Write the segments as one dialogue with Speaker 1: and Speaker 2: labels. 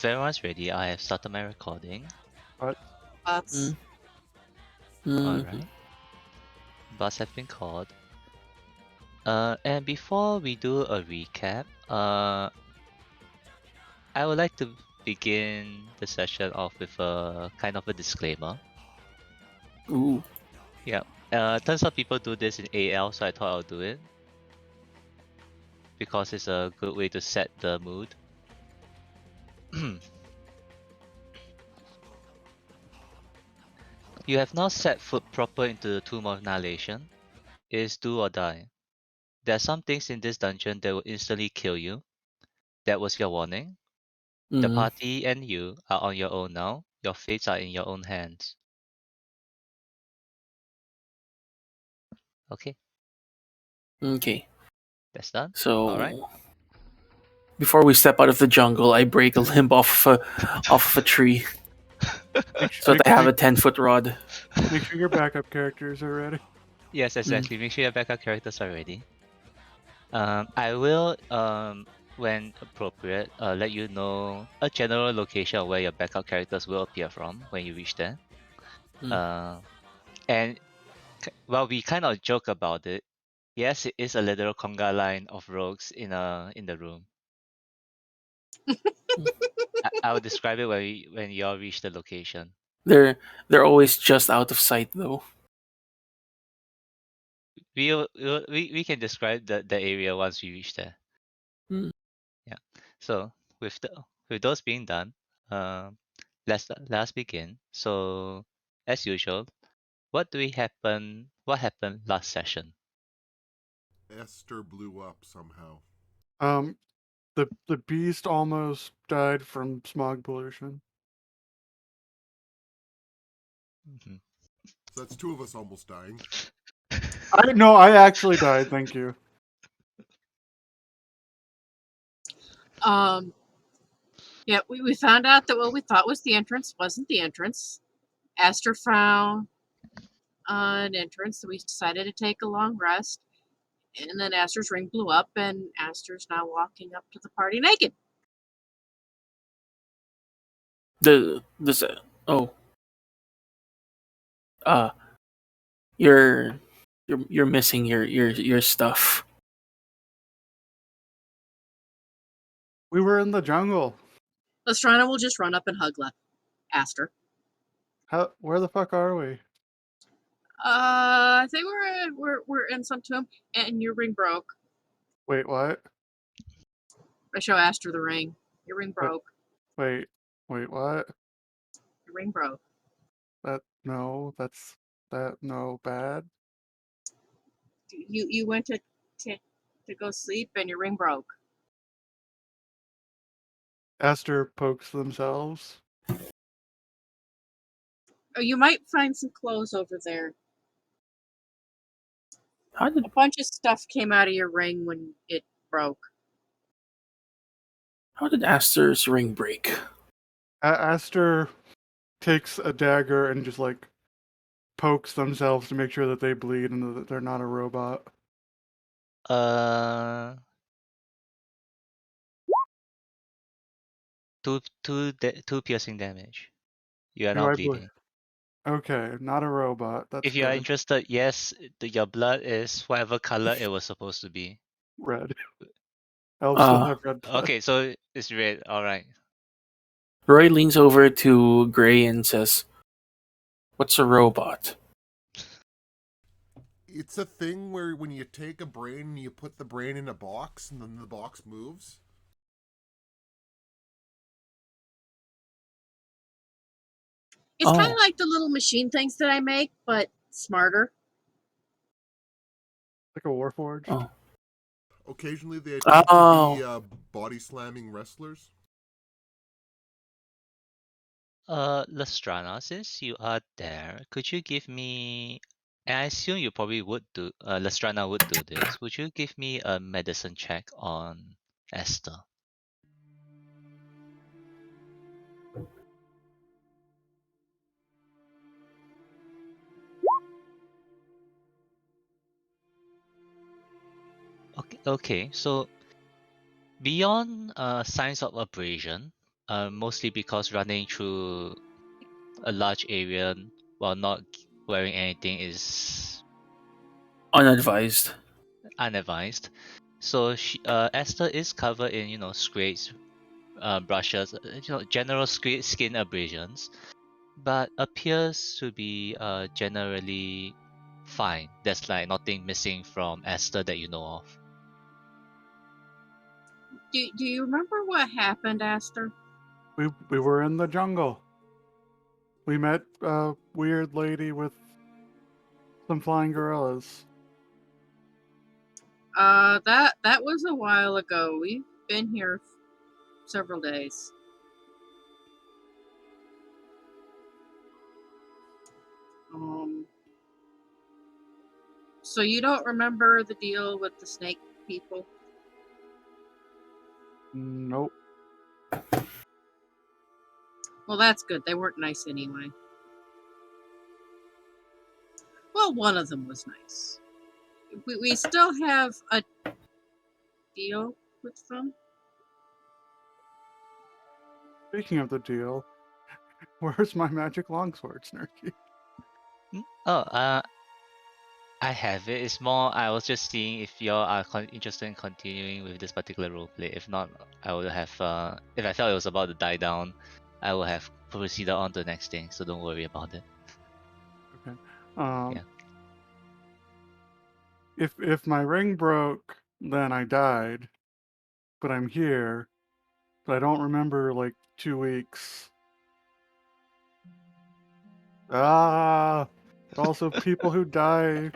Speaker 1: If everyone's ready, I have started my recording.
Speaker 2: That's
Speaker 1: Alright. Bus have been called. And before we do a recap, I would like to begin the session off with a kind of a disclaimer.
Speaker 2: Ooh.
Speaker 1: Yeah. Tons of people do this in AL, so I thought I'll do it. Because it's a good way to set the mood. You have not set foot proper into the Tomb of Annihilation. It is do or die. There are some things in this dungeon that will instantly kill you. That was your warning. The party and you are on your own now. Your fates are in your own hands. Okay,
Speaker 2: Okay.
Speaker 1: that's done.
Speaker 2: So
Speaker 1: Alright.
Speaker 2: before we step out of the jungle, I break a limb off of a tree so that I have a 10-foot rod.
Speaker 3: Make sure your backup characters are ready.
Speaker 1: Yes, exactly. Make sure your backup characters are ready. I will, when appropriate, let you know a general location of where your backup characters will appear from when you reach there. And while we kind of joke about it, yes, it is a literal conga line of rogues in the room. I will describe it when you all reach the location.
Speaker 2: They're always just out of sight though.
Speaker 1: We can describe the area once we reach there.
Speaker 2: Mm.
Speaker 1: Yeah. So with those being done, let's begin. So as usual, what happened last session?
Speaker 4: Esther blew up somehow.
Speaker 3: The beast almost died from smog pollution.
Speaker 1: Mm-hmm.
Speaker 4: So that's two of us almost dying.
Speaker 3: I actually died. Thank you.
Speaker 5: Yeah, we found out that what we thought was the entrance wasn't the entrance. Aster found an entrance, so we decided to take a long rest. And then Aster's ring blew up, and Aster's now walking up to the party naked.
Speaker 2: Oh. You're missing your stuff.
Speaker 3: We were in the jungle.
Speaker 5: Lestrana will just run up and hug Aster.
Speaker 3: Where the fuck are we?
Speaker 5: I think we're in some tomb, and your ring broke.
Speaker 3: Wait, what?
Speaker 5: I show Aster the ring. Your ring broke.
Speaker 3: Wait, what?
Speaker 5: Your ring broke.
Speaker 3: No, bad.
Speaker 5: You went to go sleep, and your ring broke.
Speaker 3: Esther pokes themselves.
Speaker 5: Oh, you might find some clothes over there.
Speaker 2: How did
Speaker 5: A bunch of stuff came out of your ring when it broke.
Speaker 2: Aster's ring break?
Speaker 3: Esther takes a dagger and just like pokes themselves to make sure that they bleed and that they're not a robot.
Speaker 1: Two piercing damage. You are
Speaker 3: Do
Speaker 1: now
Speaker 3: I
Speaker 1: bleeding.
Speaker 3: Okay, not a robot. That's
Speaker 1: If you are
Speaker 3: good.
Speaker 1: interested, yes, your blood is whatever color it was supposed to be.
Speaker 3: Red. Elves don't have red blood.
Speaker 1: Okay, so it's red. All right.
Speaker 2: Roy leans over to Gray and says, "What's a robot?"
Speaker 4: It's a thing where when you take a brain and you put the brain in a box and then the box moves.
Speaker 5: It's kind of like the little machine things that I make, but smarter.
Speaker 3: Like a Warforged.
Speaker 2: Oh.
Speaker 4: Occasionally they attempt to be body slamming wrestlers.
Speaker 1: Lestrana, since you are there, could you give me, and I assume you probably would do, Lestrana would do this, would you give me a medicine check on Esther? Okay, so beyond signs of abrasion, mostly because running through a large area while not wearing anything is
Speaker 2: Unadvised.
Speaker 1: unadvised. So Esther is covered in scrapes, brushes, general skin abrasions, but appears to be generally fine. There's like nothing missing from Esther that you know of.
Speaker 5: Do you remember what happened, Aster?
Speaker 3: We were in the jungle. We met a weird lady with some flying gorillas.
Speaker 5: That was a while ago. We've been here several days. So you don't remember the deal with the snake people?
Speaker 3: Nope.
Speaker 5: Well, that's good. They weren't nice anyway. Well, one of them was nice. We still have a deal with them.
Speaker 3: Speaking of the deal, where's my magic longsword, Snarky?
Speaker 1: Oh, I have it. It's more, I was just seeing if y'all are interested in continuing with this particular roleplay. If not, I would have, if I felt it was about to die down, I would have proceeded on to the next thing, so don't worry about it.
Speaker 3: Okay.
Speaker 1: Yeah.
Speaker 3: If my ring broke, then I died. But I'm here. But I don't remember like 2 weeks. But also people who die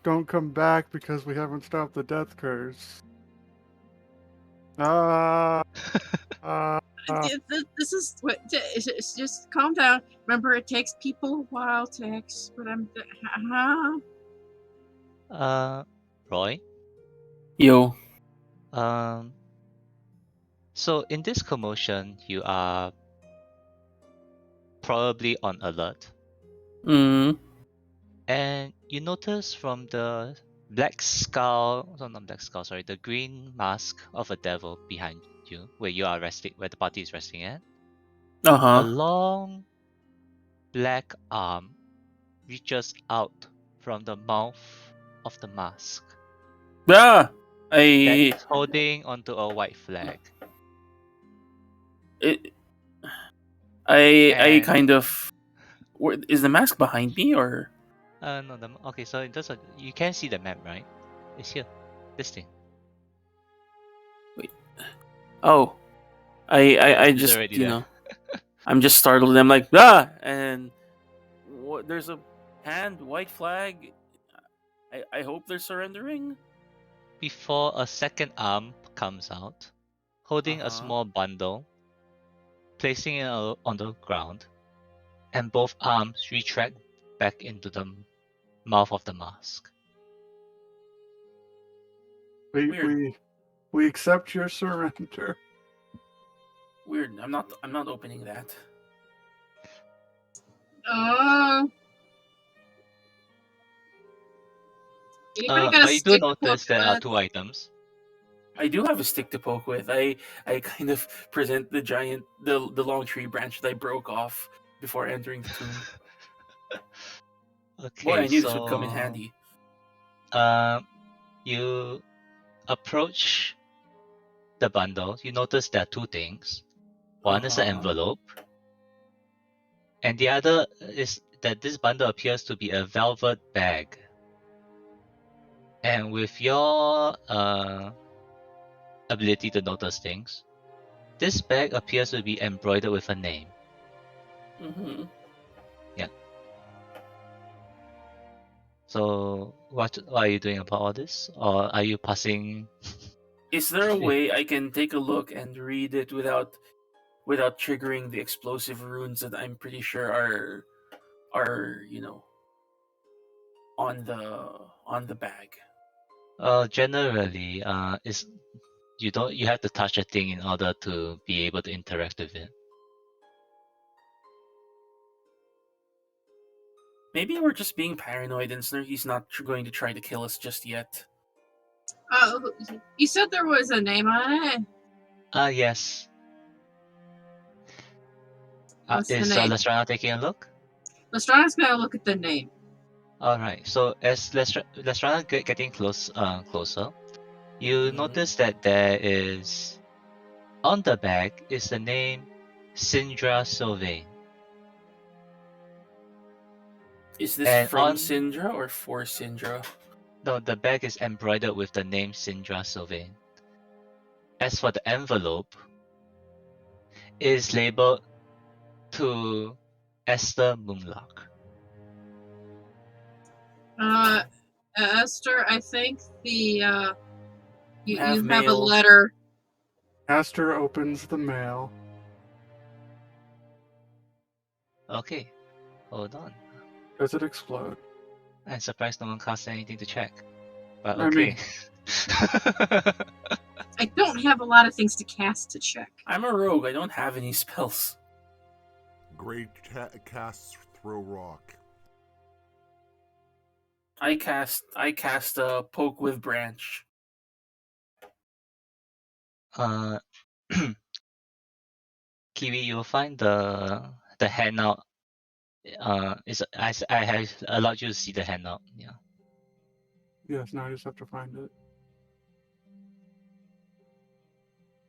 Speaker 3: don't come back because we haven't stopped the death curse. Ah.
Speaker 5: This is what. Just calm down. Remember, it takes people a while to but
Speaker 1: Roy?
Speaker 2: Yo.
Speaker 1: So in this commotion, you are probably on alert. And you notice from the the green mask of a devil behind you, where you are resting, where the party is resting at, a
Speaker 2: Uh-huh.
Speaker 1: long black arm reaches out from the mouth of the mask
Speaker 2: Ah!
Speaker 1: that
Speaker 2: I
Speaker 1: is holding onto a white flag.
Speaker 2: it, I
Speaker 1: And
Speaker 2: kind of is the mask behind me or
Speaker 1: no, okay. So in terms of, you can see the map, right? It's here. This thing.
Speaker 2: wait. Oh. I
Speaker 1: It's
Speaker 2: just,
Speaker 1: already there.
Speaker 2: I'm just startled. I'm like, and what, there's a hand, white flag. I hope they're surrendering.
Speaker 1: Before a second arm comes out, holding a
Speaker 2: Uh-huh.
Speaker 1: small bundle, placing it on the ground, and both arms retract back into the mouth of the mask.
Speaker 3: We
Speaker 2: Weird.
Speaker 3: we we accept your surrender.
Speaker 2: Weird. I'm not opening that.
Speaker 5: oh, anybody got a
Speaker 1: But you do
Speaker 5: stick to poke
Speaker 1: notice there are
Speaker 5: with?
Speaker 1: two items.
Speaker 2: I do have a stick to poke with. I kind of present the long tree branch that I broke off before entering the tomb. Boy,
Speaker 1: Okay,
Speaker 2: I knew this would come in
Speaker 1: so
Speaker 2: handy.
Speaker 1: you approach the bundle. You notice there are two things. One is an
Speaker 2: Uh-huh.
Speaker 1: envelope, and the other is that this bundle appears to be a velvet bag. And with your ability to notice things, this bag appears to be embroidered with a name.
Speaker 2: Mm-hmm.
Speaker 1: Yeah. So what are you doing about all this? Or are you passing?
Speaker 2: Is there a way I can take a look and read it without triggering the explosive runes that I'm pretty sure are on the bag?
Speaker 1: Generally, is you have to touch a thing in order to be able to interact with it.
Speaker 2: Maybe we're just being paranoid and Snurky's not going to try to kill us just yet.
Speaker 5: You said there was a name on it.
Speaker 1: Yes.
Speaker 5: What's the
Speaker 1: Is
Speaker 5: name?
Speaker 1: Lestrana taking a look?
Speaker 5: Lestrana's gonna look at the name.
Speaker 1: Alright, so as Lestrana getting closer, you notice that there is on the bag is the name Sindra Sylvain.
Speaker 2: Is this
Speaker 1: And
Speaker 2: from
Speaker 1: on
Speaker 2: Syndra or for Syndra?
Speaker 1: no, the bag is embroidered with the name Sindra Sylvain. As for the envelope, it is labeled to Esther Moonlock.
Speaker 5: Esther, I think the you
Speaker 2: Have
Speaker 5: have a
Speaker 2: mail.
Speaker 5: letter.
Speaker 3: Aster opens the mail.
Speaker 1: Okay, hold on.
Speaker 3: Does it explode?
Speaker 1: I'm surprised no one cast anything to check. But
Speaker 3: I
Speaker 1: okay.
Speaker 5: I don't have a lot of things to cast to check.
Speaker 2: I'm a rogue. I don't have any spells.
Speaker 4: Great casts throw rock.
Speaker 2: I cast poke with branch.
Speaker 1: Kiwi, you'll find the handout. Is I have allowed you to see the handout. Yeah.
Speaker 3: Yes, now I just have to find it.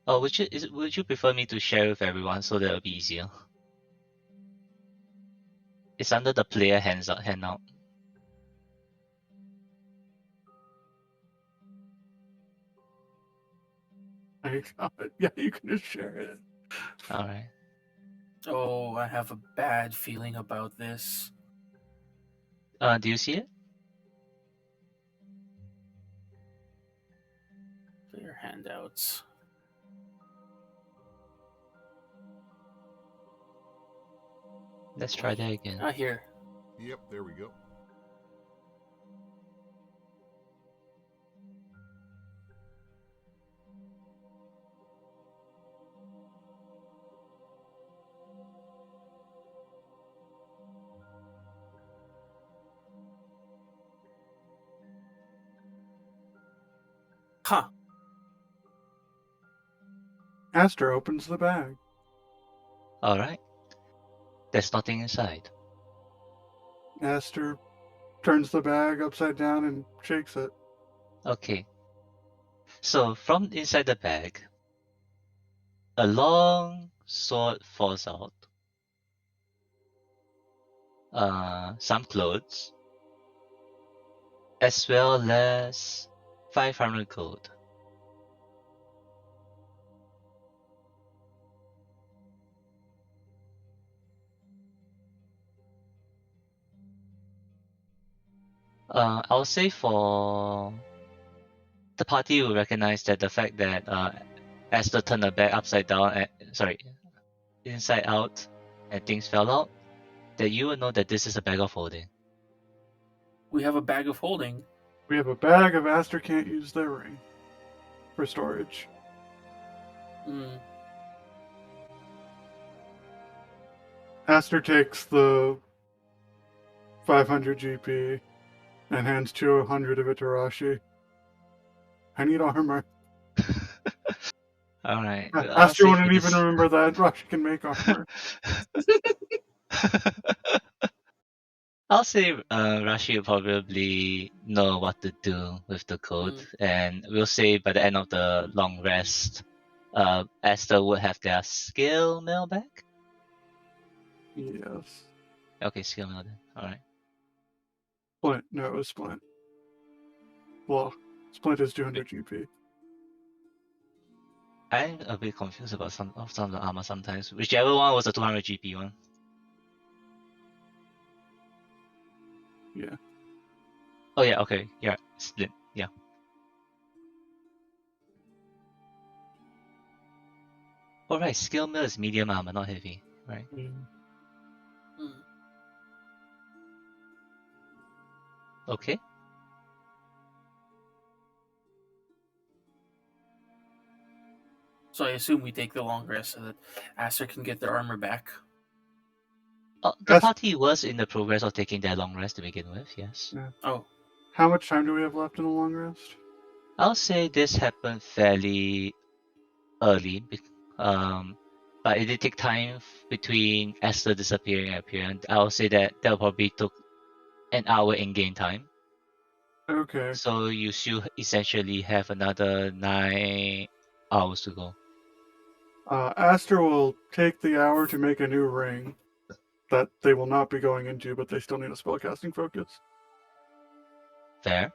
Speaker 1: Oh, would you prefer me to share with everyone so that it'll be easier? It's under the player handout.
Speaker 3: I got it. Yeah, you can just share it.
Speaker 1: All right.
Speaker 2: Oh, I have a bad feeling about this.
Speaker 1: Do you see it?
Speaker 2: Player handouts.
Speaker 1: Let's try that again.
Speaker 2: Ah, here.
Speaker 4: Yep, there we go.
Speaker 2: Huh.
Speaker 3: Aster opens the bag.
Speaker 1: All right. There's nothing inside.
Speaker 3: Aster turns the bag upside down and shakes it.
Speaker 1: Okay. So from inside the bag, a long sword falls out. Some clothes, as well as 500 gold. I'll say for the party will recognize that the fact that Esther turned the bag upside down, inside out, and things fell out, that you will know that this is a bag of holding.
Speaker 2: We have a bag of holding.
Speaker 3: We have a bag of Aster can't use their ring for storage. Aster takes the 500 GP and hands 200 of it to Rashi. I need armor.
Speaker 1: All right.
Speaker 3: Aster wouldn't even remember that Rashi can make armor.
Speaker 1: I'll say Rashi will probably know what to do with the code, and we'll say by the end of the long rest, Esther would have their skill mail back.
Speaker 3: Yes.
Speaker 1: Okay, skill mail then. All right.
Speaker 3: Splint. No, it was Splint. Well, Splint is 200 GP.
Speaker 1: I'm a bit confused about some of the armor sometimes. Whichever one was the 200 GP one.
Speaker 3: Yeah.
Speaker 1: Oh yeah, okay. Yeah, split. Yeah. Alright, skill mill is medium armor, not heavy, right? Okay.
Speaker 2: So I assume we take the long rest so that Aster can get their armor back.
Speaker 1: The party was in the progress of taking their long rest to begin with, yes.
Speaker 3: Yeah.
Speaker 2: Oh.
Speaker 3: How much time do we have left in the long rest?
Speaker 1: I'll say this happened fairly early. But it did take time between Esther disappearing and appearing. I will say that probably took an hour in game time.
Speaker 3: Okay.
Speaker 1: So you should essentially have another 9 hours to go.
Speaker 3: Aster will take the hour to make a new ring that they will not be going into, but they still need a spellcasting focus.
Speaker 1: Fair.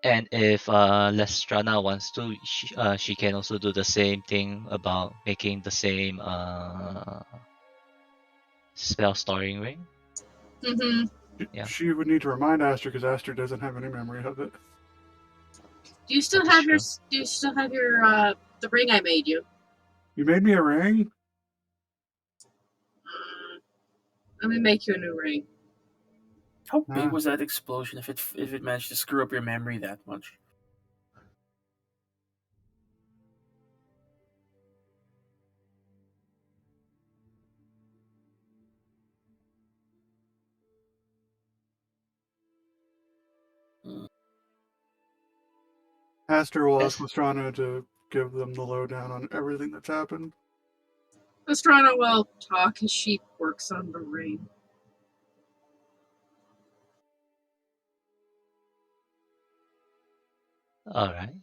Speaker 1: And if Lestrana wants to, she can also do the same thing about making the same spell storing ring.
Speaker 5: Mm-hmm.
Speaker 1: Yeah.
Speaker 3: She would need to remind Aster because Aster doesn't have any memory of it.
Speaker 5: Do you still
Speaker 1: That is
Speaker 5: have your?
Speaker 1: true.
Speaker 5: Do you still have your the ring I made you?
Speaker 3: You made me a ring?
Speaker 5: Let me make you a new ring.
Speaker 2: How big
Speaker 3: Ah.
Speaker 2: was that explosion if it managed to screw up your memory that much? Mm.
Speaker 3: Aster will ask
Speaker 1: Yes.
Speaker 3: Lestrana to give them the lowdown on everything that's happened.
Speaker 5: Lestrana will talk as she works on the ring.
Speaker 1: All right.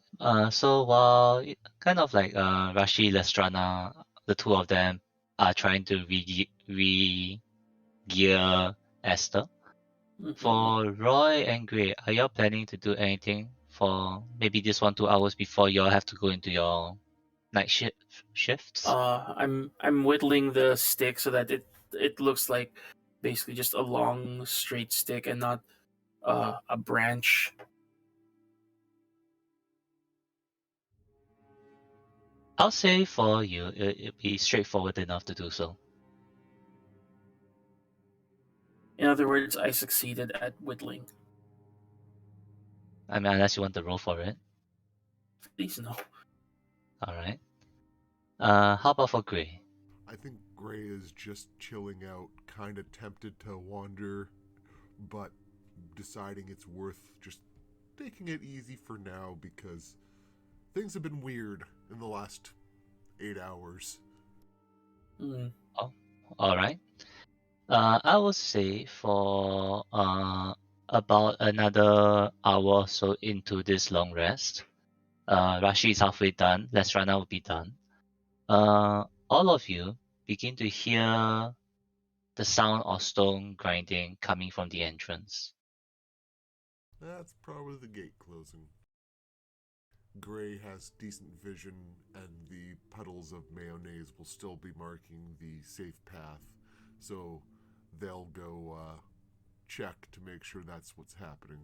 Speaker 1: So while kind of like Rashi, Lestrana, the two of them are trying to re-gear Esther.
Speaker 2: Mhm.
Speaker 1: For Roy and Gray, are y'all planning to do anything for maybe this 1-2 hours before y'all have to go into your night shifts?
Speaker 2: I'm whittling the stick so that it looks like basically just a long straight stick and not a branch.
Speaker 1: I'll say for you, it'll be straightforward enough to do so.
Speaker 2: In other words, I succeeded at whittling.
Speaker 1: I mean, unless you want to roll for it.
Speaker 2: Please no.
Speaker 1: All right. How about for Gray?
Speaker 4: I think Gray is just chilling out, kind of tempted to wander, but deciding it's worth just taking it easy for now because things have been weird in the last 8 hours.
Speaker 2: Mm.
Speaker 1: Oh, all right. I would say for about another hour or so into this long rest, Rashi is halfway done. Lesrana will be done. All of you begin to hear the sound of stone grinding coming from the entrance.
Speaker 4: That's probably the gate closing. Gray has decent vision, and the puddles of mayonnaise will still be marking the safe path, so they'll go check to make sure that's what's happening.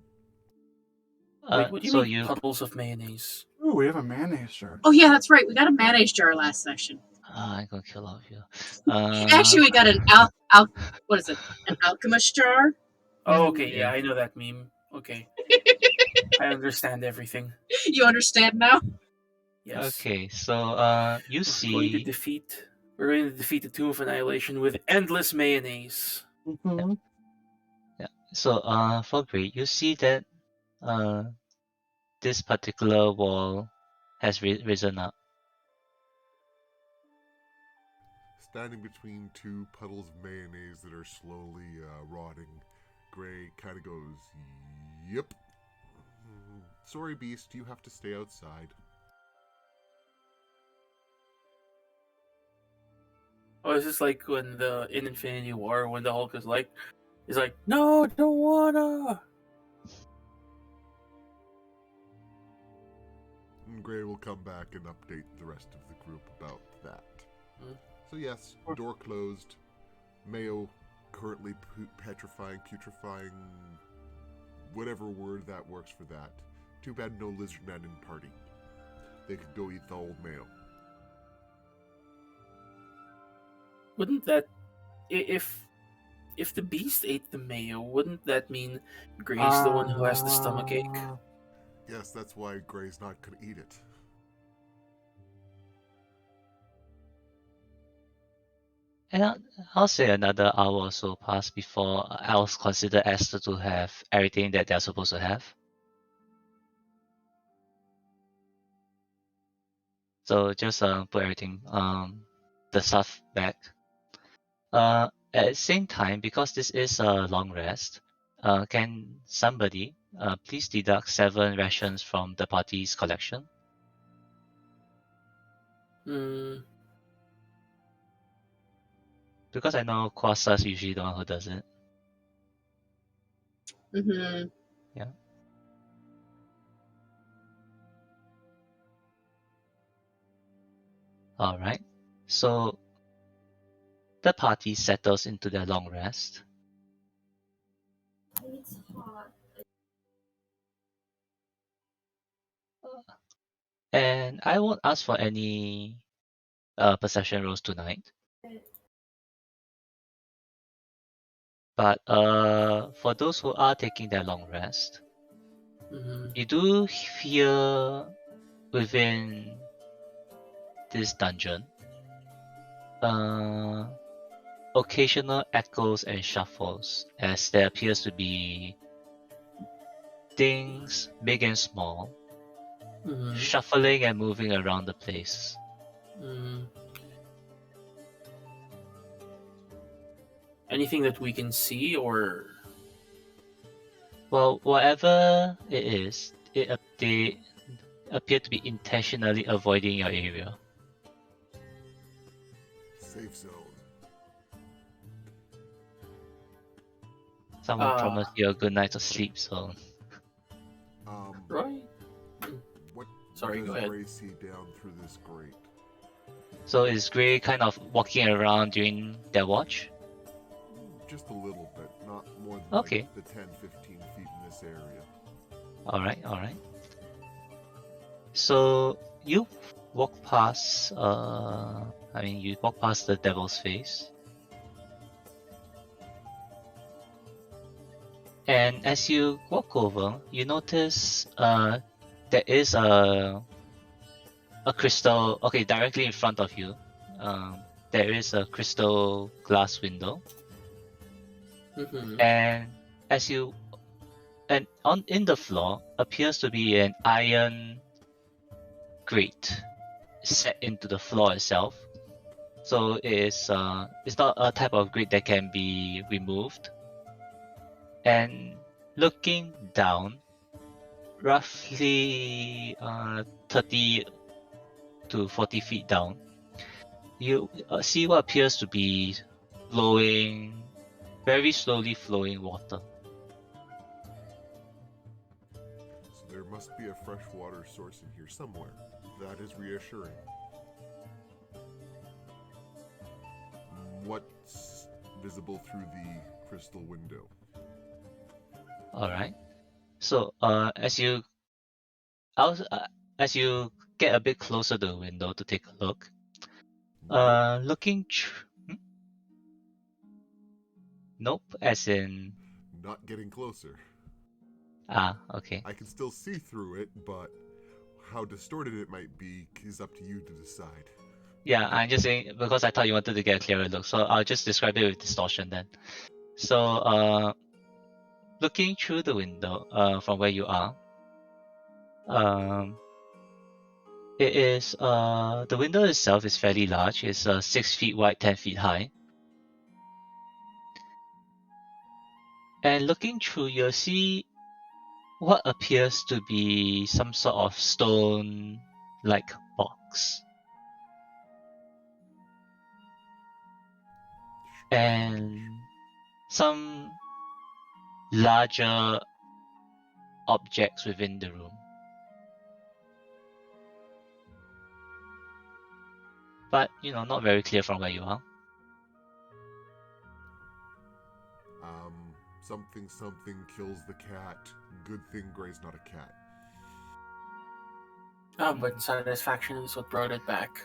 Speaker 2: Wait, what do you
Speaker 1: So
Speaker 2: mean
Speaker 1: you,
Speaker 2: puddles of mayonnaise?
Speaker 3: Ooh, we have a mayonnaise jar.
Speaker 5: Oh yeah, that's right. We got a mayonnaise jar last session.
Speaker 1: I'm gonna kill all of you.
Speaker 5: Actually, we got an what is it? An alchemist jar.
Speaker 2: Oh, okay, yeah,
Speaker 1: Yeah.
Speaker 2: I know that meme. Okay, I understand everything.
Speaker 5: You understand now?
Speaker 2: Yes,
Speaker 1: Okay, so you
Speaker 2: we're going to
Speaker 1: see,
Speaker 2: defeat. We're going to defeat the Tomb of Annihilation with endless mayonnaise.
Speaker 3: Mm-hmm.
Speaker 1: yeah. So for Gray, you see that uh this particular wall has risen up.
Speaker 4: Standing between two puddles of mayonnaise that are slowly rotting, Gray kind of goes, "Yep. Sorry, Beast, you have to stay outside."
Speaker 2: Oh, is this like when in Infinity War when the Hulk is like, no, I don't wanna.
Speaker 4: And Gray will come back and update the rest of the group about that.
Speaker 2: Hmm.
Speaker 4: So yes, door closed. Mayo currently putrefying, whatever word that works for that. Too bad no lizard man in party. They could go eat the old Mayo.
Speaker 2: Wouldn't that if the beast ate the mayo, wouldn't that mean Gray's the one who has the stomach ache?
Speaker 4: Yes, that's why Gray's not gonna eat it.
Speaker 1: And I'll say another hour or so pass before I'll consider Esther to have everything that they're supposed to have. So just put everything the stuff back. At the same time, because this is a long rest, can somebody please deduct 7 rations from the party's collection?
Speaker 2: Hmm.
Speaker 1: Because I know Quasa's usually the one who does it.
Speaker 5: Mm-hmm.
Speaker 1: Yeah. All right. So the party settles into their long rest. And I won't ask for any perception rolls tonight. But for those who are taking their long rest,
Speaker 2: Mhm.
Speaker 1: you do hear within this dungeon occasional echoes and shuffles as there appears to be things big and small
Speaker 2: Mhm.
Speaker 1: shuffling and moving around the place.
Speaker 2: Mhm. Anything that we can see, or
Speaker 1: Well, whatever it is, they appear to be intentionally avoiding your area.
Speaker 4: Safe zone.
Speaker 1: Someone
Speaker 2: uh,
Speaker 1: promised you a good night of sleep, so
Speaker 2: Roy?
Speaker 4: What
Speaker 2: Sorry,
Speaker 4: does
Speaker 2: go ahead.
Speaker 4: Gray see down through this grate?
Speaker 1: so is Gray kind of walking around during their watch?
Speaker 4: Just a little bit, not more than
Speaker 1: Okay.
Speaker 4: like the 10, 15 feet in this area.
Speaker 1: Alright, alright. So you walk past you walk past the devil's face. And as you walk over, you notice there is a crystal directly in front of you. There is a crystal glass window.
Speaker 2: Mhm.
Speaker 1: And as you and on in the floor appears to be an iron grate set into the floor itself. So it's not a type of grate that can be removed. And looking down, roughly 30 to 40 feet down, you see what appears to be flowing, very slowly flowing water.
Speaker 4: So there must be a freshwater source in here somewhere. That is reassuring. What's visible through the crystal window?
Speaker 1: All right. So as you get a bit closer to the window to take a look,
Speaker 4: Nope.
Speaker 1: looking. Nope. As in.
Speaker 4: Not getting closer.
Speaker 1: Okay.
Speaker 4: I can still see through it, but how distorted it might be is up to you to decide.
Speaker 1: Yeah, I'm just saying because I thought you wanted to get a clearer look, so I'll just describe it with distortion then. So, looking through the window, from where you are, um, it is the window itself is fairly large. It's 6 feet wide, 10 feet high. And looking through, you'll see what appears to be some sort of stone-like box. And some larger objects within the room. But, not very clear from where you are.
Speaker 4: Something kills the cat. Good thing Gray's not a cat.
Speaker 2: But satisfaction is what brought it back.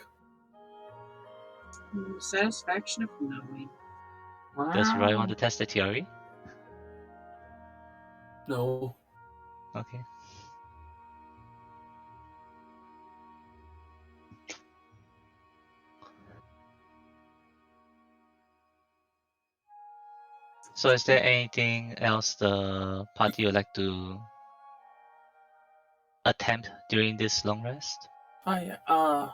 Speaker 5: Satisfaction of knowing.
Speaker 1: Does Roy want to test the theory?
Speaker 2: No.
Speaker 1: Okay. So is there anything else the party would like to attempt during this long rest?
Speaker 2: Oh yeah.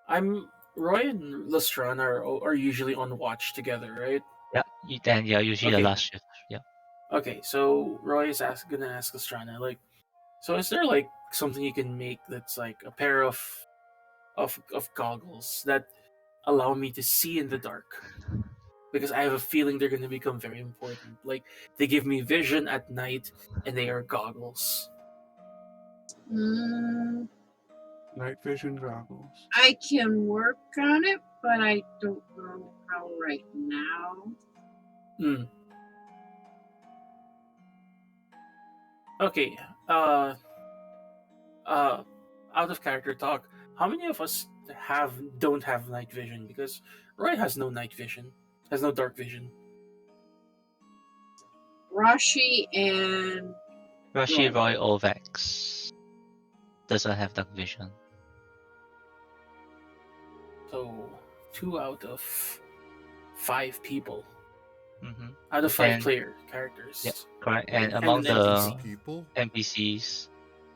Speaker 2: I'm Roy and Lestran are usually on watch together, right?
Speaker 1: Yeah, then yeah, usually the
Speaker 2: Okay.
Speaker 1: last shift. Yeah.
Speaker 2: Okay, so Roy is gonna ask Lestrana, like, so is there like something you can make that's like a pair of goggles that allow me to see in the dark? Because I have a feeling they're gonna become very important. Like they give me vision at night, and they are goggles.
Speaker 5: Mm,
Speaker 3: Night vision goggles.
Speaker 5: I can work on it, but I don't know how right now.
Speaker 2: Hmm. Okay. Uh. Uh. Out of character talk. How many of us don't have night vision? Because Roy has no night vision. Has no dark vision.
Speaker 5: Rashi and
Speaker 1: Rashi
Speaker 5: Roy.
Speaker 1: Roy Ovex doesn't have dark vision.
Speaker 2: So 2 out of 5 people.
Speaker 1: Mm-hmm.
Speaker 2: Out of five
Speaker 1: And
Speaker 2: player
Speaker 1: yeah,
Speaker 2: characters.
Speaker 1: correct. And
Speaker 2: And
Speaker 1: among
Speaker 2: an
Speaker 1: the
Speaker 2: NPC.
Speaker 4: people?
Speaker 1: NPCs,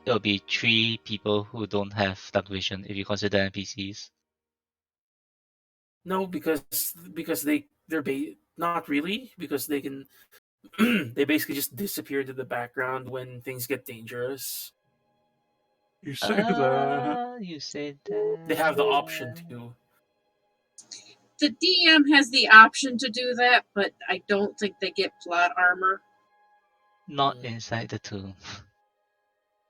Speaker 1: it'll be 3 people who don't have dark vision if you consider NPCs.
Speaker 2: No, because not really, because they can they basically just disappear into the background when things get dangerous.
Speaker 3: You say that.
Speaker 1: You said
Speaker 2: They have the option
Speaker 1: that.
Speaker 2: to.
Speaker 5: The DM has the option to do that, but I don't think they get plot armor.
Speaker 1: Not
Speaker 2: Mm,
Speaker 1: inside the tomb.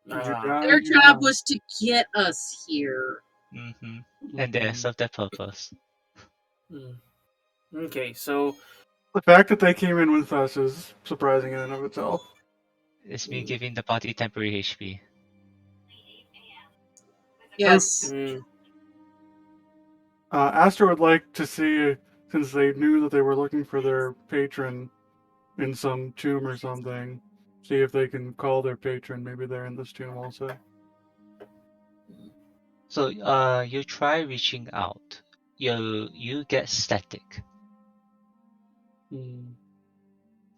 Speaker 3: Did you
Speaker 2: ah,
Speaker 3: die?
Speaker 5: Their
Speaker 3: You
Speaker 5: job
Speaker 3: die.
Speaker 5: was to get us here.
Speaker 1: Mm-hmm. And they serve their purpose.
Speaker 2: mm. Okay, so
Speaker 3: The fact that they came in with us is surprising in and of itself.
Speaker 1: It's me
Speaker 2: mm,
Speaker 1: giving the party temporary HP.
Speaker 5: Yes.
Speaker 2: mm,
Speaker 3: Astor would like to see, since they knew that they were looking for their patron in some tomb or something, see if they can call their patron. Maybe they're in this tomb also.
Speaker 1: So you try reaching out. You get static.
Speaker 3: Hmm.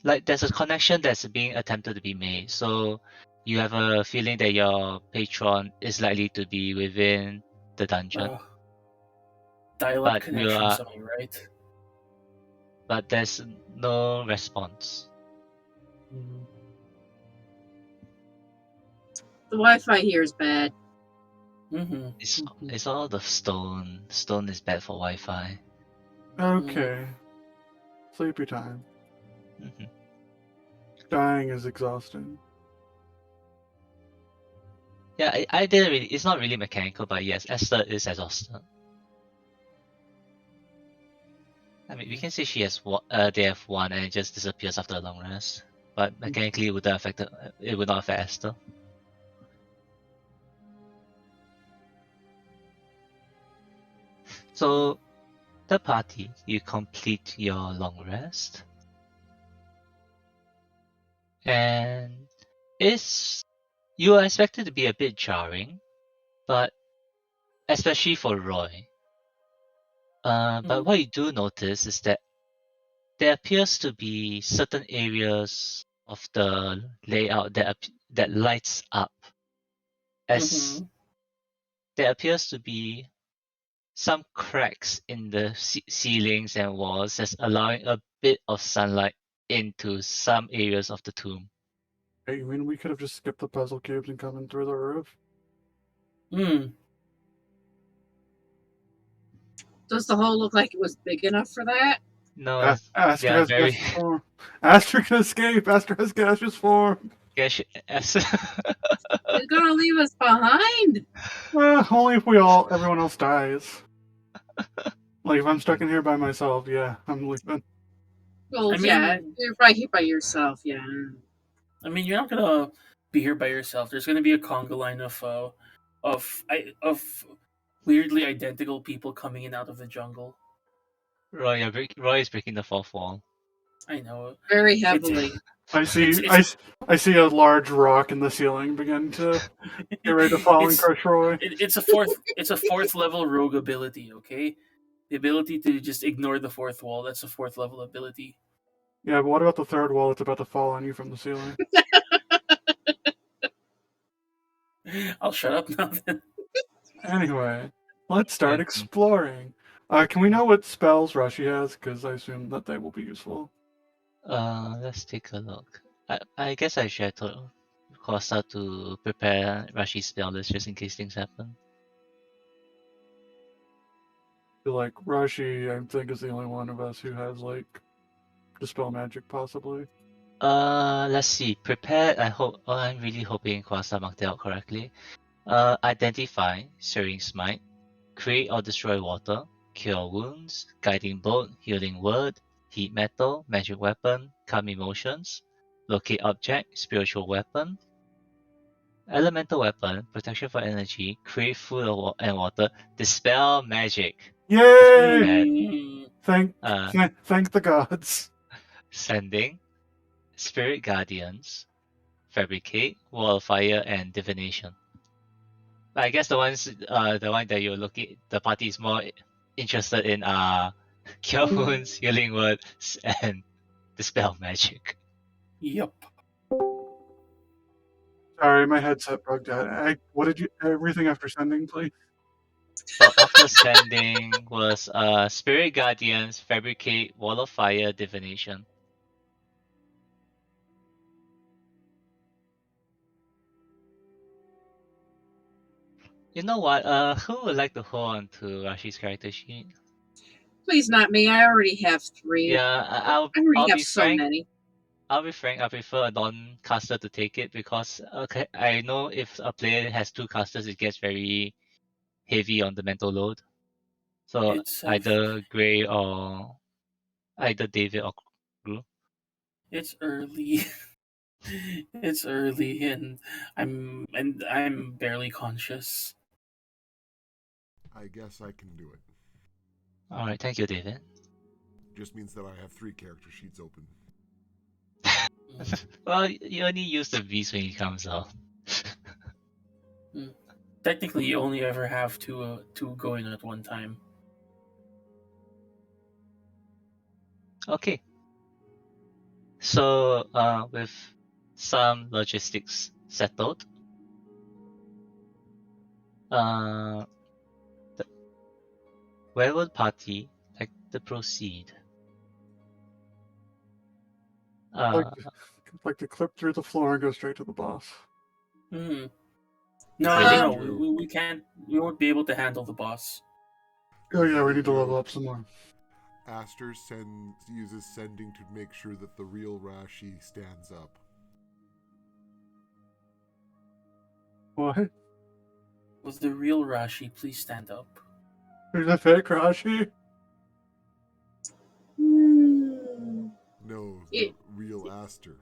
Speaker 1: Like there's a connection that's being attempted to be made. So you have a feeling that your patron is likely to be within the dungeon.
Speaker 2: uh, dial-up
Speaker 1: But you
Speaker 2: connection,
Speaker 1: are
Speaker 2: something, right?
Speaker 1: but there's no response.
Speaker 3: Hmm.
Speaker 5: The Wi-Fi here is bad.
Speaker 2: Mm-hmm.
Speaker 1: It's all the stone. Stone is bad for Wi-Fi.
Speaker 3: Okay. Sleepy time.
Speaker 1: Hmm.
Speaker 3: Dying is exhausting.
Speaker 1: Yeah, I didn't really. It's not really mechanical, but yes, Esther is exhausted. I mean, we can say she has they have one, and it just disappears after a long rest. But mechanically, it would not affect it would not affect Esther. So the party, you complete your long rest, and it's you are expected to be a bit jarring, but especially for Roy. But
Speaker 2: Mm-hmm.
Speaker 1: what you do notice is that there appears to be certain areas of the layout that lights up as
Speaker 2: Mm-hmm.
Speaker 1: there appears to be some cracks in the ceilings and walls that's allowing a bit of sunlight into some areas of the tomb.
Speaker 3: Hey, you mean we could have just skipped the puzzle cubes and come in through the roof?
Speaker 2: Mm.
Speaker 5: Does the hole look like it was big enough for that?
Speaker 1: No,
Speaker 3: Aster
Speaker 1: yeah,
Speaker 3: has
Speaker 1: very
Speaker 3: gaseous form. Aster can escape. Aster has gaseous form.
Speaker 1: gaseous.
Speaker 5: He's gonna leave us behind.
Speaker 3: Only if everyone else dies. Like if I'm stuck in here by myself, yeah, I'm leaving.
Speaker 5: Well,
Speaker 2: I
Speaker 5: yeah,
Speaker 2: mean,
Speaker 5: you're right here by yourself. Yeah.
Speaker 2: you're not gonna be here by yourself. There's gonna be a conga line of weirdly identical people coming in out of the jungle.
Speaker 1: Roy is breaking the fourth wall.
Speaker 2: I know.
Speaker 5: Very
Speaker 2: It's
Speaker 5: heavily.
Speaker 3: I
Speaker 2: it's
Speaker 3: see.
Speaker 2: it's
Speaker 3: I see a large rock in the ceiling begin to get ready to fall and crush Roy.
Speaker 2: it's a fourth level rogue ability. Okay, the ability to just ignore the fourth wall. That's a fourth level ability.
Speaker 3: Yeah, but what about the third wall that's about to fall on you from the ceiling?
Speaker 2: I'll shut up now. Then.
Speaker 3: Anyway, Let's start
Speaker 1: Mhm.
Speaker 3: exploring. Can we know what spells Rashi has? Because I assume that they will be useful.
Speaker 1: Let's take a look. I guess I should have told Costa to prepare Rashi's spell list just in case things happen.
Speaker 3: I feel like Rashi, I think, is the only one of us who has like dispel magic, possibly.
Speaker 1: Let's see. Prepared. I hope. Oh, I'm really hoping Costa marked it out correctly. Identify, Searing Smite, create or destroy water, cure wounds, guiding bolt, healing word, heat metal, magic weapon, calm emotions, locate object, spiritual weapon, elemental weapon, protection for energy, create food and water, dispel magic. That's pretty
Speaker 3: Yay!
Speaker 1: bad.
Speaker 2: Mm,
Speaker 3: Thank,
Speaker 1: Uh,
Speaker 3: thank the gods.
Speaker 1: Sending, spirit guardians, fabricate, wall of fire, and divination. I guess the one that you're looking, the party is more interested in cure wounds, healing words, and dispel magic.
Speaker 2: yep.
Speaker 3: Sorry, my headset bugged out. What did you? Everything after sending, please.
Speaker 1: Oh, after sending was spirit guardians, fabricate, wall of fire, divination. You know what? Who would like to hold on to Rashi's character sheet?
Speaker 5: Please, not me. I already have 3.
Speaker 1: Yeah,
Speaker 5: I already
Speaker 1: I'll
Speaker 5: have
Speaker 1: be
Speaker 5: so
Speaker 1: frank.
Speaker 5: many.
Speaker 1: I'll be frank. I prefer a non-caster to take it because okay, I know if a player has 2 casters, it gets very heavy on the mental load. So
Speaker 2: It's
Speaker 1: either Gray or either David or Gru.
Speaker 2: it's early. It's early, and I'm barely conscious.
Speaker 4: I guess I can do it.
Speaker 1: All right, thank you, David.
Speaker 4: Just means that I have 3 character sheets open.
Speaker 2: Mm,
Speaker 1: Well, you only use the beast when he comes out.
Speaker 2: mm. Technically, you only ever have two going at one time.
Speaker 1: Okay, so with some logistics settled, uh, where would party like to proceed?
Speaker 3: Like,
Speaker 1: Uh,
Speaker 3: like to clip through the floor and go straight to the boss.
Speaker 2: Hmm. No, no,
Speaker 1: really?
Speaker 2: no.
Speaker 4: True.
Speaker 2: We can't. We won't be able to handle the boss.
Speaker 3: Oh yeah, we need to level
Speaker 4: True.
Speaker 3: up some more.
Speaker 4: Aster uses sending to make sure that the real Rashi stands up.
Speaker 3: What?
Speaker 2: Was the real Rashi please stand up?
Speaker 3: There's a fake Rashi?
Speaker 5: Hmm.
Speaker 4: No, the
Speaker 5: It,
Speaker 4: real Aster.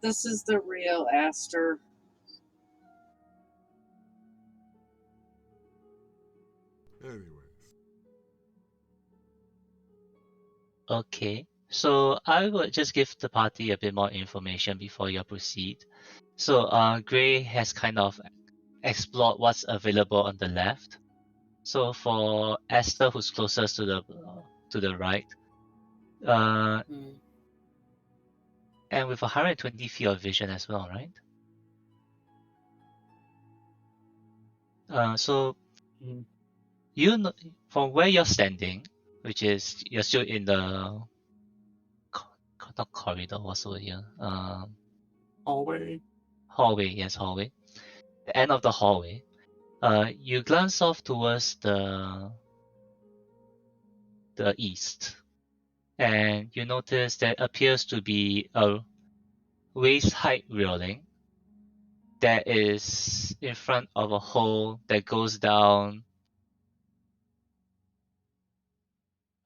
Speaker 5: this is the real Aster.
Speaker 4: Anyways,
Speaker 1: Okay. So I would just give the party a bit more information before you proceed. So Gray has kind of explored what's available on the left. So for Esther, who's closest to the right, uh,
Speaker 2: Hmm.
Speaker 1: and with 120 feet of vision as well, right? So
Speaker 3: Mm.
Speaker 1: you know, from where you're standing, which is you're still in the not corridor, what's the word here?
Speaker 3: Hallway.
Speaker 1: Hallway, yes, hallway. The end of the hallway. You glance off towards the east, and you notice there appears to be a waist height railing that is in front of a hole that goes down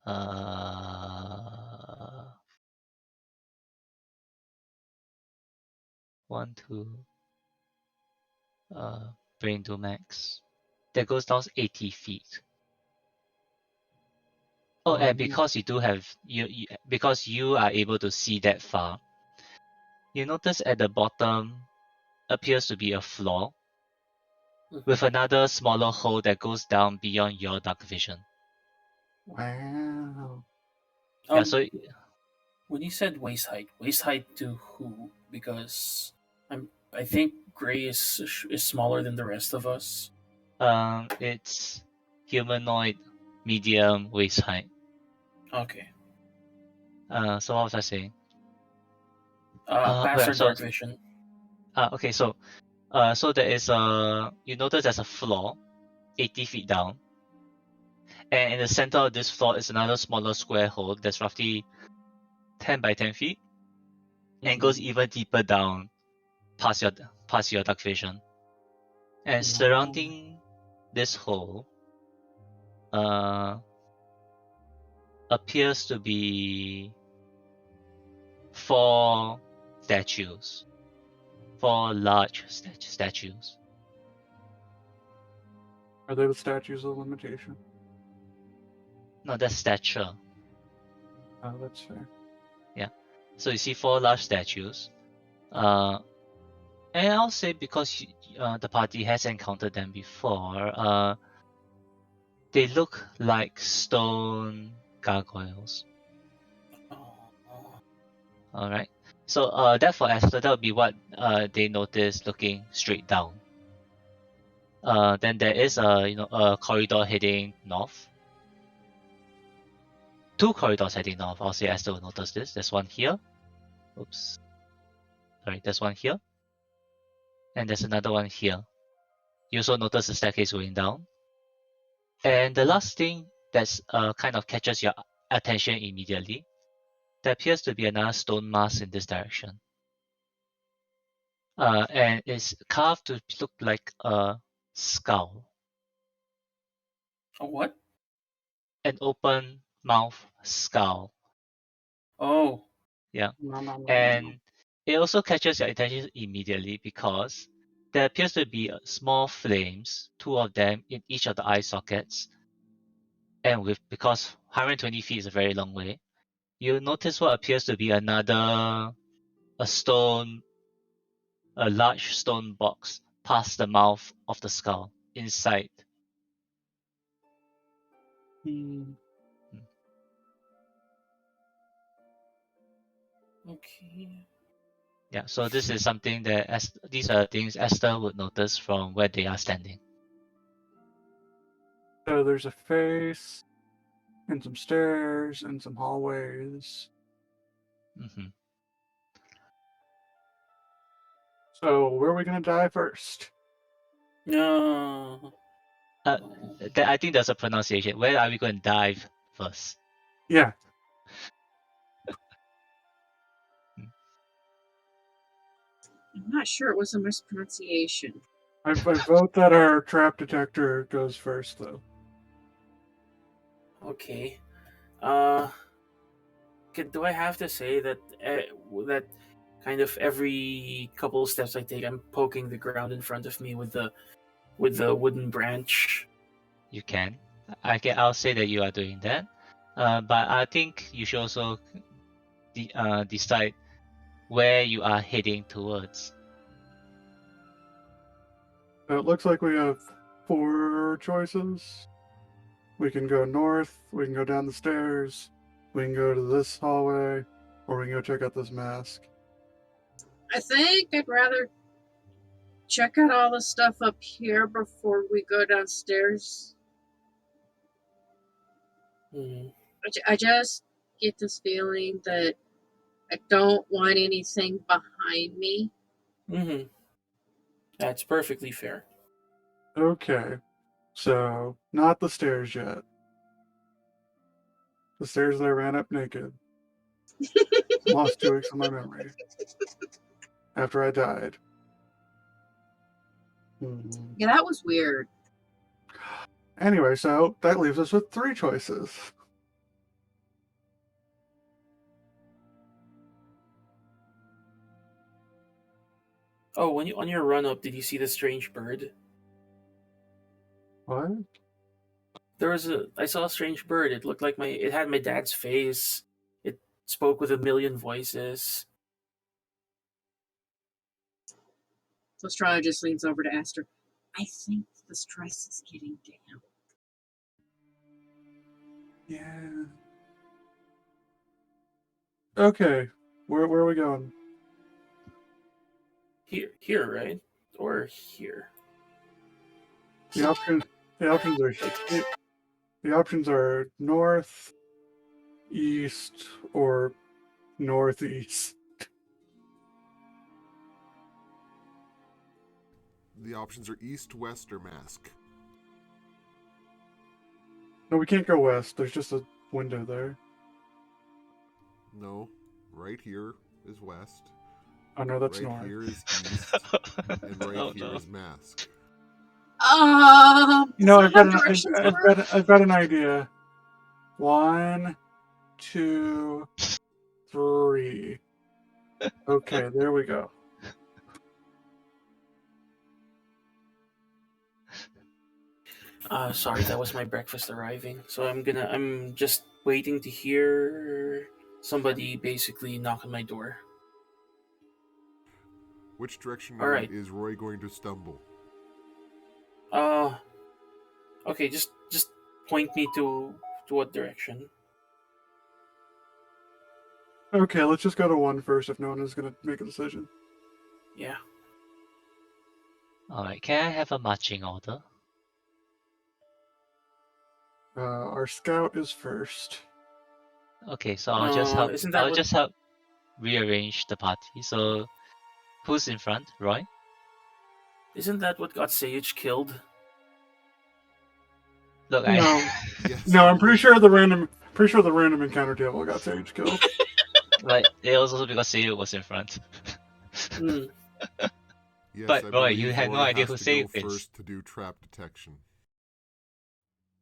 Speaker 1: uh 1 2 brain to max that goes down 80 feet. Oh, and
Speaker 3: Um,
Speaker 1: because you do have because you are able to see that far, you notice at the bottom appears to be a floor
Speaker 2: Mhm.
Speaker 1: with another smaller hole that goes down beyond your dark vision.
Speaker 3: wow.
Speaker 1: Yeah,
Speaker 2: Um,
Speaker 1: so
Speaker 2: when you said waist height to who? Because I'm I think Gray is smaller than the rest of us.
Speaker 1: It's humanoid, medium waist height.
Speaker 2: Okay.
Speaker 1: So what was I saying?
Speaker 2: Pass
Speaker 1: Well,
Speaker 2: our
Speaker 1: so
Speaker 2: dark vision.
Speaker 1: okay, so there is you notice there's a floor, 80 feet down, and in the center of this floor is another smaller square hole that's roughly 10 by 10 feet, and goes
Speaker 2: Mhm.
Speaker 1: even deeper down past your dark vision. And
Speaker 2: No.
Speaker 1: surrounding this hole uh, appears to be four statues, four large statues.
Speaker 3: Are they the statues of limitation?
Speaker 1: No, that's stature.
Speaker 3: Oh, that's fair.
Speaker 1: Yeah. So you see four large statues. Uh, and I'll say because the party has encountered them before, they look like stone gargoyles.
Speaker 2: Oh.
Speaker 1: All right. So that for Esther, that would be what they notice looking straight down. Then there is a corridor heading north. Two corridors heading north. I'll say Esther will notice this. There's one here. Oops. Sorry, there's one here. And there's another one here. You also notice the staircase going down. And the last thing that's kind of catches your attention immediately, there appears to be another stone mask in this direction. And it's carved to look like a skull,
Speaker 2: A what?
Speaker 1: an open mouth skull.
Speaker 2: Oh.
Speaker 1: Yeah.
Speaker 3: No, no, no, no, no.
Speaker 1: And it also catches your attention immediately because there appears to be small flames, two of them in each of the eye sockets. And because 120 feet is a very long way, you notice what appears to be a stone, a large stone box past the mouth of the skull inside.
Speaker 3: Hmm.
Speaker 2: Okay.
Speaker 1: Yeah, so this is something that these are things Esther would notice from where they are standing.
Speaker 3: So there's a face, and some stairs, and some hallways.
Speaker 1: Hmm.
Speaker 3: So where are we gonna die first?
Speaker 2: No.
Speaker 1: Uh, I think there's a pronunciation. Where are we going to dive first?
Speaker 3: Yeah,
Speaker 5: I'm not sure it was a mispronunciation.
Speaker 3: I vote that our trap detector goes first, though.
Speaker 2: Okay. Do I have to say that that kind of every couple of steps I take, I'm poking the ground in front of me with the wooden branch?
Speaker 1: You can. I'll say that you are doing that. But I think you should also decide where you are heading towards.
Speaker 3: So it looks like we have 4 choices. We can go north, we can go down the stairs, we can go to this hallway, or we can go check out this mask.
Speaker 5: I think I'd rather check out all the stuff up here before we go downstairs.
Speaker 2: Hmm.
Speaker 5: I just get this feeling that I don't want anything behind me.
Speaker 2: Mm-hmm. That's perfectly fair.
Speaker 3: Okay, so not the stairs yet. The stairs that I ran up naked. Lost 2 weeks of my memory after I died. Hmm.
Speaker 5: Yeah, that was weird.
Speaker 3: Anyway, so that leaves us with 3 choices.
Speaker 2: Oh, when you on your run up, did you see the strange bird?
Speaker 3: What?
Speaker 2: I saw a strange bird. It had my dad's face. It spoke with a million voices.
Speaker 5: So Strana just leans over to Aster. I think the stress is getting down.
Speaker 3: Yeah. Okay, where are we going?
Speaker 2: here, right? Or here.
Speaker 3: The option the options are the options are north, east, or northeast.
Speaker 4: The options are east, west, or mask.
Speaker 3: No, we can't go west. There's just a window there.
Speaker 4: No, right here is west.
Speaker 3: Oh no, that's
Speaker 4: Right
Speaker 3: north.
Speaker 4: here is east, and right
Speaker 1: Oh
Speaker 4: here
Speaker 1: no.
Speaker 4: is mask.
Speaker 3: You know,
Speaker 5: So what directions were?
Speaker 3: I've got an idea. 1, 2, 3. Okay, there we go.
Speaker 2: Sorry, that was my breakfast arriving. So I'm just waiting to hear somebody basically knock on my door.
Speaker 4: Which direction
Speaker 2: All right.
Speaker 4: is Roy going to stumble?
Speaker 2: Uh, okay, just point me to what direction.
Speaker 3: Okay, let's just go to 1 first if no one is going to make a decision.
Speaker 2: Yeah.
Speaker 1: Alright, can I have a marching order?
Speaker 3: Our scout is first.
Speaker 1: Okay, so I'll
Speaker 2: Isn't that what
Speaker 1: just help rearrange the party. So who's in front? Roy?
Speaker 2: got Sage killed?
Speaker 1: Look,
Speaker 3: No,
Speaker 4: Yes.
Speaker 3: no,
Speaker 4: it
Speaker 3: I'm pretty
Speaker 4: is.
Speaker 3: sure the random encounter table got Sage killed.
Speaker 1: like it was also because Seiyu was in front.
Speaker 2: Hmm.
Speaker 4: Yes,
Speaker 1: But
Speaker 4: I
Speaker 1: Roy,
Speaker 4: believe
Speaker 1: you had no
Speaker 4: Roy
Speaker 1: idea
Speaker 4: has
Speaker 1: who
Speaker 4: to go
Speaker 1: Seiyu is.
Speaker 4: first to do trap detection.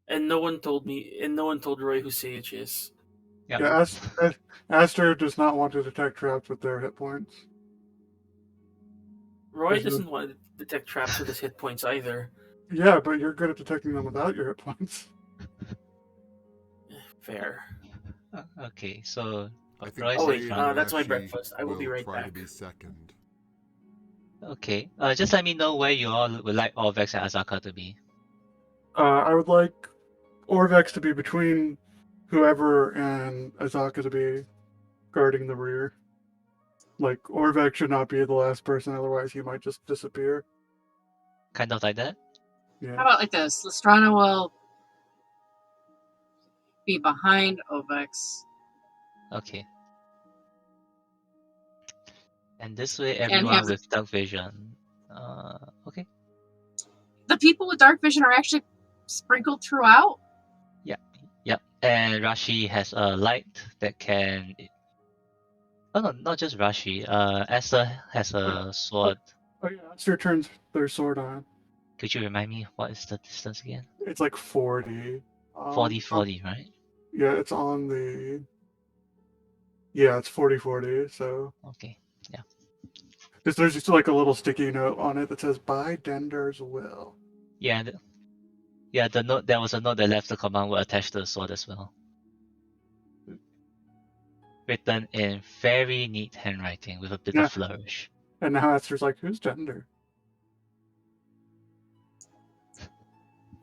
Speaker 2: And no one told me, and no one told Roy who Sage is.
Speaker 1: Yeah.
Speaker 3: Yeah, Aster does not want to detect traps with their hit points.
Speaker 2: Roy
Speaker 3: There's no-
Speaker 2: doesn't want to detect traps with his hit points either.
Speaker 3: Yeah, but you're good at detecting them without your hit points.
Speaker 2: Fair.
Speaker 1: Okay, so
Speaker 4: I think
Speaker 1: Roy's
Speaker 2: Oh
Speaker 1: in
Speaker 2: wait,
Speaker 4: Gray and
Speaker 1: front.
Speaker 2: that's my
Speaker 4: Rashi
Speaker 2: breakfast. I will be
Speaker 4: will
Speaker 2: right
Speaker 4: try to
Speaker 2: back.
Speaker 4: be second.
Speaker 1: Okay. Just let me know where you all would like Orvex and Azaka to be.
Speaker 3: I would like Orvex to be between whoever and Azaka to be guarding the rear. Like, Orvex should not be the last person, otherwise he might just disappear.
Speaker 1: Kind of like that.
Speaker 3: Yeah.
Speaker 5: How about like this? Lestrana will be behind Ovex.
Speaker 1: Okay. And this way
Speaker 5: And
Speaker 1: everyone
Speaker 5: have
Speaker 1: with dark vision. Okay.
Speaker 5: the people with dark vision are actually sprinkled throughout.
Speaker 1: Yep. And Rashi has a light that can Oh no, not just Rashi. Esther has a sword.
Speaker 3: Oh yeah, Aster turns their sword on.
Speaker 1: Could you remind me what is the distance again?
Speaker 3: It's like 40.
Speaker 1: 40-40, right?
Speaker 3: Yeah, it's on the... Yeah, it's 40-40, so...
Speaker 1: Okay. Yeah.
Speaker 3: There's just like a little sticky note on it that says, by Dender's will.
Speaker 1: Yeah. The note there was a note that left the command word attached to the sword as well. Written in very neat handwriting with a bit
Speaker 3: Yeah.
Speaker 1: of flourish.
Speaker 3: And now Aster's like, who's Dender?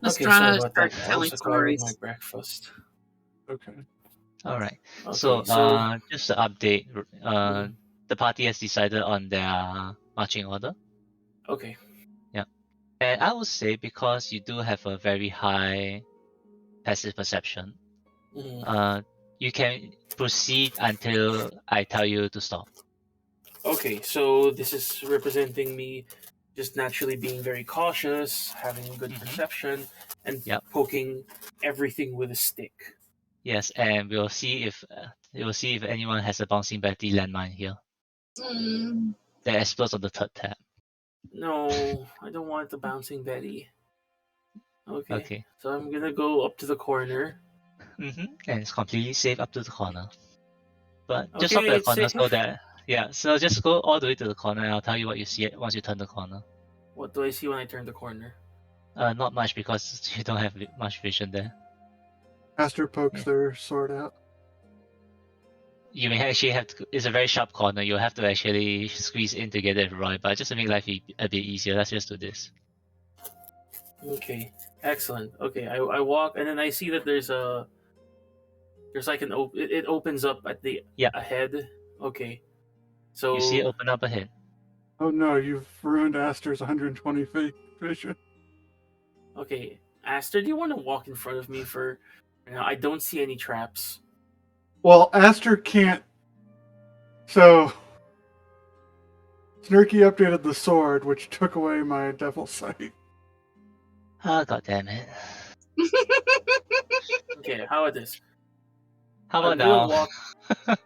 Speaker 2: Okay, sorry
Speaker 5: Lestrana
Speaker 2: about that.
Speaker 5: starts
Speaker 2: I
Speaker 5: telling
Speaker 2: was acquiring my
Speaker 5: stories.
Speaker 2: breakfast.
Speaker 3: Okay.
Speaker 1: Alright.
Speaker 2: Okay,
Speaker 1: So
Speaker 2: so
Speaker 1: just to update,
Speaker 2: Mhm.
Speaker 1: the party has decided on their marching order.
Speaker 2: Okay.
Speaker 1: And I would say because you do have a very high passive perception,
Speaker 2: Mhm.
Speaker 1: you can proceed until I tell you to stop.
Speaker 2: Okay, so this is representing me just naturally being very cautious, having good
Speaker 1: Mhm.
Speaker 2: perception, and
Speaker 1: Yep.
Speaker 2: poking everything with a stick.
Speaker 1: Yes, and we'll see if anyone has a bouncing Betty landmine here
Speaker 5: Mm,
Speaker 1: that explodes on the third tab.
Speaker 2: No, I don't want the bouncing Betty. Okay,
Speaker 1: Okay.
Speaker 2: so I'm gonna go up to the corner.
Speaker 1: And it's completely safe up to the corner. But just stop
Speaker 2: Okay,
Speaker 1: at the
Speaker 2: it's
Speaker 1: corner so
Speaker 2: safe.
Speaker 1: that so just go all the way to the corner and I'll tell you what you see once you turn the corner.
Speaker 2: What do I see when I turn the corner?
Speaker 1: Not much because you don't have much vision there.
Speaker 3: Aster pokes
Speaker 1: Yeah.
Speaker 3: their sword out.
Speaker 1: You may actually have to. It's a very sharp corner. You'll have to actually squeeze in to get it right. But just to make life a bit easier, let's just do this.
Speaker 2: Okay, excellent. Okay, I walk and then I see that there's like it opens up at the
Speaker 1: Yep.
Speaker 2: ahead. Okay,
Speaker 1: You see it
Speaker 2: so
Speaker 1: open up ahead.
Speaker 3: Oh no, you've ruined Aster's 120 feet vision.
Speaker 2: Okay, Aster, do you want to walk in front of me for? Now, I don't see any traps.
Speaker 3: Well, Aster can't. So, Snurky updated the sword, which took away my devil sight.
Speaker 1: Ah, god damn it.
Speaker 2: Okay, how about this?
Speaker 1: How about
Speaker 2: I'm gonna
Speaker 1: now?
Speaker 2: walk.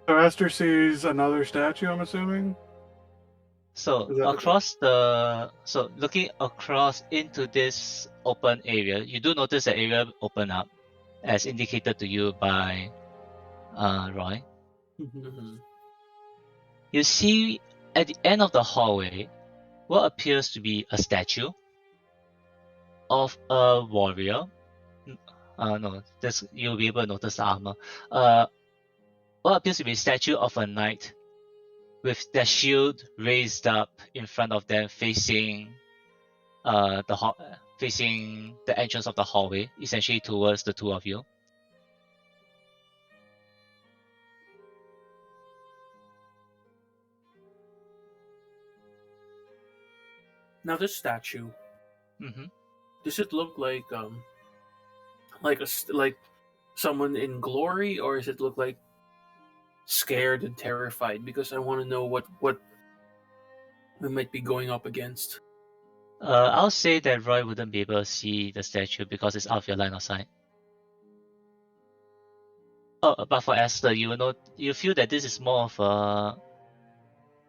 Speaker 3: So Aster sees another statue, I'm assuming?
Speaker 1: So
Speaker 3: Is that the...
Speaker 1: looking across into this open area, you do notice the area open up, as indicated to you by Roy.
Speaker 2: Mhm.
Speaker 1: You see at the end of the hallway what appears to be a statue of a warrior. No, this you'll be able to notice the armor. What appears to be a statue of a knight with their shield raised up in front of them, facing facing the entrance of the hallway, essentially towards the two of you.
Speaker 2: Now this statue,
Speaker 1: Mm-hmm.
Speaker 2: does it look like like someone in glory, or does it look like scared and terrified? Because I want to know what we might be going up against.
Speaker 1: I'll say that Roy wouldn't be able to see the statue because it's out of your line of sight. Oh, but for Esther, you feel that this is more of a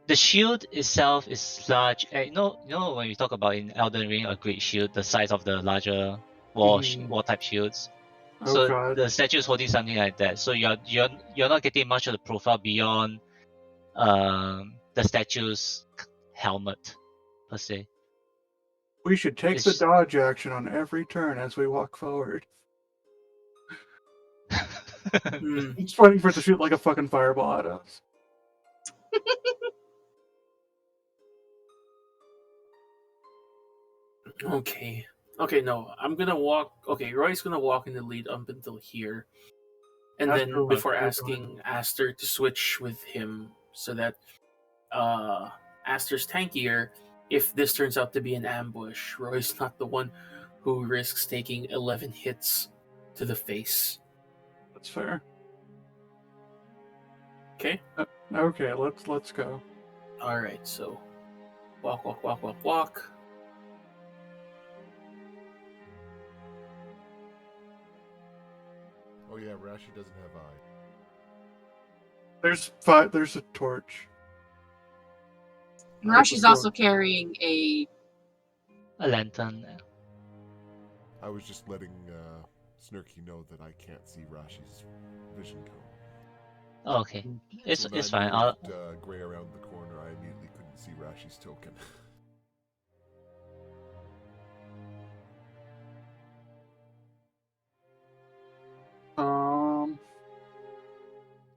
Speaker 1: the shield itself is large. You know when we talk about in Elden Ring a great shield, the size of the larger
Speaker 3: Mhm.
Speaker 1: wall type shields.
Speaker 3: Oh
Speaker 1: So
Speaker 3: god.
Speaker 1: the statue is holding something like that. So you're not getting much of the profile beyond the statue's helmet per se.
Speaker 3: We should take the
Speaker 1: It's
Speaker 3: dodge action on every turn as we walk forward.
Speaker 2: Hmm.
Speaker 3: It's waiting for it to shoot like a fucking fireball at us.
Speaker 2: Okay. Okay, no. I'm gonna walk. Okay, Roy's gonna walk in the lead up until here. And
Speaker 3: Aster
Speaker 2: then
Speaker 3: will
Speaker 2: before
Speaker 3: stay behind
Speaker 2: asking Aster to switch with him so that uh Aster's tankier, if this turns out to be an ambush, Roy's not the one who risks taking 11 hits to the face.
Speaker 3: That's fair.
Speaker 2: Okay?
Speaker 3: Okay, let's go.
Speaker 2: Alright, so walk, walk, walk, walk, walk.
Speaker 4: Oh yeah, Rashi doesn't have eye.
Speaker 3: There's a torch.
Speaker 5: And
Speaker 3: There's a
Speaker 5: Rashi's
Speaker 3: sword.
Speaker 5: also carrying a.
Speaker 1: a lantern.
Speaker 4: I was just letting Snurky know that I can't see Rashi's vision cone.
Speaker 1: Okay,
Speaker 4: So when I
Speaker 1: it's fine. I'll
Speaker 4: moved Gray around the corner, I immediately couldn't see Rashi's token.
Speaker 3: Um,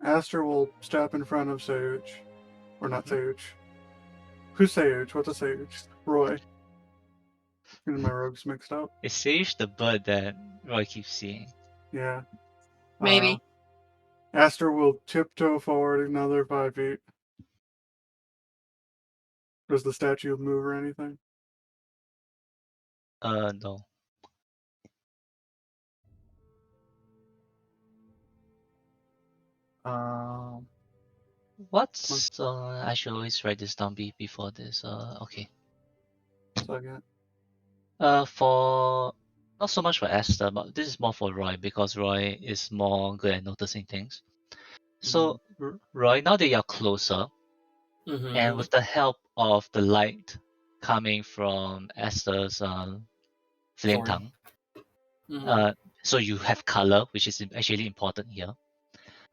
Speaker 3: Aster will step in front of Sage. Or not Sage. Who's Sage? What's a Sage? Roy. Getting my rogues mixed up.
Speaker 1: It's Sage the bird that Roy keeps seeing.
Speaker 3: Yeah.
Speaker 5: Maybe.
Speaker 3: Aster will tiptoe forward another 5 feet. Does the statue move or anything?
Speaker 1: No.
Speaker 3: Um,
Speaker 1: What's I should always write this down before this. Okay.
Speaker 3: second.
Speaker 1: For not so much for Esther, but this is more for Roy because Roy is more good at noticing things. So Roy, now that you're closer, and
Speaker 2: Mm-hmm.
Speaker 1: with the help of the light coming from Esther's flame
Speaker 2: Sword.
Speaker 1: tongue,
Speaker 2: Mm-hmm.
Speaker 1: uh, so you have color, which is actually important here.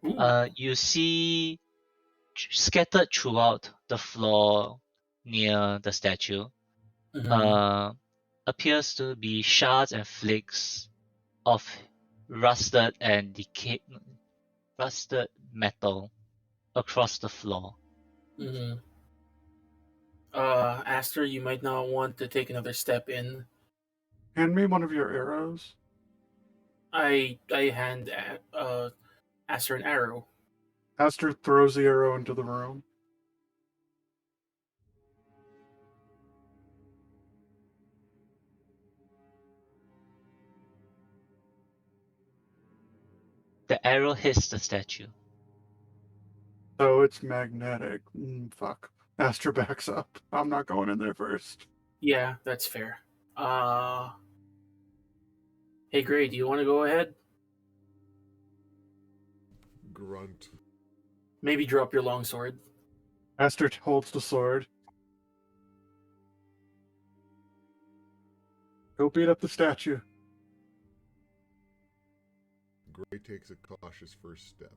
Speaker 2: Ooh.
Speaker 1: You see scattered throughout the floor near the statue
Speaker 2: Mm-hmm.
Speaker 1: uh, appears to be shards and flakes of rusted and decayed rusted metal across the floor.
Speaker 2: Mm-hmm. Aster, you might not want to take another step in.
Speaker 3: Hand me one of your arrows.
Speaker 2: I hand Aster an arrow.
Speaker 3: Aster throws the arrow into the room.
Speaker 1: The arrow hits the statue.
Speaker 3: So it's magnetic. Fuck. Astra backs up. I'm not going in there first.
Speaker 2: Yeah, that's fair. Hey, Gray, do you want to go ahead?
Speaker 4: Grunt.
Speaker 2: Maybe drop your longsword.
Speaker 3: Astra holds the sword. Go beat up the statue.
Speaker 4: Gray takes a cautious first step.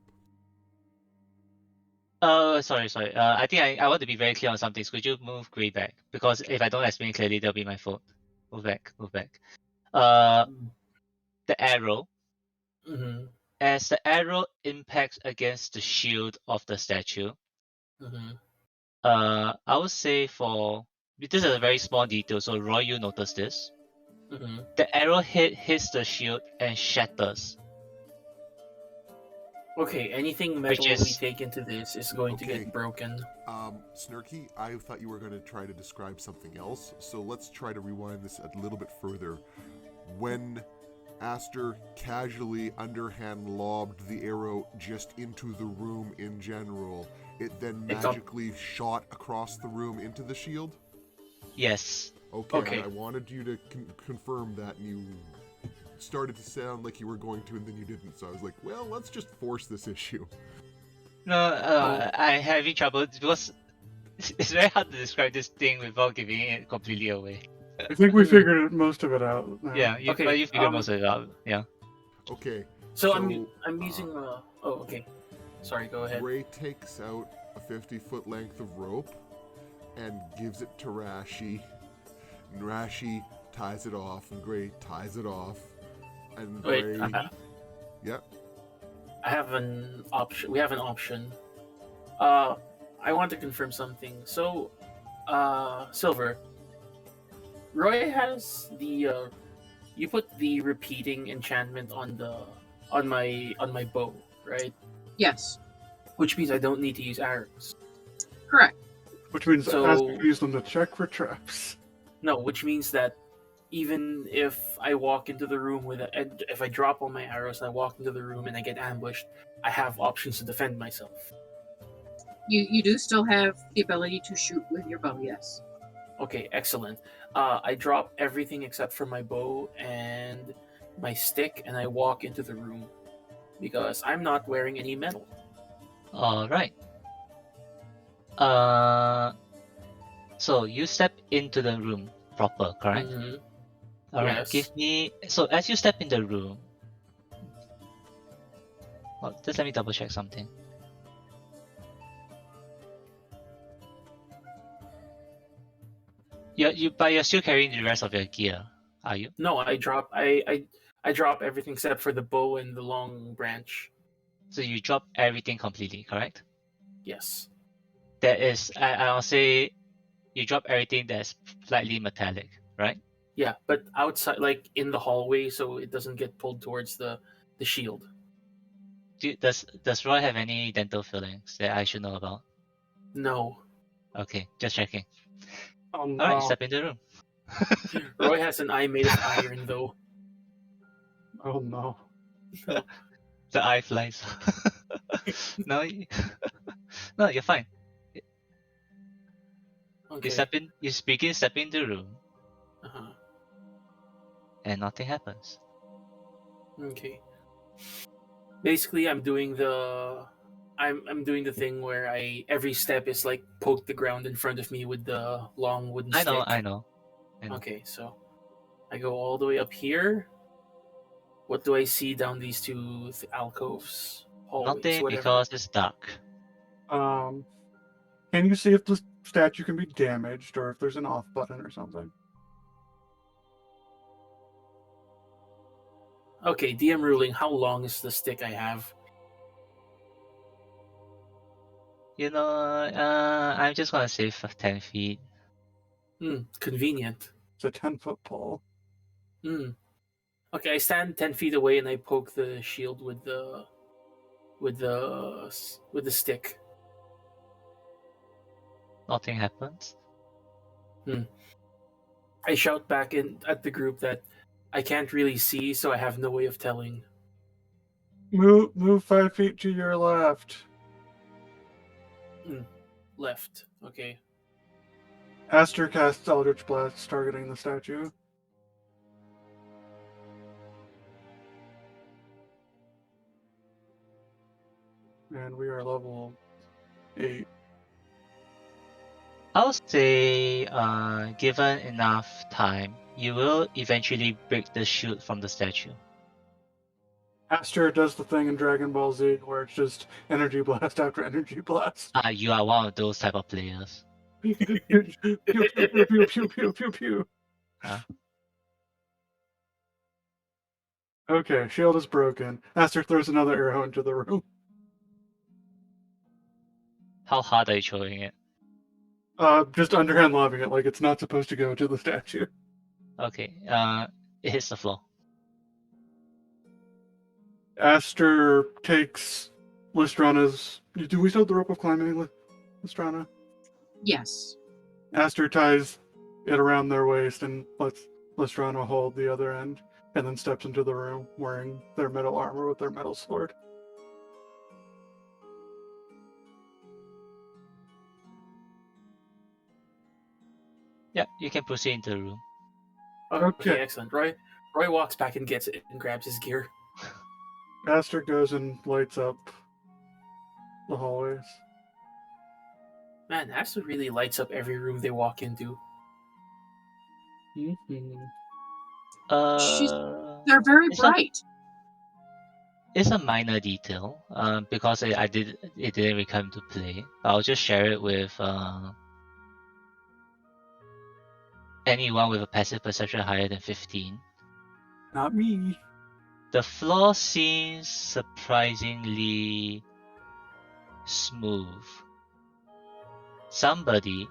Speaker 1: Sorry. I think I want to be very clear on some things. Could you move Gray back? Because if I don't explain clearly, that'll be my fault. Move back. The arrow.
Speaker 2: Mm-hmm.
Speaker 1: As the arrow impacts against the shield of the statue,
Speaker 2: Mm-hmm.
Speaker 1: I would say this is a very small detail, so Roy, you notice this.
Speaker 2: Mm-hmm.
Speaker 1: The arrow hits the shield and shatters.
Speaker 2: Okay, anything
Speaker 1: Which
Speaker 2: metal we
Speaker 1: is
Speaker 2: take into this is going to
Speaker 4: Okay.
Speaker 2: get broken.
Speaker 4: Snurky, I thought you were going to try to describe something else, so let's try to rewind this a little bit further. When Aster casually underhand lobbed the arrow just into the room in general, it then
Speaker 2: It got-
Speaker 4: magically shot across the room into the shield?
Speaker 1: yes.
Speaker 2: Okay.
Speaker 4: I wanted you to confirm that, and you started to sound like you were going to, and then you didn't, so I was like, well, let's just force this issue.
Speaker 1: No, I'm having trouble because it's very hard to describe this thing without giving it completely away.
Speaker 3: I think we figured most of it out now.
Speaker 1: Yeah,
Speaker 2: Okay,
Speaker 1: you figured most of it out. Yeah.
Speaker 4: Okay.
Speaker 2: So I'm using okay. Sorry, go ahead.
Speaker 4: Ray takes out a 50-foot length of rope and gives it to Rashi. And Rashi ties it off, and Gray ties it off. And
Speaker 2: Wait,
Speaker 4: Gray... Yep.
Speaker 2: I have an option. We have an option. I want to confirm something. So, Silver, Roy has the you put the repeating enchantment on my bow, right?
Speaker 5: Yes,
Speaker 2: Which means I don't need to use arrows.
Speaker 5: correct.
Speaker 3: Which means
Speaker 2: So-
Speaker 3: Astra can use them to check for traps.
Speaker 2: No, which means that even if I walk into the room if I drop all my arrows and I walk into the room and I get ambushed, I have options to defend myself.
Speaker 5: You do still have the ability to shoot with your bow, yes.
Speaker 2: Okay, excellent. I drop everything except for my bow and my stick, and I walk into the room because I'm not wearing any metal.
Speaker 1: All right. So you step into the room proper, correct?
Speaker 2: Mhm.
Speaker 1: All right.
Speaker 2: Yes.
Speaker 1: Give me. So as you step in the room, well, just let me double check something. But you're still carrying the rest of your gear, are you?
Speaker 2: No, I drop everything except for the bow and the long branch.
Speaker 1: So you drop everything completely, correct?
Speaker 2: Yes.
Speaker 1: That is, I'll say, you drop everything that's slightly metallic, right?
Speaker 2: Yeah, but outside, like in the hallway, so it doesn't get pulled towards the shield.
Speaker 1: Does Roy have any dental fillings that I should know about?
Speaker 2: No.
Speaker 1: Okay, just checking.
Speaker 3: Oh no.
Speaker 1: All right, step in the room.
Speaker 2: Roy has an eye made of iron, though.
Speaker 3: Oh no.
Speaker 1: The eye flies. No, no, you're fine.
Speaker 2: Okay.
Speaker 1: You begin stepping in the room,
Speaker 2: Uh-huh.
Speaker 1: and nothing happens.
Speaker 2: Okay. Basically, I'm doing the thing where every step is like poke the ground in front of me with the long wooden stick.
Speaker 1: I know.
Speaker 2: Okay, so I go all the way up here. What do I see down these two alcoves? Hallways,
Speaker 1: Nothing
Speaker 2: whatever.
Speaker 1: because it's dark.
Speaker 3: Can you see if the statue can be damaged or if there's an off button or something?
Speaker 2: Okay, DM ruling. How long is the stick I have?
Speaker 1: I'm just gonna say 10 feet.
Speaker 2: Convenient.
Speaker 3: It's a 10-foot pole.
Speaker 2: Okay, I stand 10 feet away and I poke the shield with the stick.
Speaker 1: Nothing happens.
Speaker 2: I shout back at the group that I can't really see, so I have no way of telling.
Speaker 3: Move 5 feet to your left.
Speaker 2: Left. Okay.
Speaker 3: Aster casts Eldritch Blast, targeting the statue. And we are level 8.
Speaker 1: I'll say, given enough time, you will eventually break the shield from the statue.
Speaker 3: Aster does the thing in Dragon Ball Z where it's just energy blast after energy blast.
Speaker 1: You are one of those type of players.
Speaker 3: Pew pew pew pew pew pew pew pew.
Speaker 1: Huh?
Speaker 3: Okay, shield is broken. Aster throws another arrow into the room.
Speaker 1: How hard are you throwing it?
Speaker 3: Just underhand lobbing it like it's not supposed to go to the statue.
Speaker 1: Okay, it hits the floor.
Speaker 3: Aster takes Listrana's. Do we still have the rope of climbing, Listrana?
Speaker 5: Yes.
Speaker 3: Aster ties it around their waist and lets Listrana hold the other end, and then steps into the room wearing their metal armor with their metal sword.
Speaker 1: Yeah, you can proceed into the room.
Speaker 2: Okay,
Speaker 3: Okay.
Speaker 2: excellent. Roy walks back and gets it and grabs his gear.
Speaker 3: Aster goes and lights up the hallways.
Speaker 2: Man, Aster really lights up every room they walk into.
Speaker 3: Mm-hmm.
Speaker 5: They're very
Speaker 1: It's
Speaker 5: bright.
Speaker 1: It's a minor detail, because it didn't really come to play. I'll just share it with anyone with a passive perception higher than 15.
Speaker 3: Not me.
Speaker 1: The floor seems surprisingly smooth. Somebody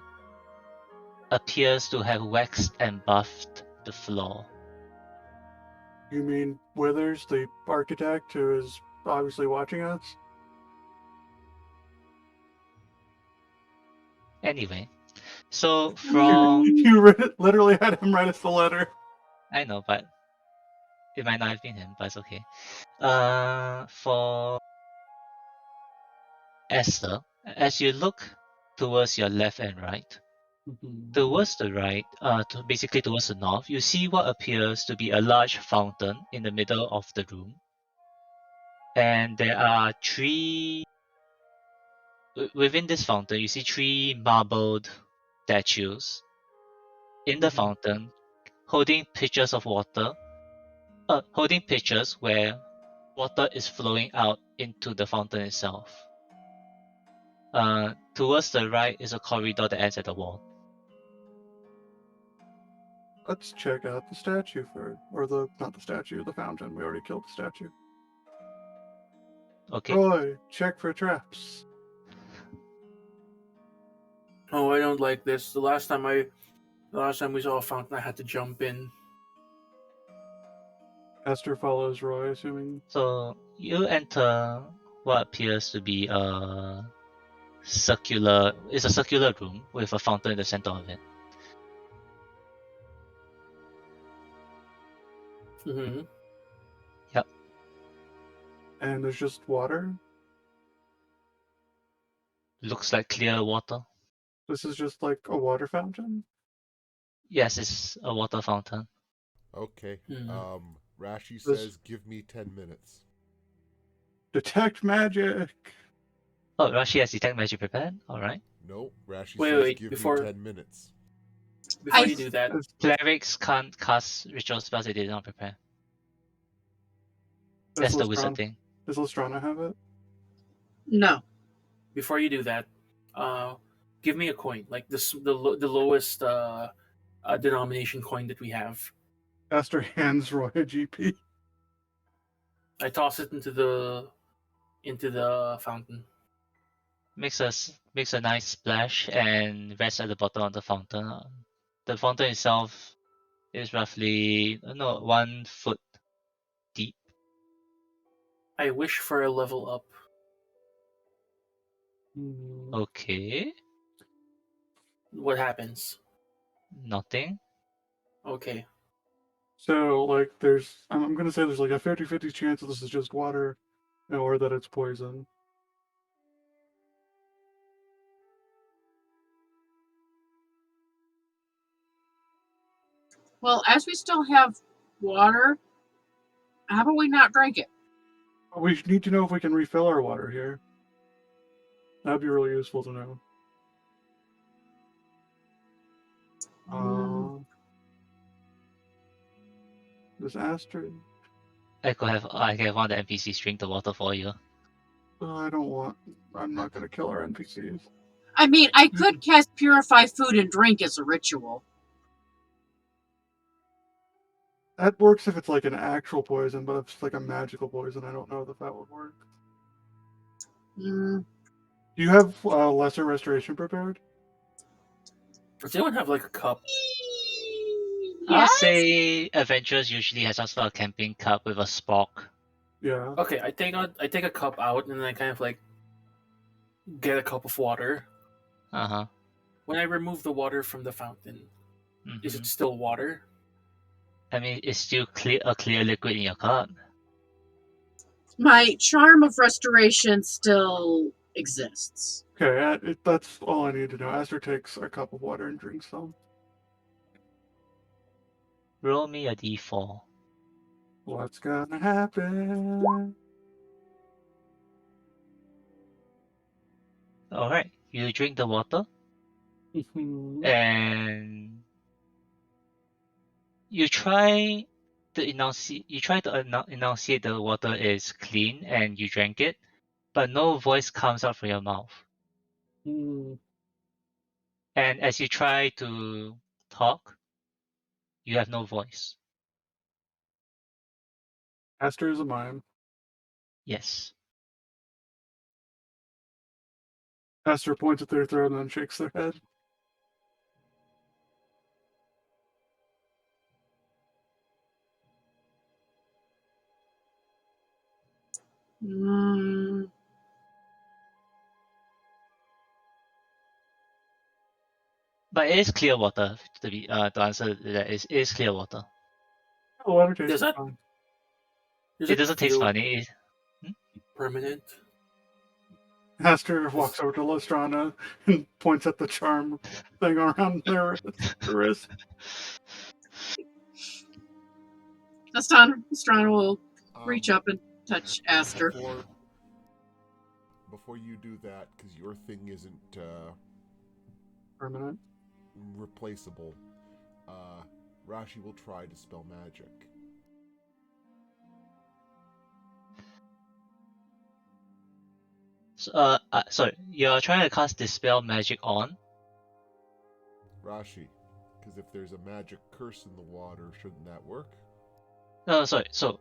Speaker 1: appears to have waxed and buffed the floor.
Speaker 3: You mean Withers, the architect who is obviously watching us?
Speaker 1: Anyway, so
Speaker 5: I mean,
Speaker 3: You literally had him write us the letter.
Speaker 1: I know, but it might not have been him, but it's okay. For Esther, as you look towards your left and right, towards the right, basically towards the north, you see what appears to be a large fountain in the middle of the room. And there are within this fountain, you see 3 marbled statues in the fountain holding pitchers of water, holding pitchers where water is flowing out into the fountain itself. Towards the right is a corridor that ends at the wall.
Speaker 3: Let's check out the statue not the statue, the fountain. We already killed the statue.
Speaker 1: Okay.
Speaker 3: Roy, check for traps.
Speaker 2: Oh, I don't like this. The last time we saw a fountain, I had to jump in.
Speaker 3: Esther follows Roy, assuming.
Speaker 1: So you enter what appears to be a circular room with a fountain in the center of it.
Speaker 2: Mm-hmm.
Speaker 1: Yep.
Speaker 3: And there's just water.
Speaker 1: Looks like clear water.
Speaker 3: This is just like a water fountain.
Speaker 1: Yes, it's a water fountain.
Speaker 4: Okay.
Speaker 2: Hmm.
Speaker 4: Rashi
Speaker 3: This-
Speaker 4: says, "Give me 10 minutes."
Speaker 3: Detect magic.
Speaker 1: Oh, Rashi has detect magic prepared. All right.
Speaker 4: No, Rashi
Speaker 2: Wait,
Speaker 4: says,
Speaker 2: wait,
Speaker 4: "Give
Speaker 2: before-
Speaker 4: me 10 minutes."
Speaker 2: Before you do that,
Speaker 1: Clerics can't cast ritual spells they did not prepare. That's the wizard thing.
Speaker 3: Does Listrana have it?
Speaker 5: no.
Speaker 2: before you do that, give me a coin, like the lowest denomination coin that we have.
Speaker 3: Esther hands Roy a GP.
Speaker 2: I toss it into the fountain.
Speaker 1: Makes a nice splash and rests at the bottom of the fountain. The fountain itself is roughly 1 foot deep.
Speaker 2: I wish for a level up.
Speaker 1: Okay.
Speaker 2: What happens?
Speaker 1: Nothing.
Speaker 2: Okay.
Speaker 3: So, like, I'm going to say there's like a 50-50 chance that this is just water or that it's poison.
Speaker 5: Well, as we still have water, how about we not drink it?
Speaker 3: We need to know if we can refill our water here. That'd be really useful to know. This Astrid.
Speaker 1: I can have one of the NPCs drink the water for you.
Speaker 3: I don't want. I'm not going to kill our NPCs.
Speaker 5: I mean, I could cast Purify Food and Drink as a ritual.
Speaker 3: That works if it's like an actual poison, but if it's like a magical poison, I don't know that that would work.
Speaker 5: Mm.
Speaker 3: Do you have lesser restoration prepared?
Speaker 2: Does anyone have like a cup?
Speaker 1: I'll
Speaker 5: Yes?
Speaker 1: say Adventurers usually has some sort of camping cup with a spork.
Speaker 3: Yeah.
Speaker 2: Okay, I take a cup out and then I kind of like get a cup of water.
Speaker 1: Uh-huh.
Speaker 2: When I remove the water from the fountain, is it still water?
Speaker 1: I mean, it's still a clear liquid in your cup.
Speaker 5: My charm of restoration still exists.
Speaker 3: Okay, that's all I need to know. Aster takes a cup of water and drinks some.
Speaker 1: Roll me a d4.
Speaker 3: What's gonna happen?
Speaker 1: Alright, you drink the water, and you try to enunciate the water is clean, and you drank it, but no voice comes out from your mouth.
Speaker 3: Mm.
Speaker 1: And as you try to talk, you have no voice.
Speaker 3: Aster is a mime.
Speaker 1: Yes.
Speaker 3: Aster points at their throat and then shakes their head.
Speaker 5: Mm.
Speaker 1: But it is clear water, to answer that. It is clear water.
Speaker 3: The water tastes
Speaker 2: Does that
Speaker 3: fine.
Speaker 1: It doesn't taste
Speaker 2: feel
Speaker 1: funny.
Speaker 2: permanent?
Speaker 3: Aster walks over to Lestrana and points at the charm thing around their wrist.
Speaker 5: Strana will reach up and touch Aster.
Speaker 4: Before you do that, because your thing isn't
Speaker 3: Permanent.
Speaker 4: replaceable, Rashi will try to spell magic.
Speaker 1: So, sorry, you're trying to cast Dispel Magic on?
Speaker 4: Rashi, because if there's a magic curse in the water, shouldn't that work?
Speaker 1: No, sorry. So,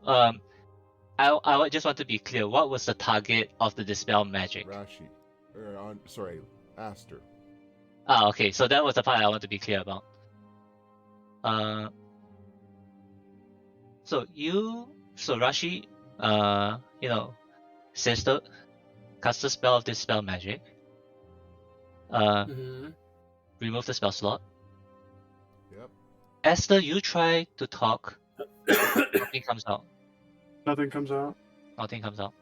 Speaker 1: I just want to be clear. What was the target of the Dispel Magic?
Speaker 4: Rashi. Aster.
Speaker 1: Okay. So that was the part I want to be clear about. So Rashi, sister, cast the spell of Dispel Magic. Remove the spell slot.
Speaker 4: Yep.
Speaker 1: Esther, you try to talk. Nothing comes out.
Speaker 3: Nothing comes out.
Speaker 1: Nothing comes out.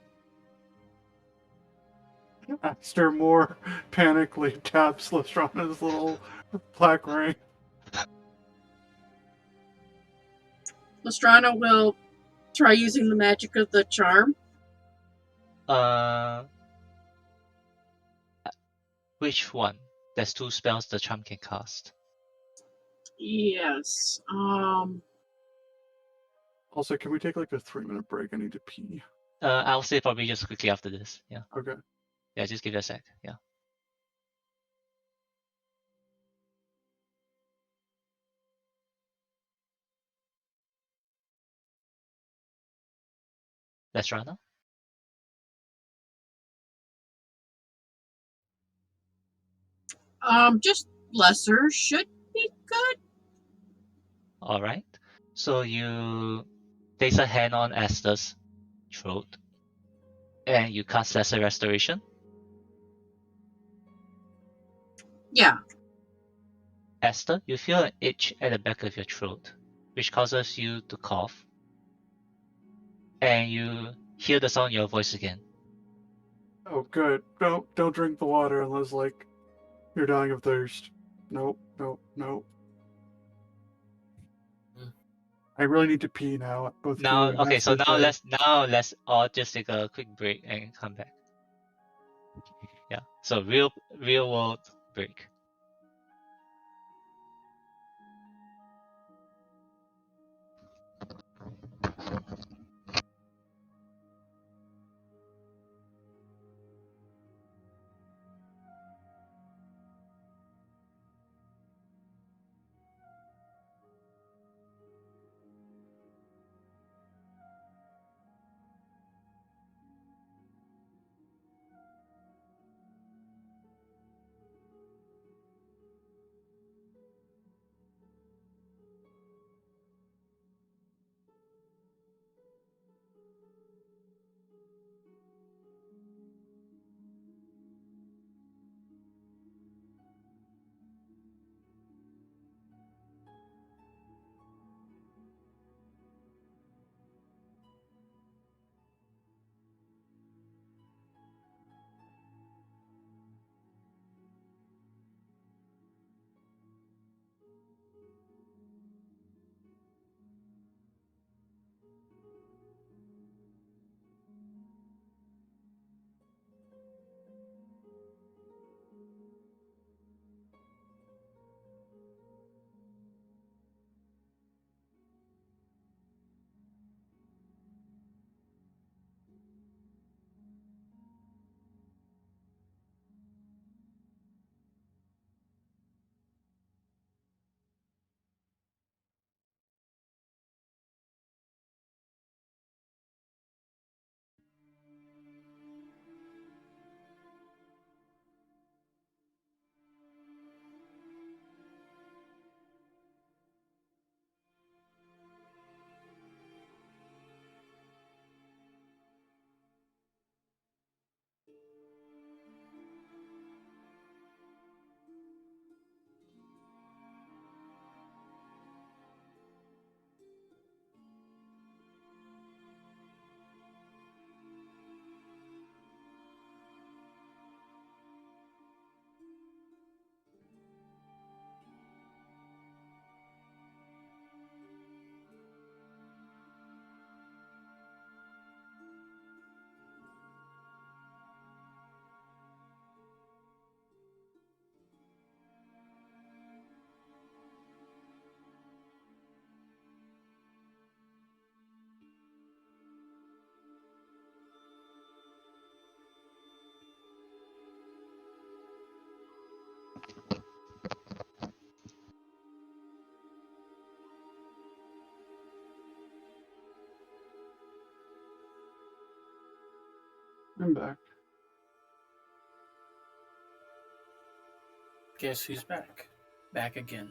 Speaker 3: Aster more panically taps Lestrana's little black ring.
Speaker 5: Lestrana will try using the magic of the charm.
Speaker 1: Which one? There's 2 spells the charm can cast.
Speaker 5: Yes.
Speaker 3: Also, can we take like a 3-minute break? I need to pee.
Speaker 1: I'll say probably just quickly after this. Yeah.
Speaker 3: Okay.
Speaker 1: Yeah, just give it a sec. Yeah. Let's run now.
Speaker 5: Just lesser should be good.
Speaker 1: All right. So you place a hand on Esther's throat, and you cast Lesser Restoration.
Speaker 5: Yeah.
Speaker 1: Esther, you feel an itch at the back of your throat, which causes you to cough. And you hear the sound in your voice again.
Speaker 3: Oh, good. Don't drink the water unless like you're dying of thirst. Nope.
Speaker 2: Mm.
Speaker 3: I really need to pee now, both
Speaker 1: Now,
Speaker 3: you and
Speaker 1: okay, so
Speaker 3: Esther said.
Speaker 1: let's all just take a quick break and come back. Yeah. So real world break.
Speaker 3: I'm back.
Speaker 2: Guess who's back? Back again.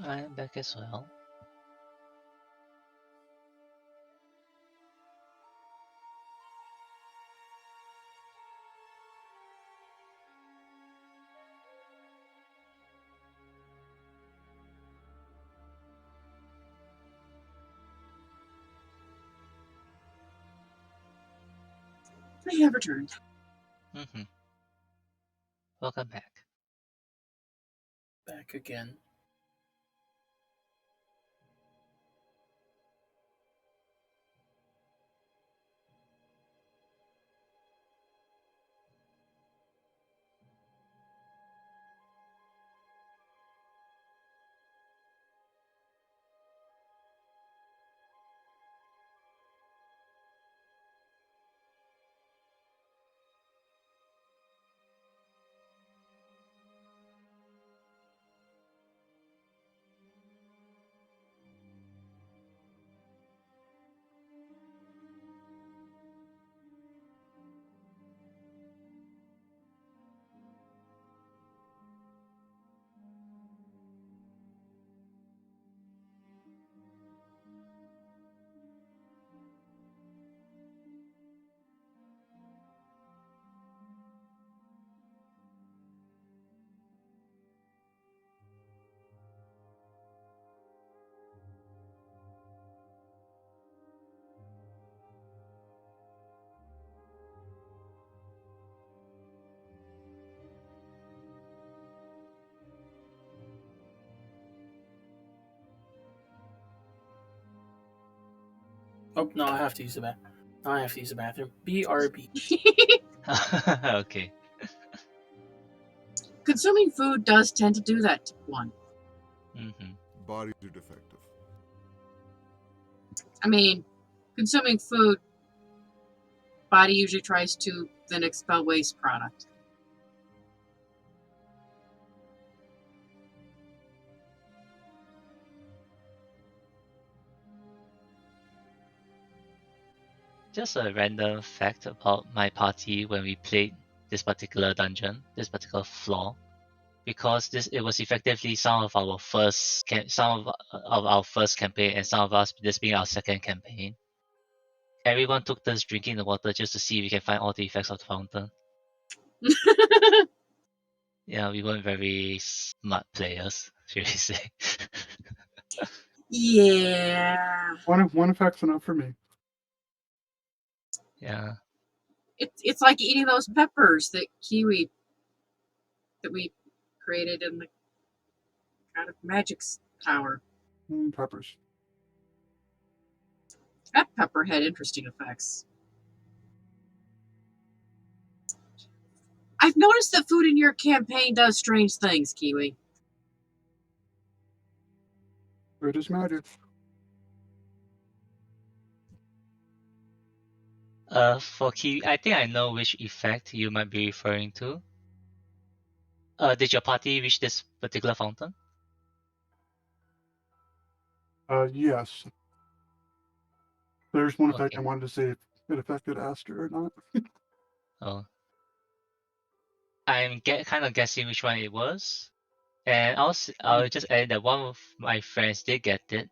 Speaker 1: I am back as well.
Speaker 5: I have returned.
Speaker 1: Mm-hmm. Welcome back.
Speaker 2: Back again. Oh no, I have to use the bathroom. I have to use the bathroom. BRB.
Speaker 1: Okay.
Speaker 5: Consuming food does tend to do that to one.
Speaker 1: Mm-hmm.
Speaker 4: Bodies are defective.
Speaker 5: I mean, consuming food, body usually tries to then expel waste product.
Speaker 1: Just a random fact about my party when we played this particular dungeon, this particular floor, because it was effectively some of our first our first campaign, and some of us this being our second campaign. Everyone took turns drinking the water just to see if we can find all the effects of the fountain. Yeah, we weren't very smart players, should we say?
Speaker 5: Yeah.
Speaker 3: One effect's enough for me.
Speaker 1: Yeah.
Speaker 5: It's like eating those peppers that we created in the kind of magic's tower.
Speaker 3: Peppers.
Speaker 5: That pepper had interesting effects. I've noticed that food in your campaign does strange things, Kiwi.
Speaker 3: Food is magic.
Speaker 1: For Kiwi, I think I know which effect you might be referring to. Did your party reach this particular fountain?
Speaker 3: Yes. There's one effect I
Speaker 1: Okay.
Speaker 3: wanted to see if it affected Aster or not.
Speaker 1: Oh. I'm kind of guessing which one it was. And I'll just add that one of my friends did get it,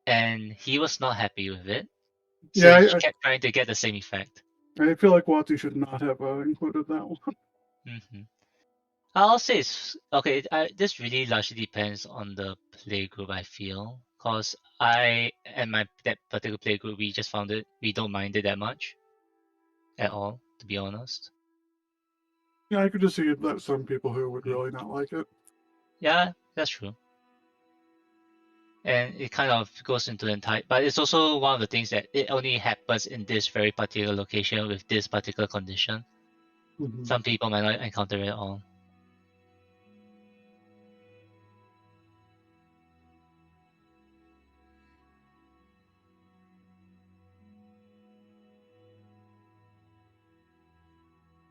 Speaker 1: and he was not happy with it. So he
Speaker 3: Yeah,
Speaker 1: kept trying to get the same effect.
Speaker 3: I feel like Watu should not have included that one.
Speaker 1: Hmm. I'll say it's okay. This really largely depends on the play group, I feel, cause I and that particular play group, we just found it. We don't mind it that much at all, to be honest.
Speaker 3: Yeah, I could just see that some people who would
Speaker 1: Mm.
Speaker 3: really not like it.
Speaker 1: Yeah, that's true. And it kind of goes into the entire, but it's also one of the things that it only happens in this very particular location with this particular condition.
Speaker 3: Mm-hmm.
Speaker 1: Some people might not encounter it at all.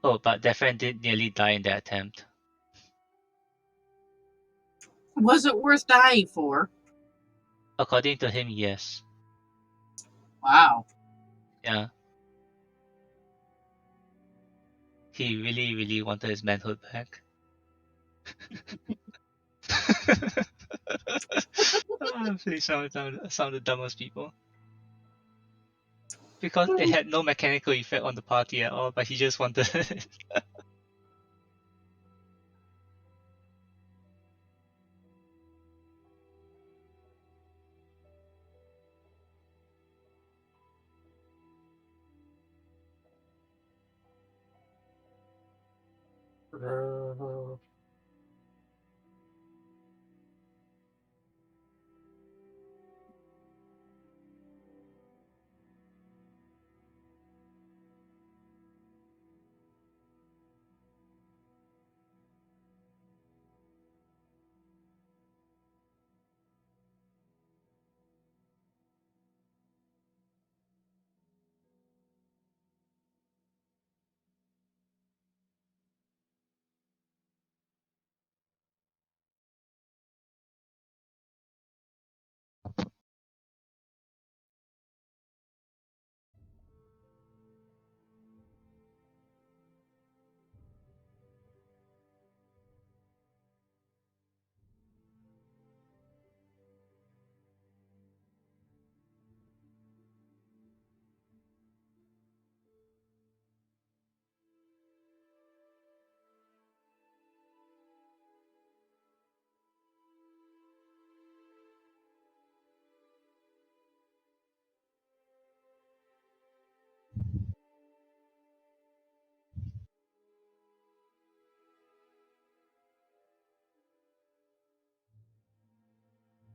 Speaker 1: Oh, but that friend did nearly die in that attempt.
Speaker 5: Was it worth dying for?
Speaker 1: According to him, yes.
Speaker 5: Wow.
Speaker 1: Yeah. He really, really wanted his manhood back. Please, some of the dumbest people. Because it had no mechanical effect on the party at all, but he just wanted it.
Speaker 3: Uh,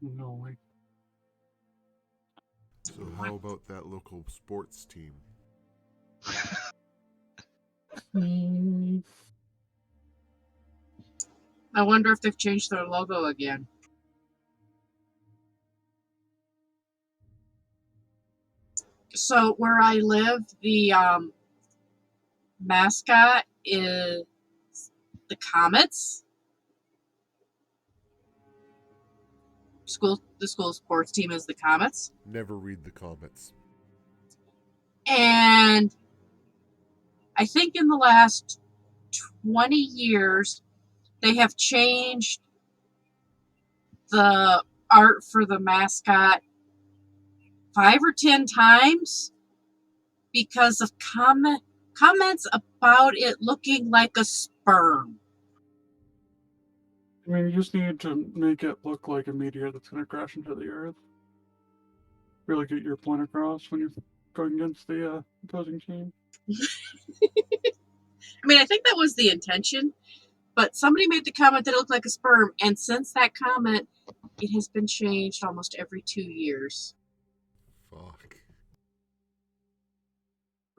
Speaker 3: no,
Speaker 4: So how about that local sports team?
Speaker 3: Mm,
Speaker 5: I wonder if they've changed their logo again. So where I live, the mascot is the Comets. The school sports team is the Comets.
Speaker 4: Never read the comments.
Speaker 5: And I think in the last 20 years, they have changed the art for the mascot 5 or 10 times because of comments about it looking like a sperm.
Speaker 3: I mean, you just need to make it look like a meteor that's going to crash into the Earth. Really get your point across when you're going against the opposing team.
Speaker 5: I mean, I think that was the intention, but somebody made the comment that it looked like a sperm, and since that comment, it has been changed almost every 2 years.
Speaker 4: Fuck.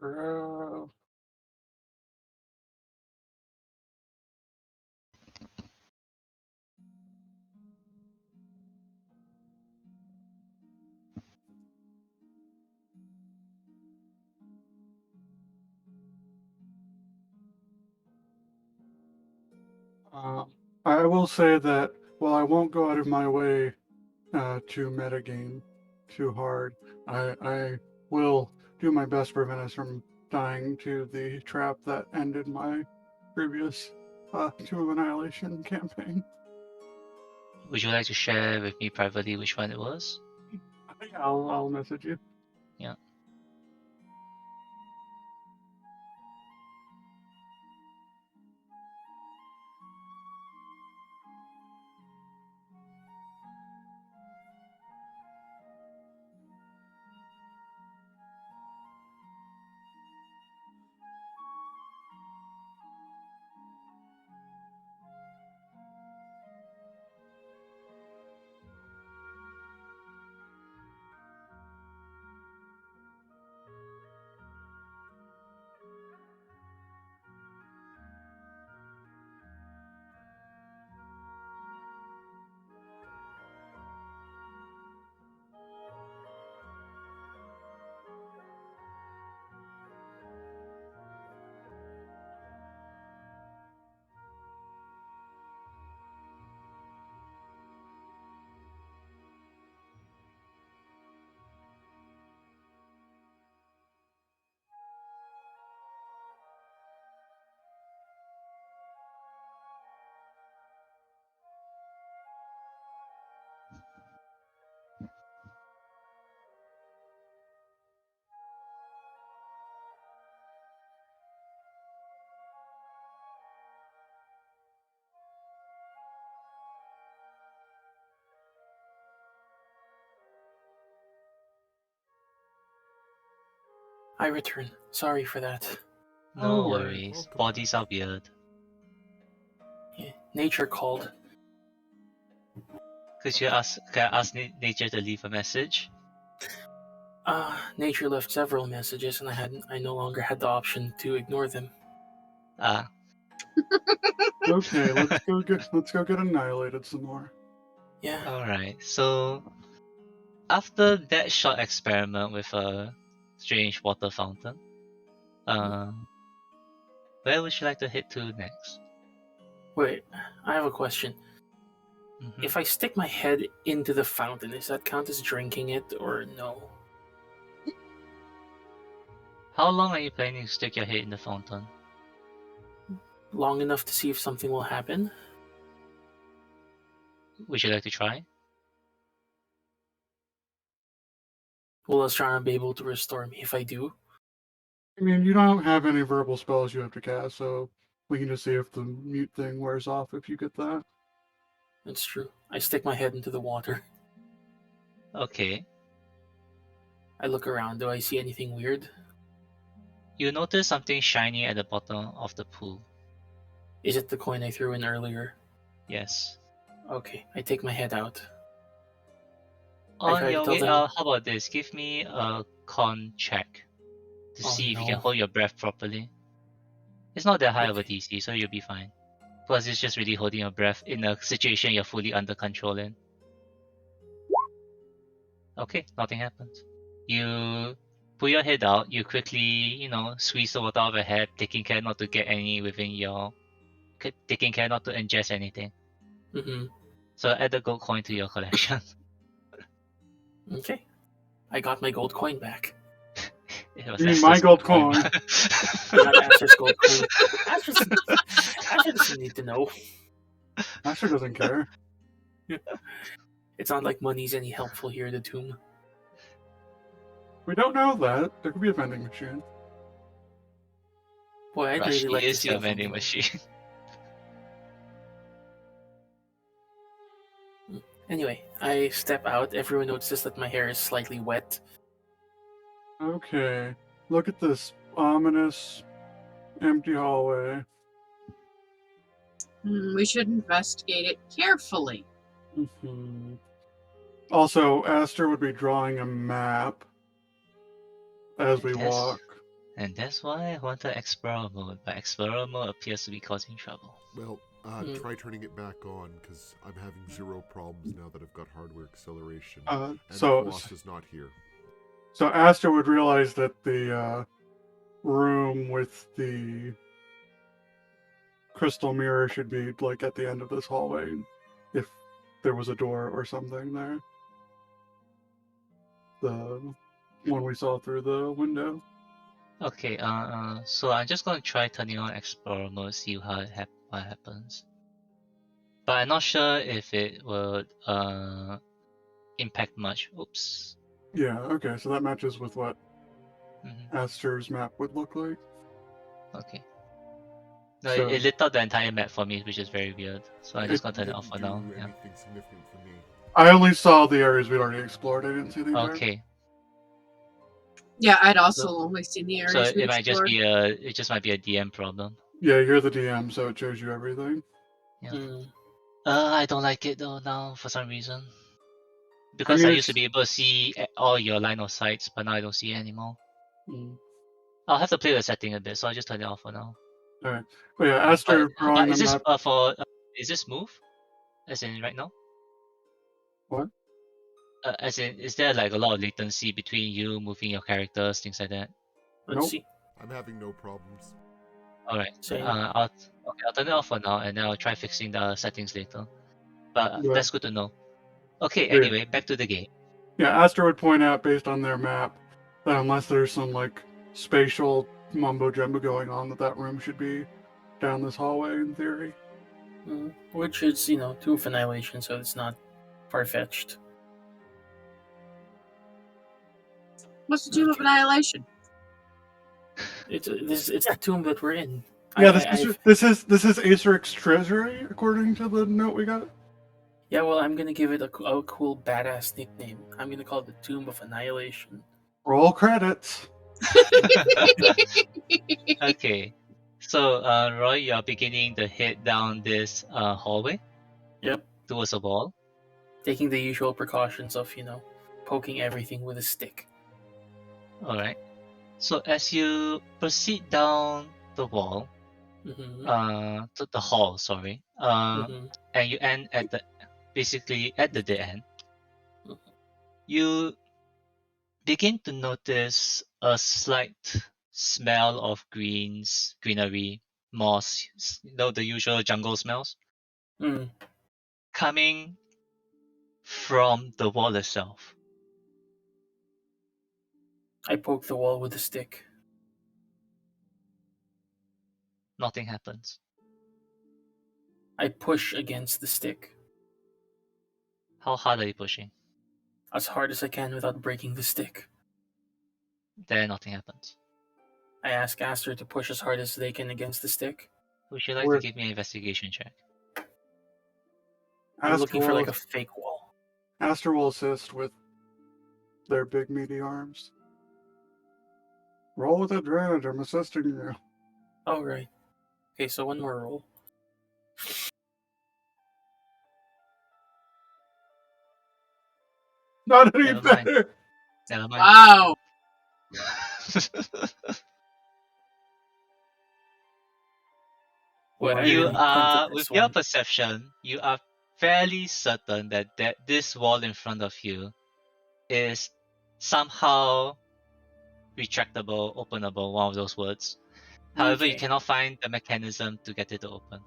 Speaker 3: Bro. I will say that while I won't go out of my way to metagame too hard, I will do my best to prevent us from dying to the trap that ended my previous Tomb of Annihilation campaign.
Speaker 1: Would you like to share with me privately which one it was?
Speaker 3: Yeah, I'll message you.
Speaker 1: Yeah.
Speaker 2: I return. Sorry for that.
Speaker 1: No
Speaker 3: worries.
Speaker 1: worries.
Speaker 4: Welcome
Speaker 1: Bodies
Speaker 4: back.
Speaker 1: are weird.
Speaker 2: Yeah, nature called.
Speaker 1: Can I ask nature to leave a message?
Speaker 2: Nature left several messages, and I no longer had the option to ignore them.
Speaker 1: Ah.
Speaker 3: Okay, let's go get annihilated some more.
Speaker 2: Yeah.
Speaker 1: Alright, so after that short experiment with a strange water fountain, uh, where would you like to head to next?
Speaker 2: Wait, I have a question.
Speaker 1: Mhm.
Speaker 2: If I stick my head into the fountain, does that count as drinking it or no?
Speaker 1: How long are you planning to stick your head in the fountain?
Speaker 2: Long enough to see if something will happen?
Speaker 1: Would you like to try?
Speaker 2: Will Astrana be able to restore me if I do?
Speaker 3: I mean, you don't have any verbal spells you have to cast, so we can just see if the mute thing wears off if you get that.
Speaker 2: That's true. I stick my head into the water.
Speaker 1: Okay.
Speaker 2: I look around. Do I see anything weird?
Speaker 1: You notice something shiny at the bottom of the pool.
Speaker 2: Is it the coin I threw in earlier?
Speaker 1: Yes.
Speaker 2: Okay, I take my head out. I
Speaker 1: On
Speaker 2: try to
Speaker 1: your
Speaker 2: tell
Speaker 1: way
Speaker 2: them,
Speaker 1: out, how about this? Give me a con check to
Speaker 2: oh
Speaker 1: see if you can
Speaker 2: no.
Speaker 1: hold your breath properly. It's not that high of a
Speaker 2: Okay.
Speaker 1: DC, so you'll be fine. Plus, it's just really holding your breath in a situation you're fully under control in. Okay, nothing happens. You pull your head out, you quickly, squeeze the water out of your head, taking care not to get any within your... taking care not to ingest anything.
Speaker 2: Mm-hmm.
Speaker 1: So add the gold coin to your collection.
Speaker 2: Okay. I got my gold coin back.
Speaker 1: It was
Speaker 3: You mean my
Speaker 1: Esther's
Speaker 3: gold
Speaker 1: coin.
Speaker 3: coin?
Speaker 2: I got Aster's gold coin. Aster doesn't need to know.
Speaker 3: Asher doesn't care.
Speaker 2: It's not like money's any helpful here in the tomb.
Speaker 3: We don't know that. There could be a vending machine.
Speaker 2: Boy, I'd really
Speaker 1: Rashi
Speaker 2: like to
Speaker 1: is
Speaker 2: see
Speaker 1: your
Speaker 2: a
Speaker 1: vending
Speaker 2: vending
Speaker 1: machine.
Speaker 2: Anyway, I step out. Everyone notices that my hair is slightly wet.
Speaker 3: Okay. Look at this ominous, empty hallway.
Speaker 5: We should investigate it carefully.
Speaker 3: Hmm. Also, Aster would be drawing a map as we walk.
Speaker 1: And that's why I wanted Explorer mode, but Explorer mode appears to be causing trouble.
Speaker 4: Well, try turning it back on, because I'm having zero problems now that I've got hardware acceleration. And
Speaker 3: So
Speaker 4: Floss is not here.
Speaker 3: So Aster would realize that the room with the crystal mirror should be like at the end of this hallway, if there was a door or something there. The one we saw through the window.
Speaker 1: Okay, so I'm just gonna try turning on Explorer mode, see what happens. But I'm not sure if it will impact much. Oops.
Speaker 3: Yeah, okay, so that matches with what
Speaker 1: Mhm.
Speaker 3: Aster's map would look like.
Speaker 1: Okay. No,
Speaker 3: So
Speaker 1: it lit up the entire map for me, which is very weird. So I'm just
Speaker 3: it,
Speaker 1: gonna turn it off
Speaker 4: Didn't
Speaker 1: for
Speaker 4: do
Speaker 1: now. Yeah.
Speaker 4: anything significant for me.
Speaker 3: I only saw the areas we'd already explored. I didn't see the entire.
Speaker 1: Okay.
Speaker 5: Yeah, I'd also
Speaker 1: So,
Speaker 5: only seen the
Speaker 1: so
Speaker 5: areas we
Speaker 1: it
Speaker 5: explored.
Speaker 1: just might be a DM problem.
Speaker 3: Yeah, you're the DM, so it shows you everything.
Speaker 1: Yeah.
Speaker 2: Mm.
Speaker 1: I don't like it though now for some reason.
Speaker 3: I
Speaker 1: Because
Speaker 3: mean,
Speaker 1: I used to
Speaker 3: it's
Speaker 1: be able to see all your line of sights, but now I don't see it anymore.
Speaker 3: mm,
Speaker 1: I'll have to play the setting a bit, so I'll just turn it off for now.
Speaker 3: all right. But yeah,
Speaker 1: Yeah,
Speaker 3: Aster drawing the
Speaker 1: is this
Speaker 3: map.
Speaker 1: is this smooth? As in right now?
Speaker 3: What?
Speaker 1: As in, is there like a lot of latency between you moving your characters, things like that?
Speaker 2: Let's
Speaker 3: Nope.
Speaker 2: see.
Speaker 4: I'm having no problems.
Speaker 1: All right.
Speaker 2: Same.
Speaker 1: I'll turn it off for now, and then I'll try fixing the settings later. But
Speaker 3: Yeah.
Speaker 1: that's good to know. Okay.
Speaker 3: Yeah.
Speaker 1: Anyway, back to the game.
Speaker 3: Yeah, Aster would point out based on their map that unless there's some like spatial mumbo jumbo going on, that room should be down this hallway in theory.
Speaker 2: Which is, Tomb of Annihilation, so it's not far fetched.
Speaker 5: What's the Tomb of
Speaker 2: Okay.
Speaker 5: Annihilation?
Speaker 2: It's the tomb that we're in.
Speaker 3: Yeah, this is Aceric's treasury according to the note we got.
Speaker 2: Yeah, well, I'm gonna give it a cool, badass nickname. I'm gonna call it the Tomb of Annihilation.
Speaker 3: Roll credits.
Speaker 1: Okay. So, Roy, you're beginning to head down this hallway.
Speaker 2: Yep.
Speaker 1: Towards a wall.
Speaker 2: Taking the usual precautions of, poking everything with a stick.
Speaker 1: All right. So as you proceed down the wall,
Speaker 2: Mm-hmm.
Speaker 1: to the hall, sorry,
Speaker 2: Mm-hmm.
Speaker 1: and you end at basically at the dead end,
Speaker 2: Mm-hmm.
Speaker 1: you begin to notice a slight smell of greenery, moss, the usual jungle smells
Speaker 2: Mm.
Speaker 1: coming from the wall itself.
Speaker 2: I poke the wall with a stick.
Speaker 1: Nothing happens.
Speaker 2: I push against the stick
Speaker 1: How hard are you pushing?
Speaker 2: as hard as I can without breaking the stick.
Speaker 1: Then nothing happens.
Speaker 2: I ask Aster to push as hard as they can against the stick.
Speaker 1: Would you like to
Speaker 3: Where
Speaker 1: give me an investigation check?
Speaker 2: I'm
Speaker 3: Aster
Speaker 2: looking for
Speaker 3: will,
Speaker 2: like a fake wall.
Speaker 3: Aster will assist with their big meaty arms. Roll with advantage. I'm assisting you.
Speaker 2: Oh, right. Okay, so one more roll.
Speaker 3: Not any
Speaker 1: Never mind.
Speaker 3: better.
Speaker 1: Never mind.
Speaker 5: Wow.
Speaker 2: What I
Speaker 1: You
Speaker 2: didn't come to
Speaker 1: are, with
Speaker 2: this
Speaker 1: your
Speaker 2: one.
Speaker 1: perception, you are fairly certain that this wall in front of you is somehow retractable, openable, one of those words. However, you
Speaker 2: Okay.
Speaker 1: cannot find the mechanism to get it to open.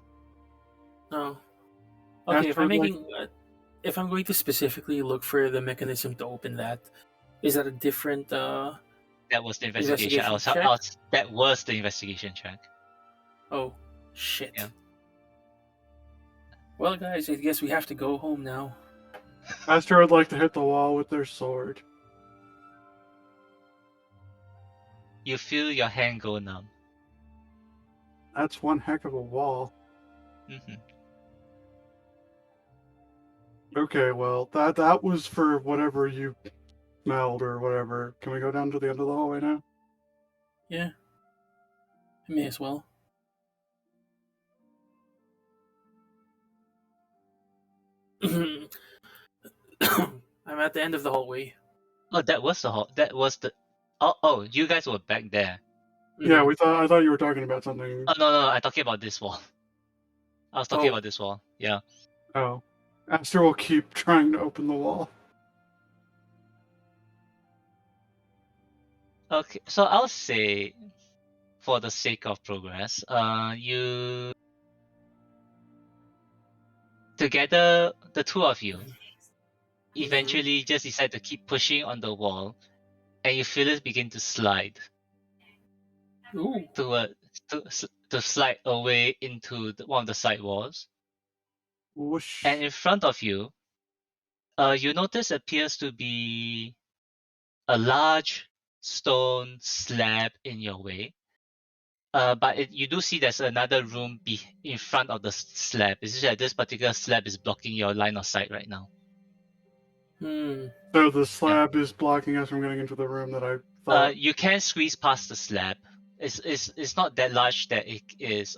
Speaker 2: No. Okay,
Speaker 3: Aster would like.
Speaker 2: if I'm going to specifically look for the mechanism to open that, is that a different
Speaker 1: That was the investigation.
Speaker 2: investigation check?
Speaker 1: That was the investigation check.
Speaker 2: Oh, shit.
Speaker 1: Yeah.
Speaker 2: Well, guys, I guess we have to go home now.
Speaker 3: Aster would like to hit the wall with their sword.
Speaker 1: You feel your hand go numb.
Speaker 3: That's one heck of a wall.
Speaker 1: Hmm.
Speaker 3: Okay, well, that was for whatever you smelled or whatever. Can we go down to the end of the hallway now?
Speaker 2: Yeah. I may as well. I'm at the end of the hallway.
Speaker 1: Oh, that was the hall. That was the. Oh, you guys were back there.
Speaker 3: Yeah,
Speaker 2: Mhm.
Speaker 3: I thought you were talking about something.
Speaker 1: Oh no, I'm talking about this wall. I was talking
Speaker 2: Oh.
Speaker 1: about this wall. Yeah.
Speaker 3: Oh. Aster will keep trying to open the wall.
Speaker 1: Okay, so I'll say, for the sake of progress, you together, the two of you, eventually just decide to keep pushing on the wall, and you feel it begin to slide
Speaker 2: Ooh.
Speaker 1: toward to slide away into one of the side walls,
Speaker 3: Whoosh.
Speaker 1: and in front of you, you notice appears to be a large stone slab in your way. But you do see there's another room in front of the slab. It's just that this particular slab is blocking your line of sight right now.
Speaker 2: Hmm.
Speaker 3: So the slab is blocking us from getting into the room that I thought.
Speaker 1: You can squeeze past the slab. It's not that large that it is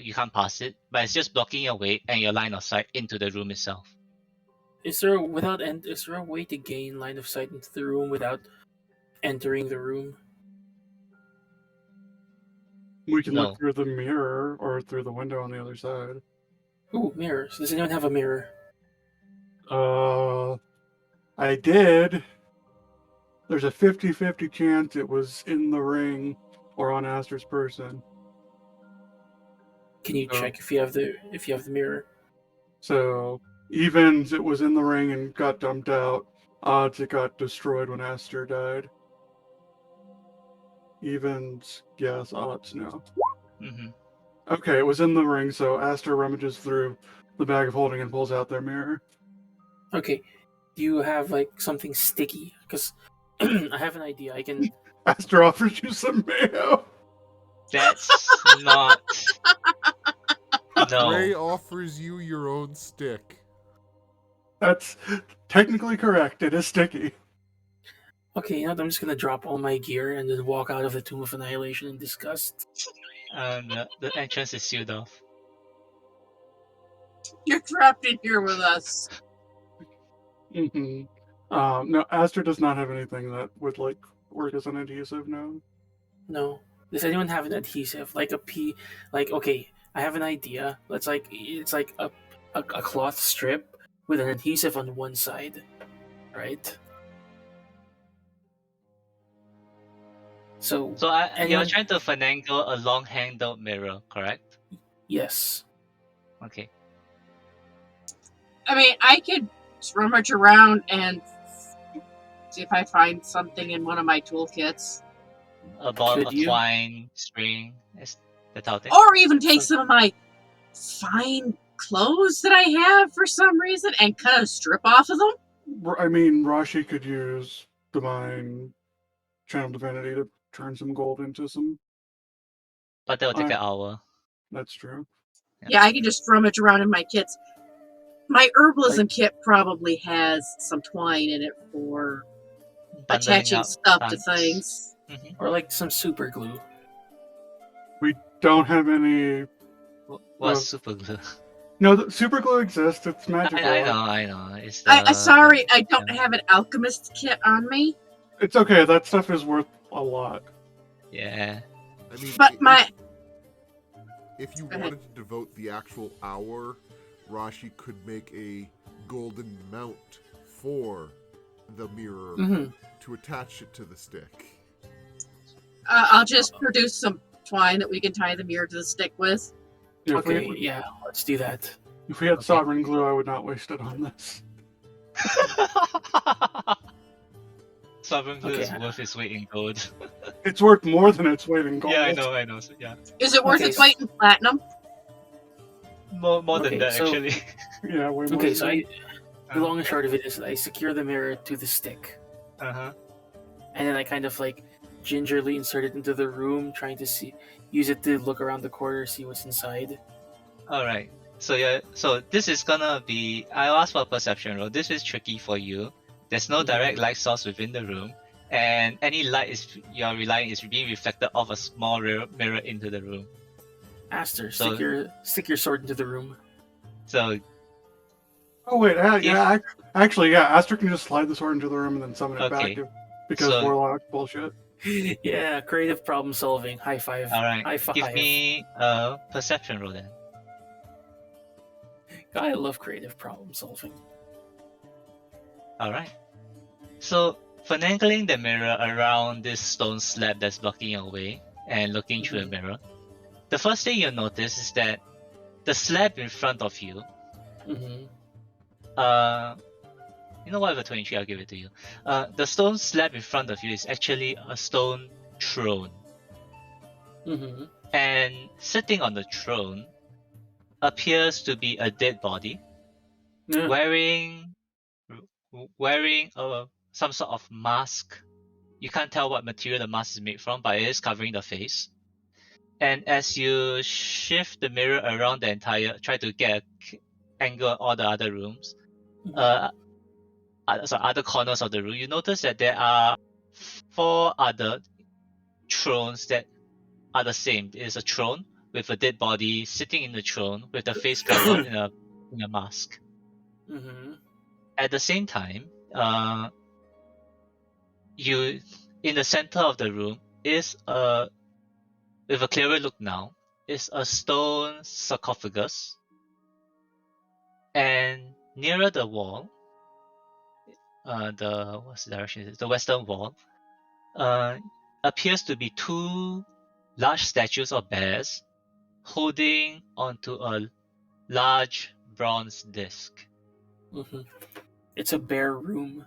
Speaker 1: you can't pass it, but it's just blocking your way and your line of sight into the room itself.
Speaker 2: Is there a way to gain line of sight into the room without entering the room?
Speaker 3: We can look
Speaker 1: No.
Speaker 3: through the mirror or through the window on the other side.
Speaker 2: Ooh, mirrors. Does anyone have a mirror?
Speaker 3: I did. There's a 50-50 chance it was in the ring or on Aster's person.
Speaker 2: Can you
Speaker 3: Oh.
Speaker 2: check if you have the mirror?
Speaker 3: So evens, it was in the ring and got dumped out. Odds, it got destroyed when Aster died. Evens, yes. Odds, no.
Speaker 1: Mm-hmm.
Speaker 3: Okay, it was in the ring, so Aster rummages through the bag of holding and pulls out their mirror.
Speaker 2: Okay. Do you have like something sticky? Because I have an idea. I can.
Speaker 3: Aster offers you some mayo.
Speaker 1: That's not.
Speaker 4: Gray
Speaker 1: No.
Speaker 4: offers you your own stick.
Speaker 3: That's technically correct. It is sticky.
Speaker 2: Okay, you know what? I'm just gonna drop all my gear and then walk out of the Tomb of Annihilation in disgust.
Speaker 1: The entrance is sealed off.
Speaker 5: You're trapped in here with us.
Speaker 3: Mm-hmm. No, Aster does not have anything that would like work as an adhesive. No.
Speaker 2: No. Does anyone have an adhesive? Like a P. Like, okay, I have an idea. It's like a cloth strip with an adhesive on one side, right? So,
Speaker 1: So you're
Speaker 2: anyone?
Speaker 1: trying to finagle a long-handled mirror, correct?
Speaker 2: Yes.
Speaker 1: Okay.
Speaker 5: I mean, I could rummage around and see if I find something in one of my toolkits.
Speaker 1: A
Speaker 2: Could you?
Speaker 1: twine string. Is that how thing?
Speaker 5: Or even take some of my fine clothes that I have for some reason and cut a strip off of them.
Speaker 3: I mean, Rashi could use divine channel divinity to turn some gold into some.
Speaker 1: But that will take an hour.
Speaker 3: That's true.
Speaker 5: Yeah, I can just rummage around in my kits. My herbalism kit probably has some twine in it for
Speaker 1: Bundling
Speaker 5: attaching
Speaker 1: up
Speaker 5: stuff to
Speaker 1: plants.
Speaker 5: things.
Speaker 1: Mhm.
Speaker 2: Or like some super glue.
Speaker 3: We don't have any.
Speaker 1: What's super glue?
Speaker 3: No, the super glue exists. It's magical.
Speaker 1: I know. It's the.
Speaker 5: Sorry, I don't
Speaker 1: yeah.
Speaker 5: have an alchemist kit on me.
Speaker 3: It's okay. That stuff is worth a lot.
Speaker 1: Yeah.
Speaker 4: I mean,
Speaker 5: But
Speaker 4: if you
Speaker 5: Go ahead.
Speaker 4: wanted to devote the actual hour, Rashi could make a golden mount for the mirror to attach it to the stick.
Speaker 5: I'll just produce some twine that we can tie the mirror to the stick with.
Speaker 2: Okay, yeah, let's do that.
Speaker 3: If we had
Speaker 1: Okay.
Speaker 3: sovereign glue, I would not waste it on this.
Speaker 1: Sovereign glue
Speaker 2: Okay.
Speaker 1: is worth its weight in gold.
Speaker 3: It's worth more than its weight in gold.
Speaker 1: Yeah, I know. So, yeah.
Speaker 5: Is it worth
Speaker 2: Okay,
Speaker 5: its weight in platinum?
Speaker 1: More than
Speaker 2: Okay,
Speaker 1: that,
Speaker 2: so-
Speaker 1: actually.
Speaker 3: Yeah, way more.
Speaker 2: Okay, so the
Speaker 1: Uh,
Speaker 2: long and short of it is I secure the mirror to the stick,
Speaker 1: uh-huh.
Speaker 2: and then I kind of like gingerly insert it into the room, trying to use it to look around the corner, see what's inside.
Speaker 1: Alright. So yeah, so this is gonna be, I'll ask for a perception roll. This is tricky for you. There's no direct light source within the room, and any light you're relying is being reflected off a small mirror into the room.
Speaker 2: Aster,
Speaker 1: So-
Speaker 2: stick your sword into the room.
Speaker 1: So
Speaker 3: Oh wait, yeah. Actually, yeah. Aster can just slide the sword into the room and then summon it
Speaker 1: Okay.
Speaker 3: back because
Speaker 1: So-
Speaker 3: warlock bullshit.
Speaker 2: Yeah, creative problem solving. High five.
Speaker 1: alright,
Speaker 2: High five.
Speaker 1: give me a perception roll then.
Speaker 2: God, I love creative problem solving.
Speaker 1: Alright. So finagling the mirror around this stone slab that's blocking your way and looking through the mirror, the first thing you'll notice is that the slab in front of you,
Speaker 2: Mm-hmm.
Speaker 1: you know what, over 23, I'll give it to you. The stone slab in front of you is actually a stone throne.
Speaker 2: Mm-hmm.
Speaker 1: And sitting on the throne appears to be a dead body
Speaker 2: Yeah.
Speaker 1: wearing some sort of mask. You can't tell what material the mask is made from, but it is covering the face. And as you shift the mirror around the try to get an angle on all the other rooms, other corners of the room, you notice that there are 4 other thrones that are the same. It is a throne with a dead body sitting in the throne with the face covered in a mask.
Speaker 2: Mm-hmm.
Speaker 1: At the same time, you in the center of the room is with a clearer look now, is a stone sarcophagus, and nearer the wall, what's the direction? Is it? The western wall, appears to be 2 large statues of bears holding onto a large bronze disc.
Speaker 2: Mm-hmm. It's a bare room.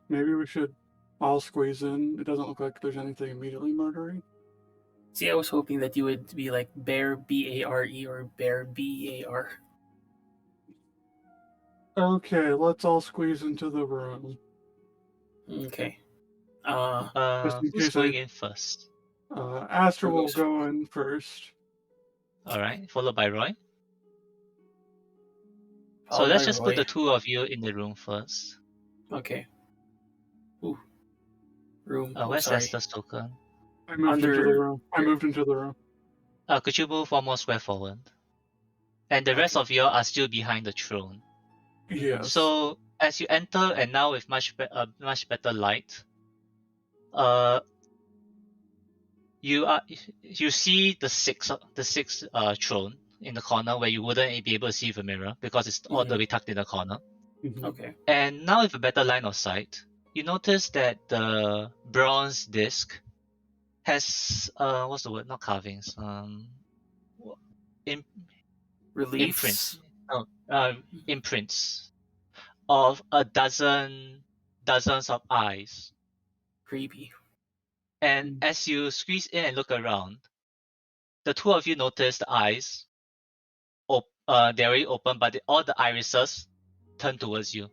Speaker 3: Maybe we should all squeeze in. It doesn't look like there's anything immediately murdery.
Speaker 2: See, I was hoping that you would be like bear B-A-R-E or bear B-A-R.
Speaker 3: Okay, let's all squeeze into the room.
Speaker 2: Okay.
Speaker 3: Just in
Speaker 1: Who's
Speaker 3: case
Speaker 1: going in first?
Speaker 3: Aster
Speaker 2: Who
Speaker 3: will
Speaker 2: goes
Speaker 3: go in first.
Speaker 1: All right, followed by Roy. So
Speaker 2: followed
Speaker 1: let's
Speaker 2: by
Speaker 1: just put
Speaker 2: Roy.
Speaker 1: the 2 of you in the room first.
Speaker 2: Okay. Ooh. Room.
Speaker 1: Where's
Speaker 2: sorry.
Speaker 1: Esther's token?
Speaker 3: I moved into the
Speaker 2: Under-
Speaker 3: room. I moved into the room.
Speaker 1: Could you move 1 more square forward? And the rest
Speaker 2: Okay.
Speaker 1: of you are still behind the throne.
Speaker 3: Yes.
Speaker 1: So as you enter, and now with much better light, you see the sixth throne in the corner where you wouldn't be able to see the mirror because it's all the way tucked in the corner.
Speaker 3: Mhm.
Speaker 2: Okay.
Speaker 1: And now with a better line of sight, you notice that the bronze disc has what's the word? Not carvings.
Speaker 2: Reliefs.
Speaker 1: Imprints. Imprints of dozens of eyes.
Speaker 2: Creepy.
Speaker 1: And as you squeeze in and look around, the 2 of you notice the eyes. They're already open, but all the irises turn towards you,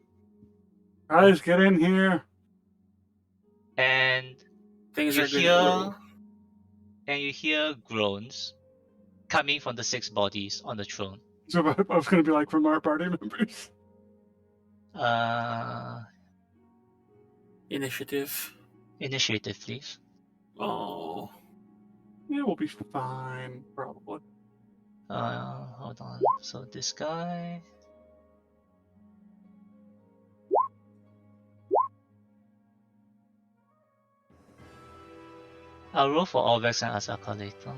Speaker 3: Guys, get in here.
Speaker 1: and
Speaker 2: Things
Speaker 1: you
Speaker 2: are gonna
Speaker 1: hear groans coming from the 6 bodies on the throne.
Speaker 3: So I was going to be like from our party members.
Speaker 2: Initiative.
Speaker 1: Initiative, please.
Speaker 2: Oh.
Speaker 3: Yeah, we'll be fine, probably.
Speaker 1: Hold hold on. So this guy. I'll roll for Orvex and Asaka later.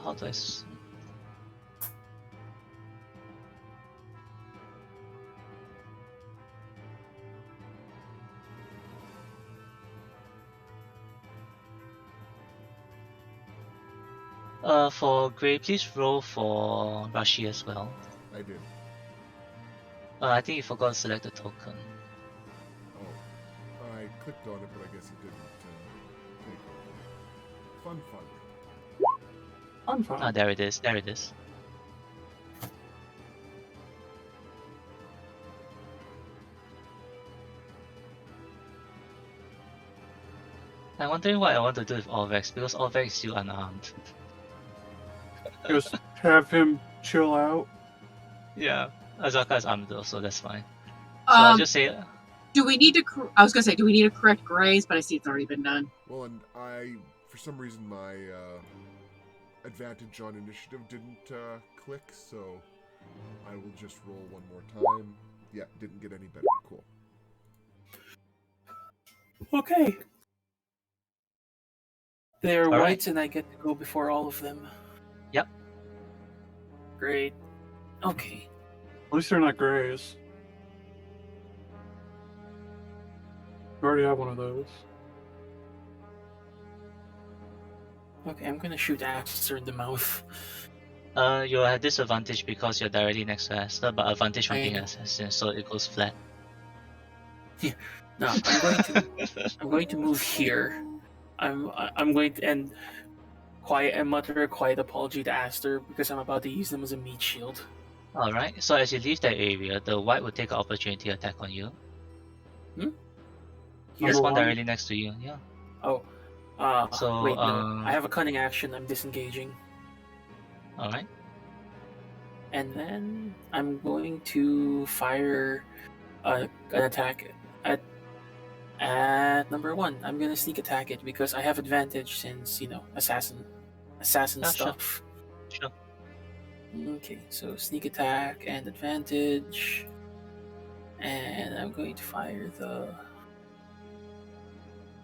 Speaker 1: How do I? For Gray, please roll for Rashi as well.
Speaker 4: I did.
Speaker 1: I think you forgot to select the token.
Speaker 4: Oh. I clicked on it, but I guess it didn't take over. Fun.
Speaker 3: Fun.
Speaker 1: Ah, there it is. There it is. I'm wondering what I want to do with Orvex because Orvex is still unarmed.
Speaker 3: Just have him chill out.
Speaker 1: Yeah, Azaka is armed though, so that's fine. So I'll just say.
Speaker 5: Do we need to? I was gonna say, do we need to correct Gray's? But I see it's already been done.
Speaker 4: Well, and for some reason, my advantage on initiative didn't click, so I will just roll one more time. Yeah, didn't get any better. Cool.
Speaker 2: Okay. They're
Speaker 1: All right.
Speaker 2: whites, and I get to go before all of them.
Speaker 1: Yep.
Speaker 2: Great. Okay.
Speaker 3: At least they're not grays. You already have one of those.
Speaker 2: Okay, I'm gonna shoot Aster in the mouth.
Speaker 1: You'll have disadvantage because you're directly next to Aster, but advantage from
Speaker 2: I
Speaker 1: being
Speaker 2: know.
Speaker 1: assassin, so it goes flat.
Speaker 2: No, I'm going to move here. I'm going to and mutter a quiet apology to Aster because I'm about to use them as a meat shield.
Speaker 1: Alright, so as you leave that area, the white will take an opportunity attack on you.
Speaker 2: Here?
Speaker 1: There's
Speaker 3: Number
Speaker 1: one
Speaker 3: one.
Speaker 1: directly next to you, yeah.
Speaker 2: Oh.
Speaker 1: So,
Speaker 2: wait, no. I have a cunning action. I'm disengaging.
Speaker 1: Alright.
Speaker 2: And then I'm going to fire an attack at number one. I'm gonna sneak attack it because I have advantage since, assassin
Speaker 1: Yeah,
Speaker 2: stuff.
Speaker 1: Sure.
Speaker 2: Okay, so sneak attack and advantage. And I'm going to fire the.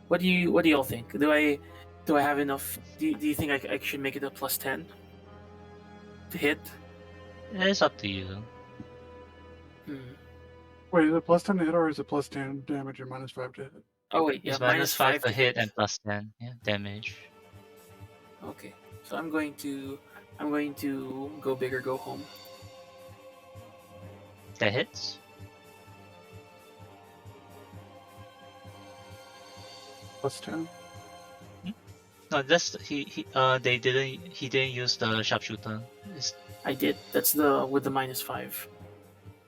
Speaker 2: What do y'all think? Do I have enough? Do you think I should make it a +10 to hit?
Speaker 1: It's up to you.
Speaker 3: Wait, is it +10 to hit or is it +10 damage and -5 to hit?
Speaker 2: Oh wait, yeah,
Speaker 1: It's -5 to hit
Speaker 2: hit.
Speaker 1: and +10 damage.
Speaker 2: Okay, so I'm going to go big or go home.
Speaker 1: That hits.
Speaker 3: +10.
Speaker 1: No, that's he didn't use the sharpshooter.
Speaker 2: I did. That's with the -5.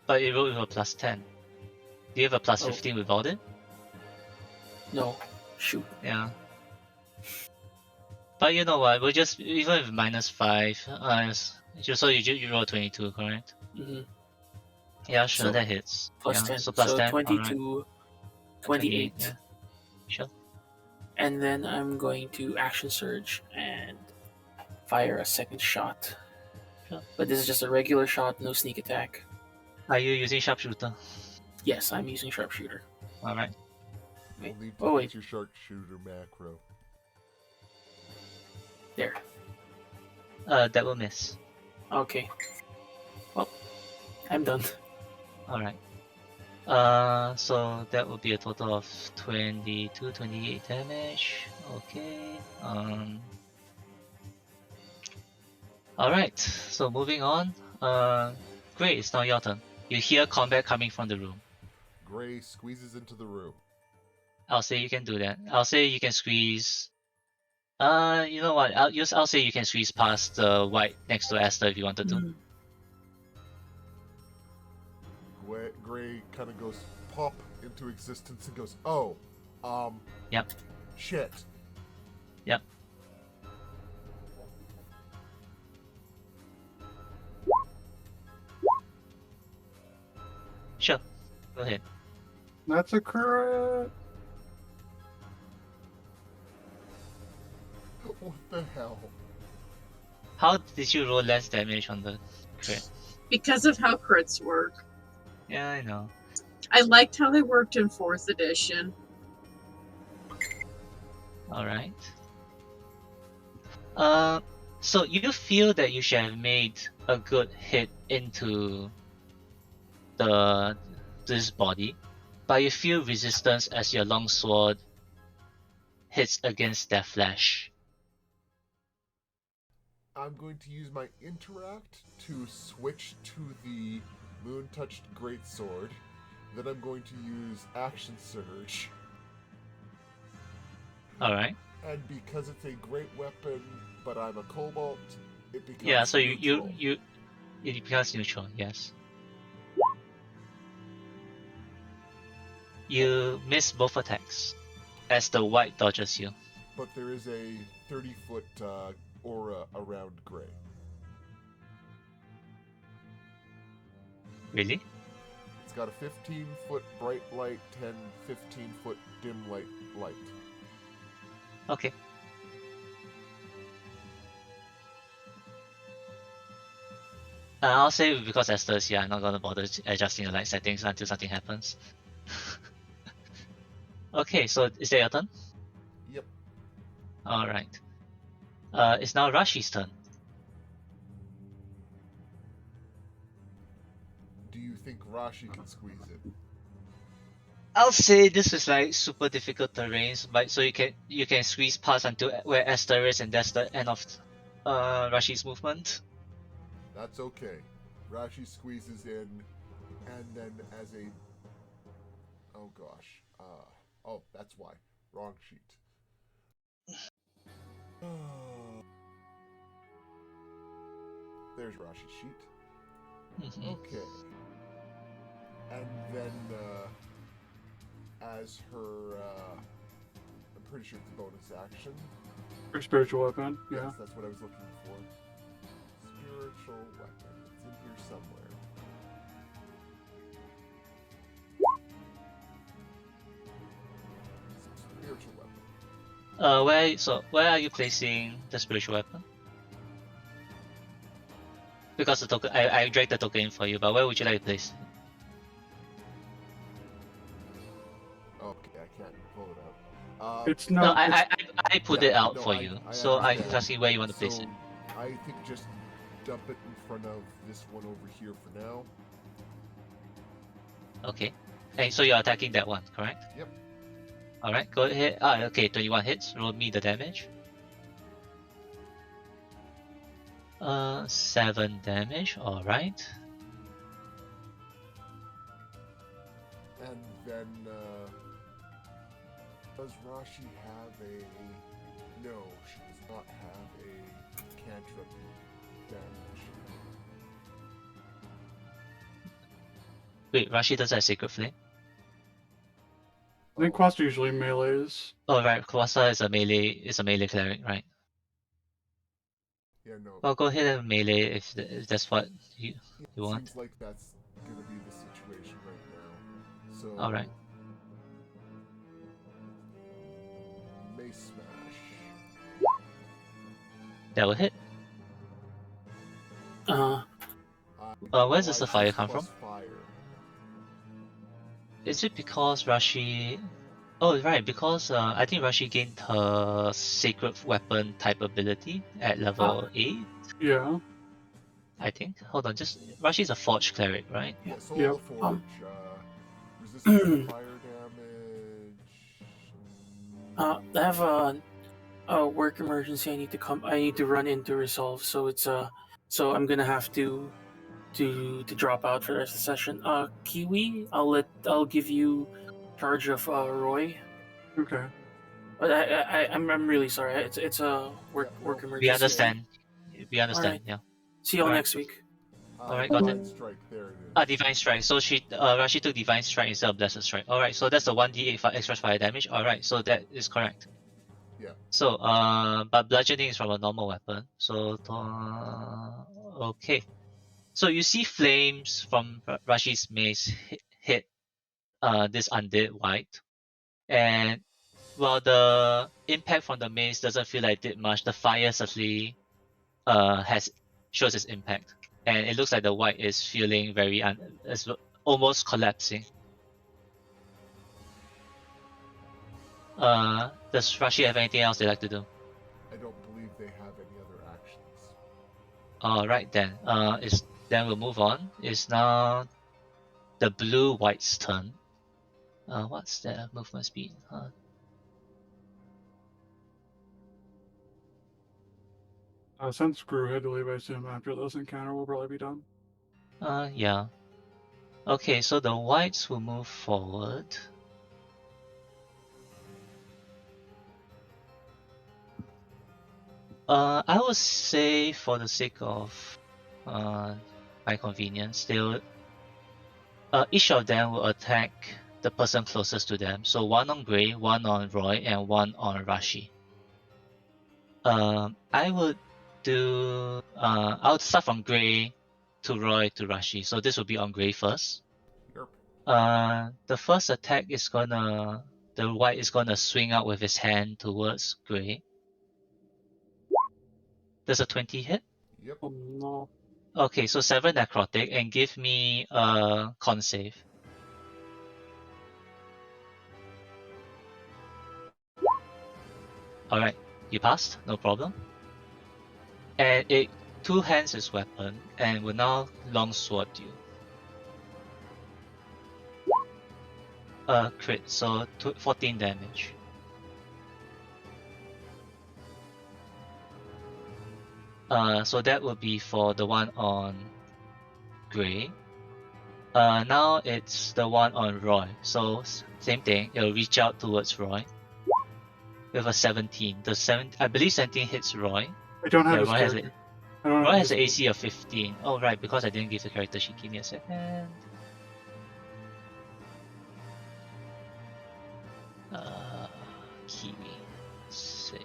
Speaker 1: But it rolled with a +10. Do you have a +15 without it?
Speaker 2: No, shoot.
Speaker 1: Yeah. But you know what? We'll just even with -5, just so you roll 22, correct?
Speaker 2: Mm-hmm.
Speaker 1: Yeah, sure,
Speaker 2: So,
Speaker 1: that hits.
Speaker 2: +10.
Speaker 1: Yeah, so +10.
Speaker 2: 22, 28.
Speaker 1: Yeah. Sure.
Speaker 2: And then I'm going to action surge and fire a second shot.
Speaker 1: Sure.
Speaker 2: But this is just a regular shot, no sneak attack.
Speaker 1: Are you using sharpshooter?
Speaker 2: Yes, I'm using sharpshooter.
Speaker 1: All right.
Speaker 2: Wait.
Speaker 4: We'll need
Speaker 2: Oh, wait.
Speaker 4: use your sharpshooter macro.
Speaker 2: There.
Speaker 1: That will miss.
Speaker 2: Okay. Well, I'm done.
Speaker 1: All right. So that will be a total of 22, 28 damage. Okay. All right. So moving on. Great. It's now your turn. You hear combat coming from the room.
Speaker 4: Gray squeezes into the room.
Speaker 1: I'll say you can do that. I'll say you can squeeze. You know what? I'll say you can squeeze past the white next to Esther if you wanted to.
Speaker 2: Mhm.
Speaker 4: Gray kind of goes pop into existence and goes, oh,
Speaker 1: Yep.
Speaker 4: shit.
Speaker 1: Yep. Go ahead.
Speaker 3: That's a crit.
Speaker 4: What the hell?
Speaker 1: How did you roll less damage on the crit?
Speaker 5: Because of how crits work.
Speaker 1: Yeah, I know.
Speaker 5: I liked how they worked in 4th edition.
Speaker 1: Alright. So you feel that you should have made a good hit into this body, but you feel resistance as your longsword hits against their flesh.
Speaker 4: I'm going to use my interact to switch to the moon-touched greatsword. Then I'm going to use action surge.
Speaker 1: Alright.
Speaker 4: And because it's a great weapon, but I'm a cobalt, it becomes
Speaker 1: Yeah, so
Speaker 4: neutral.
Speaker 1: it becomes neutral, yes. You miss both attacks as the white dodges you.
Speaker 4: But there is a 30-foot aura around Gray.
Speaker 1: Really?
Speaker 4: It's got a 15-foot bright light, 15-foot dim light.
Speaker 1: Okay. I'll say because Esther's here, I'm not gonna bother adjusting the light settings until something happens. Okay, so is that your turn?
Speaker 4: Yep.
Speaker 1: Alright. It's now Rashi's turn.
Speaker 4: Do you think Rashi can squeeze it?
Speaker 1: I'll say this is like super difficult terrains, but so you can squeeze past until where Esther is, and that's the end of Rashi's movement.
Speaker 4: That's okay. Rashi squeezes in, and then as a... Oh gosh. Oh, that's why. Wrong sheet. There's Rashi's sheet.
Speaker 1: Mhm.
Speaker 4: Okay. And then, as her, I'm pretty sure it's a bonus action.
Speaker 3: Or spiritual weapon. Yeah.
Speaker 4: Yes, that's what I was looking for. Spiritual weapon. It's in here somewhere. Spiritual weapon.
Speaker 1: Where are you placing the spiritual weapon? Because the token, I dragged the token in for you, but where would you like to place it?
Speaker 4: Okay, I can't pull it up.
Speaker 3: It's
Speaker 1: No,
Speaker 3: not. It's,
Speaker 1: I put
Speaker 4: Yeah,
Speaker 1: it out
Speaker 4: no,
Speaker 1: for
Speaker 4: I-
Speaker 1: you,
Speaker 4: I
Speaker 1: so I'm
Speaker 4: understand.
Speaker 1: asking where you want to place it.
Speaker 4: I think just dump it in front of this one over here for now.
Speaker 1: Okay. And so you're attacking that one, correct?
Speaker 4: Yep.
Speaker 1: Alright, go ahead. Okay, 21 hits. Roll me the damage. 7 damage. Alright.
Speaker 4: And then, does Rashi have a... No, she does not have a cantrip damage.
Speaker 1: Wait, Rashi doesn't have Sacred Flame?
Speaker 3: I think Quasta usually melees.
Speaker 1: Oh, right. Kwasa is a melee cleric, right?
Speaker 4: Yeah, no.
Speaker 1: Well, go ahead and melee if that's what you want.
Speaker 4: Seems like that's gonna be the situation right now. So...
Speaker 1: Alright.
Speaker 4: Mace Smash.
Speaker 1: That will hit. Where does the fire come from?
Speaker 4: Fire.
Speaker 1: Is it because Rashi... Oh, right, because I think Rashi gained her Sacred Weapon type ability at level 8,
Speaker 3: Yeah.
Speaker 1: I think. Hold on, just... Rashi's a Forge Cleric, right?
Speaker 4: Yeah, Soul
Speaker 3: Yep.
Speaker 4: of the Forge. Resistance to fire damage.
Speaker 2: I have a work emergency. I need to run into resolve. So it's so I'm gonna have to drop out for the rest of the session. Kiwi, I'll give you charge of Roy.
Speaker 3: Okay.
Speaker 2: But I'm really sorry. It's a work emergency.
Speaker 1: We understand. We understand,
Speaker 2: Alright.
Speaker 1: yeah.
Speaker 2: See you all
Speaker 1: Alright.
Speaker 2: next week.
Speaker 1: Alright, got it.
Speaker 4: Divine Strike, there it is.
Speaker 1: Divine Strike. So Rashi took Divine Strike instead of Blessed Strike. Alright, so that's the 1d8 extra fire damage. Alright, so that is correct.
Speaker 4: Yeah.
Speaker 1: So, but bludgeoning is from a normal weapon. So, okay. So you see flames from Rashi's mace hit this undead white. And while the impact from the mace doesn't feel like it did much, the fire suddenly shows its impact. And it looks like the white is feeling very is almost collapsing. Does Rashi have anything else they'd like to do?
Speaker 4: I don't believe they have any other actions.
Speaker 1: Alright then. Then we'll move on. It's now the blue white's turn. What's their movement speed?
Speaker 3: Since Gru had to leave, I assume after this encounter will probably be done.
Speaker 1: Yeah. Okay, so the whites will move forward. I would say for the sake of my convenience, each of them will attack the person closest to them. So one on Gray, one on Roy, and one on Rashi. I would start from Gray to Roy to Rashi. So this will be on Gray first.
Speaker 4: Yep.
Speaker 1: The first attack is the white is gonna swing out with his hand towards Gray. Does a 20 hit?
Speaker 4: Yep.
Speaker 3: Oh no.
Speaker 1: Okay, so 7 necrotic and give me a con save. Alright, you passed, no problem. And it two hands his weapon and will now longsword you. Crit, so 14 damage. So that would be for the one on Gray. Now it's the one on Roy. So same thing, it'll reach out towards Roy with a 17. I believe 17 hits Roy.
Speaker 3: I don't have
Speaker 1: Yeah,
Speaker 3: his character. I don't
Speaker 1: Roy
Speaker 3: have
Speaker 1: has
Speaker 3: his
Speaker 1: an AC of 15. Oh right, because I didn't give the character sheet. Give me a second. Kiwi. Save.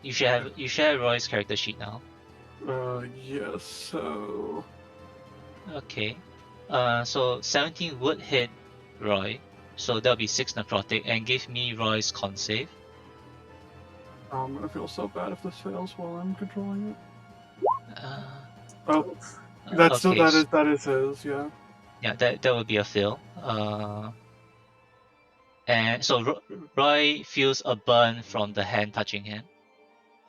Speaker 1: You should have Roy's character sheet now.
Speaker 3: Yes, so
Speaker 1: Okay. So 17 would hit Roy. So that'll be 6 necrotic and give me Roy's con save.
Speaker 3: I'm gonna feel so bad if this fails while I'm controlling it.
Speaker 1: Uh,
Speaker 3: Oh, that's
Speaker 1: okay.
Speaker 3: that is his, yeah.
Speaker 1: Yeah, that would be a fail. And so Roy feels a burn from the hand touching him,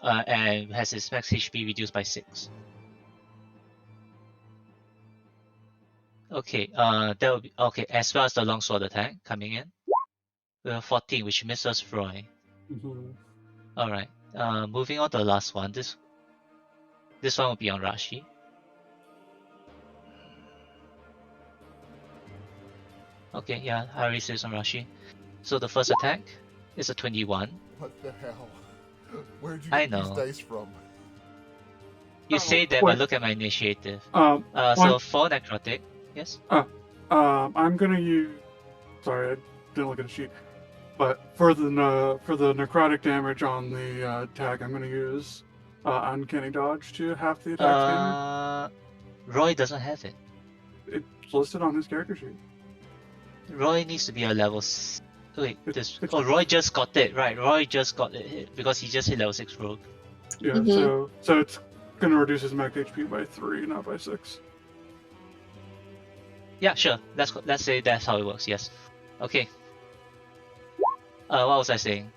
Speaker 1: and has his max HP reduced by 6. Okay, that would be okay, as well as the longsword attack coming in. 14, which misses Roy.
Speaker 3: Mm-hmm.
Speaker 1: Alright, moving on to the last one. This one will be on Rashi. Okay, yeah, I already said it's on Rashi. So the first attack is a 21.
Speaker 4: What the hell? Where'd you
Speaker 1: I
Speaker 4: get these
Speaker 1: know.
Speaker 4: dice from?
Speaker 1: You say that, but look at my initiative. So 4 necrotic. Yes?
Speaker 3: I'm gonna use. Sorry, I didn't look at the sheet. But for the necrotic damage on the attack, I'm gonna use uncanny dodge to half the attack damage.
Speaker 1: Roy doesn't have it.
Speaker 3: It's listed on his character sheet.
Speaker 1: Roy needs to be a level. Wait, Roy just got it, right? Roy just got it hit because he just hit level 6 rogue.
Speaker 3: Yeah,
Speaker 5: Mhm.
Speaker 3: so it's gonna reduce his max HP by 3, not by 6.
Speaker 1: Yeah, sure. Let's say that's how it works. Yes. Okay. What was I saying?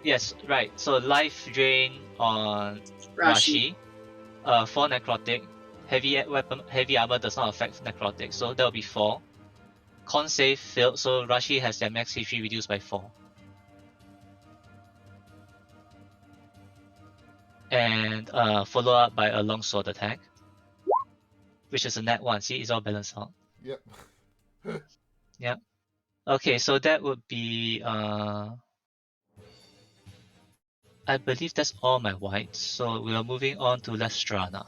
Speaker 1: Yes, right. So life drain on
Speaker 5: Rashi.
Speaker 1: Rashi. 4 necrotic. Heavy armor does not affect necrotic, so that'll be 4. Con save failed, so Rashi has their max HP reduced by 4. And follow up by a longsword attack, which is a net 1. See, it's all balanced out.
Speaker 4: Yep.
Speaker 1: Yep. Okay, so that would be I believe that's all my whites, so we are moving on to Lestrana.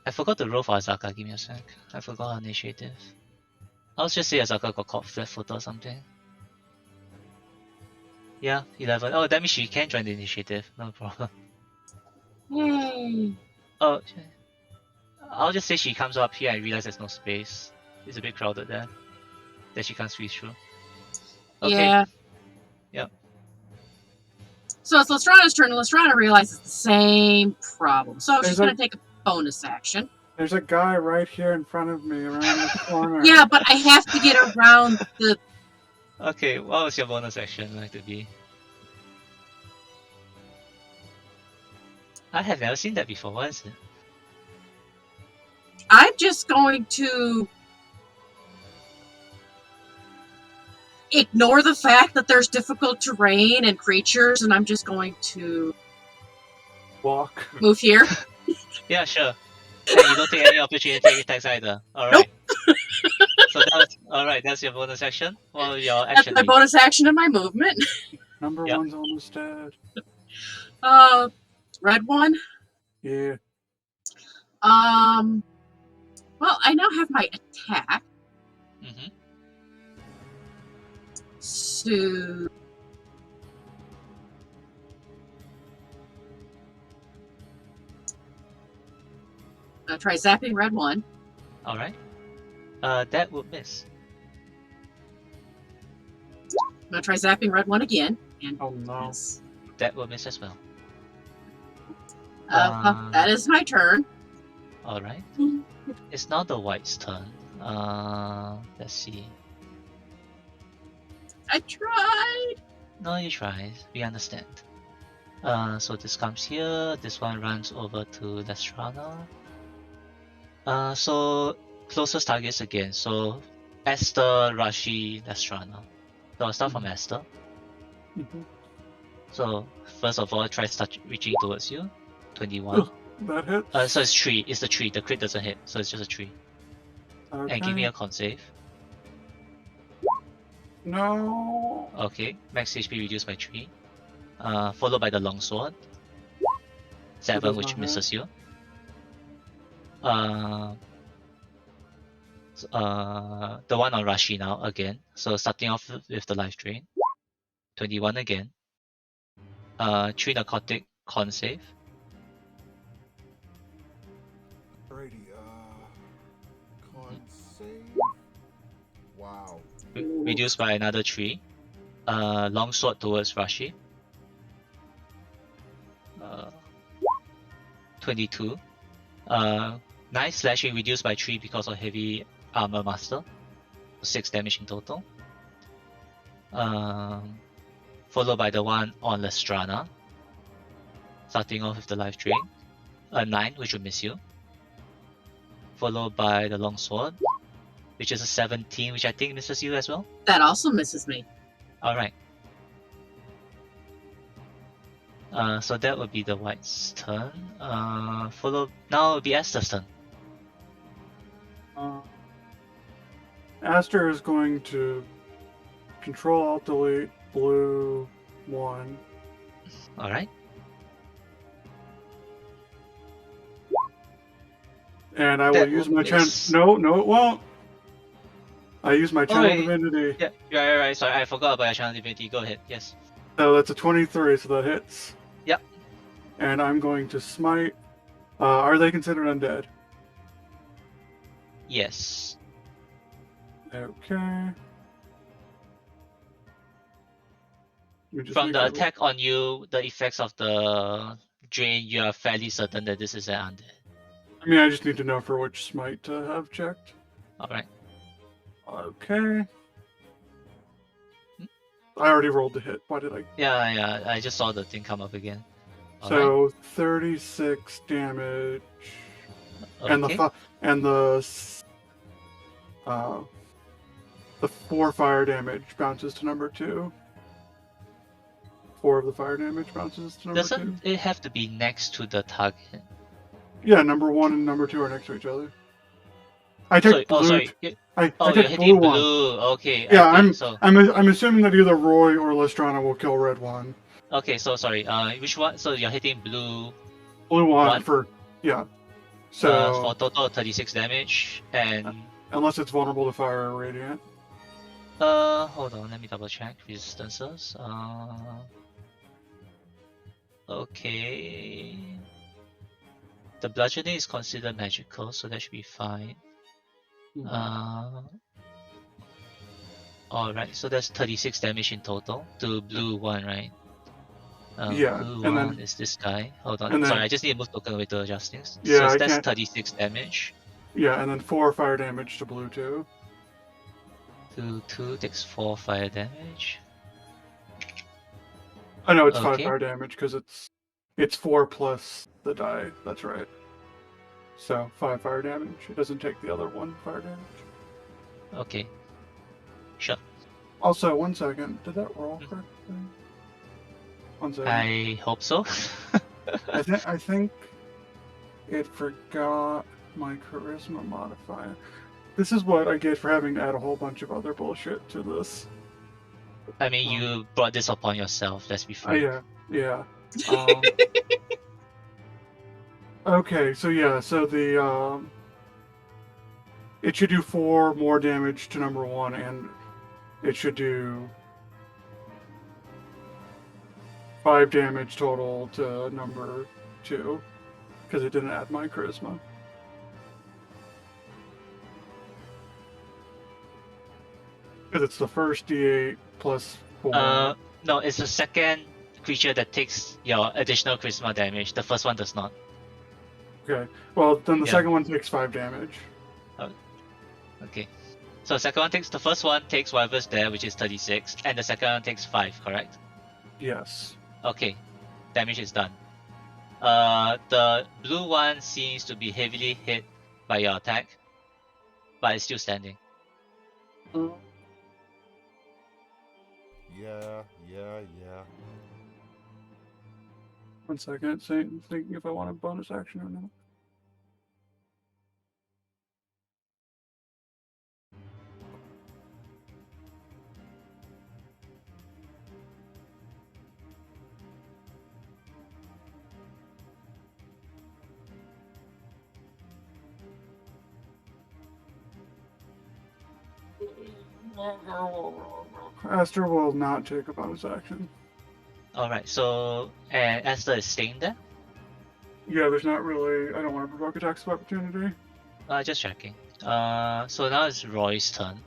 Speaker 1: I forgot to roll for Azaka, give me a sec. I forgot her initiative. I'll just say Azaka got caught flat-footed or something. Yeah, 11. Oh, that means she can join the initiative, no problem.
Speaker 5: Yay.
Speaker 1: Oh, I'll just say she comes up here and realizes there's no space. It's a bit crowded there. That she can't squeeze through. Okay.
Speaker 5: Yeah.
Speaker 1: Yep.
Speaker 5: So it's Lestrana's turn, and Lestrana realizes the same problem. So
Speaker 3: There's
Speaker 5: she's going to take a bonus action.
Speaker 3: There's a guy right here in front of me, around the corner.
Speaker 5: Yeah, but I have to get around the.
Speaker 1: Okay, what was your bonus action like to be? I have never seen that before. What is it?
Speaker 5: I'm just going to ignore the fact that there's difficult terrain and creatures, and I'm just going to
Speaker 3: Walk.
Speaker 5: move here.
Speaker 1: Yeah, sure. And you don't take any opportunity attacks either. Alright. So that's alright, that's your bonus action. Well, your
Speaker 5: That's
Speaker 1: action
Speaker 5: my
Speaker 1: be.
Speaker 5: bonus action and my movement.
Speaker 3: Number
Speaker 1: Yep.
Speaker 3: one's almost dead.
Speaker 5: Red one.
Speaker 3: Yeah.
Speaker 5: Well, I now have my attack.
Speaker 1: Mm-hmm.
Speaker 5: So I'll try zapping red one.
Speaker 1: Alright. That would miss.
Speaker 5: I'm gonna try zapping red one again. And
Speaker 3: Oh no.
Speaker 5: miss.
Speaker 1: That would miss as well.
Speaker 5: That is my turn.
Speaker 1: Alright. It's now the white's turn. Let's see.
Speaker 5: I tried.
Speaker 1: No, you tried. We understand. So this comes here. This one runs over to Lestrana. So closest targets again. So Esther, Rashi, Lestrana. So I'll start from Esther.
Speaker 3: Mhm.
Speaker 1: So first of all, try start reaching towards you. 21.
Speaker 3: Ugh, that hits.
Speaker 1: So it's 3. It's the 3. The crit doesn't hit. So it's just a 3.
Speaker 3: Okay.
Speaker 1: And give me a con save.
Speaker 3: No.
Speaker 1: Okay. Max HP reduced by 3. Followed by the longsword. 7,
Speaker 3: does
Speaker 1: which
Speaker 3: not hit.
Speaker 1: misses you. The one on Rashi now again. So starting off with the life drain. 21 again. 3 narcotic con save.
Speaker 4: Alrighty, con save. Wow.
Speaker 1: Reduced by another 3. Longsword towards Rashi. 22. 9 slashing reduced by 3 because of heavy armor master. 6 damage in total. Followed by the one on Lestrana. Starting off with the life drain. 9, which will miss you. Followed by the longsword, which is a 17, which I think misses you as well.
Speaker 5: That also misses me.
Speaker 1: Alright. So that would be the white's turn. Now it will be Esther's turn.
Speaker 3: Aster is going to Control Alt Delete blue 1.
Speaker 1: Alright.
Speaker 3: And I will
Speaker 1: That
Speaker 3: use
Speaker 1: will
Speaker 3: my chance.
Speaker 1: miss.
Speaker 3: No, it won't. I use my channel
Speaker 1: wait.
Speaker 3: divinity.
Speaker 1: Yeah, right. Sorry, I forgot about your channel divinity. Go ahead. Yes.
Speaker 3: So that's a 23, so that hits.
Speaker 1: Yep.
Speaker 3: And I'm going to smite. Are they considered undead?
Speaker 1: Yes.
Speaker 3: Okay. Let me just
Speaker 1: From
Speaker 3: make
Speaker 1: the
Speaker 3: sure.
Speaker 1: attack on you, the effects of the drain, you are fairly certain that this is an undead.
Speaker 3: I mean, I just need to know for which smite to have checked.
Speaker 1: Alright.
Speaker 3: Okay. I already rolled the hit. Why did I?
Speaker 1: Yeah. I just saw the thing come up again.
Speaker 3: So 36 damage,
Speaker 1: Okay.
Speaker 3: and the 4 fire damage bounces to number 2. 4 of the fire damage bounces to number 2.
Speaker 1: Doesn't it have to be next to the target?
Speaker 3: Yeah, number 1 and number 2 are next to each other. I take blue.
Speaker 1: Sorry.
Speaker 3: I
Speaker 1: You're
Speaker 3: take
Speaker 1: hitting
Speaker 3: blue 1.
Speaker 1: blue. Okay.
Speaker 3: Yeah,
Speaker 1: okay,
Speaker 3: I'm assuming that either Roy or Lestrana will kill red 1.
Speaker 1: Okay, so sorry. Which one? So you're hitting blue.
Speaker 3: Blue 1
Speaker 1: One?
Speaker 3: for yeah. So
Speaker 1: for total 36 damage and
Speaker 3: unless it's vulnerable to fire or radiant.
Speaker 1: hold on, let me double check resistances. Okay. The bludgeoning is considered magical, so that should be fine. Alright, so that's 36 damage in total to blue one, right?
Speaker 3: Yeah,
Speaker 1: Blue
Speaker 3: and
Speaker 1: one
Speaker 3: then
Speaker 1: is this guy. Hold on.
Speaker 3: and
Speaker 1: Sorry,
Speaker 3: then
Speaker 1: I just need to move token away to adjust things.
Speaker 3: yeah,
Speaker 1: So
Speaker 3: I
Speaker 1: that's
Speaker 3: can't.
Speaker 1: 36 damage.
Speaker 3: Yeah, and then 4 fire damage to blue 2.
Speaker 1: Blue 2 takes 4 fire damage.
Speaker 3: I know it's 5
Speaker 1: Okay.
Speaker 3: fire damage because it's 4 plus the die. That's right. So 5 fire damage. It doesn't take the other 1 fire damage.
Speaker 1: Okay. Sure.
Speaker 3: Also, 1 second. Did that roll
Speaker 1: Mhm.
Speaker 3: correctly? 1 second.
Speaker 1: I hope so.
Speaker 3: I think it forgot my charisma modifier. This is what I get for having to add a whole bunch of other bullshit to this.
Speaker 1: I mean, you brought this upon yourself, let's be frank.
Speaker 3: Yeah. Okay, so yeah, so the it should do 4 more damage to number 1, and it should do 5 damage total to number 2, because it didn't add my charisma. Because it's the first D8 plus 4.
Speaker 1: No, it's the second creature that takes your additional charisma damage. The first one does not.
Speaker 3: Okay, well, then the
Speaker 1: Yeah.
Speaker 3: second one takes 5 damage.
Speaker 1: Okay. So the first one takes whatever's there, which is 36, and the second one takes 5, correct?
Speaker 3: Yes.
Speaker 1: Okay. Damage is done. The blue one seems to be heavily hit by your attack, but it's still standing.
Speaker 4: Yeah.
Speaker 3: 1 second, thinking if I want a bonus action or not. Aster will not take a bonus action.
Speaker 1: Alright, so and Esther is staying there?
Speaker 3: Yeah, there's not really. I don't want to provoke attacks of opportunity.
Speaker 1: Just checking. So now it's Roy's turn.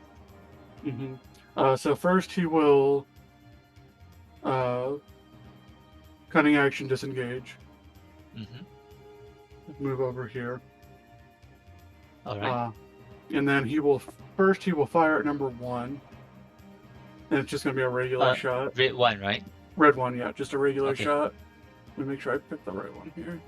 Speaker 3: So first he will cunning action disengage. Move over here.
Speaker 1: Alright.
Speaker 3: And then he will fire at number 1. And it's just gonna be a regular shot.
Speaker 1: Red one, right?
Speaker 3: Red one, yeah, just a regular
Speaker 1: Okay.
Speaker 3: shot. Let me make sure I pick the right one here.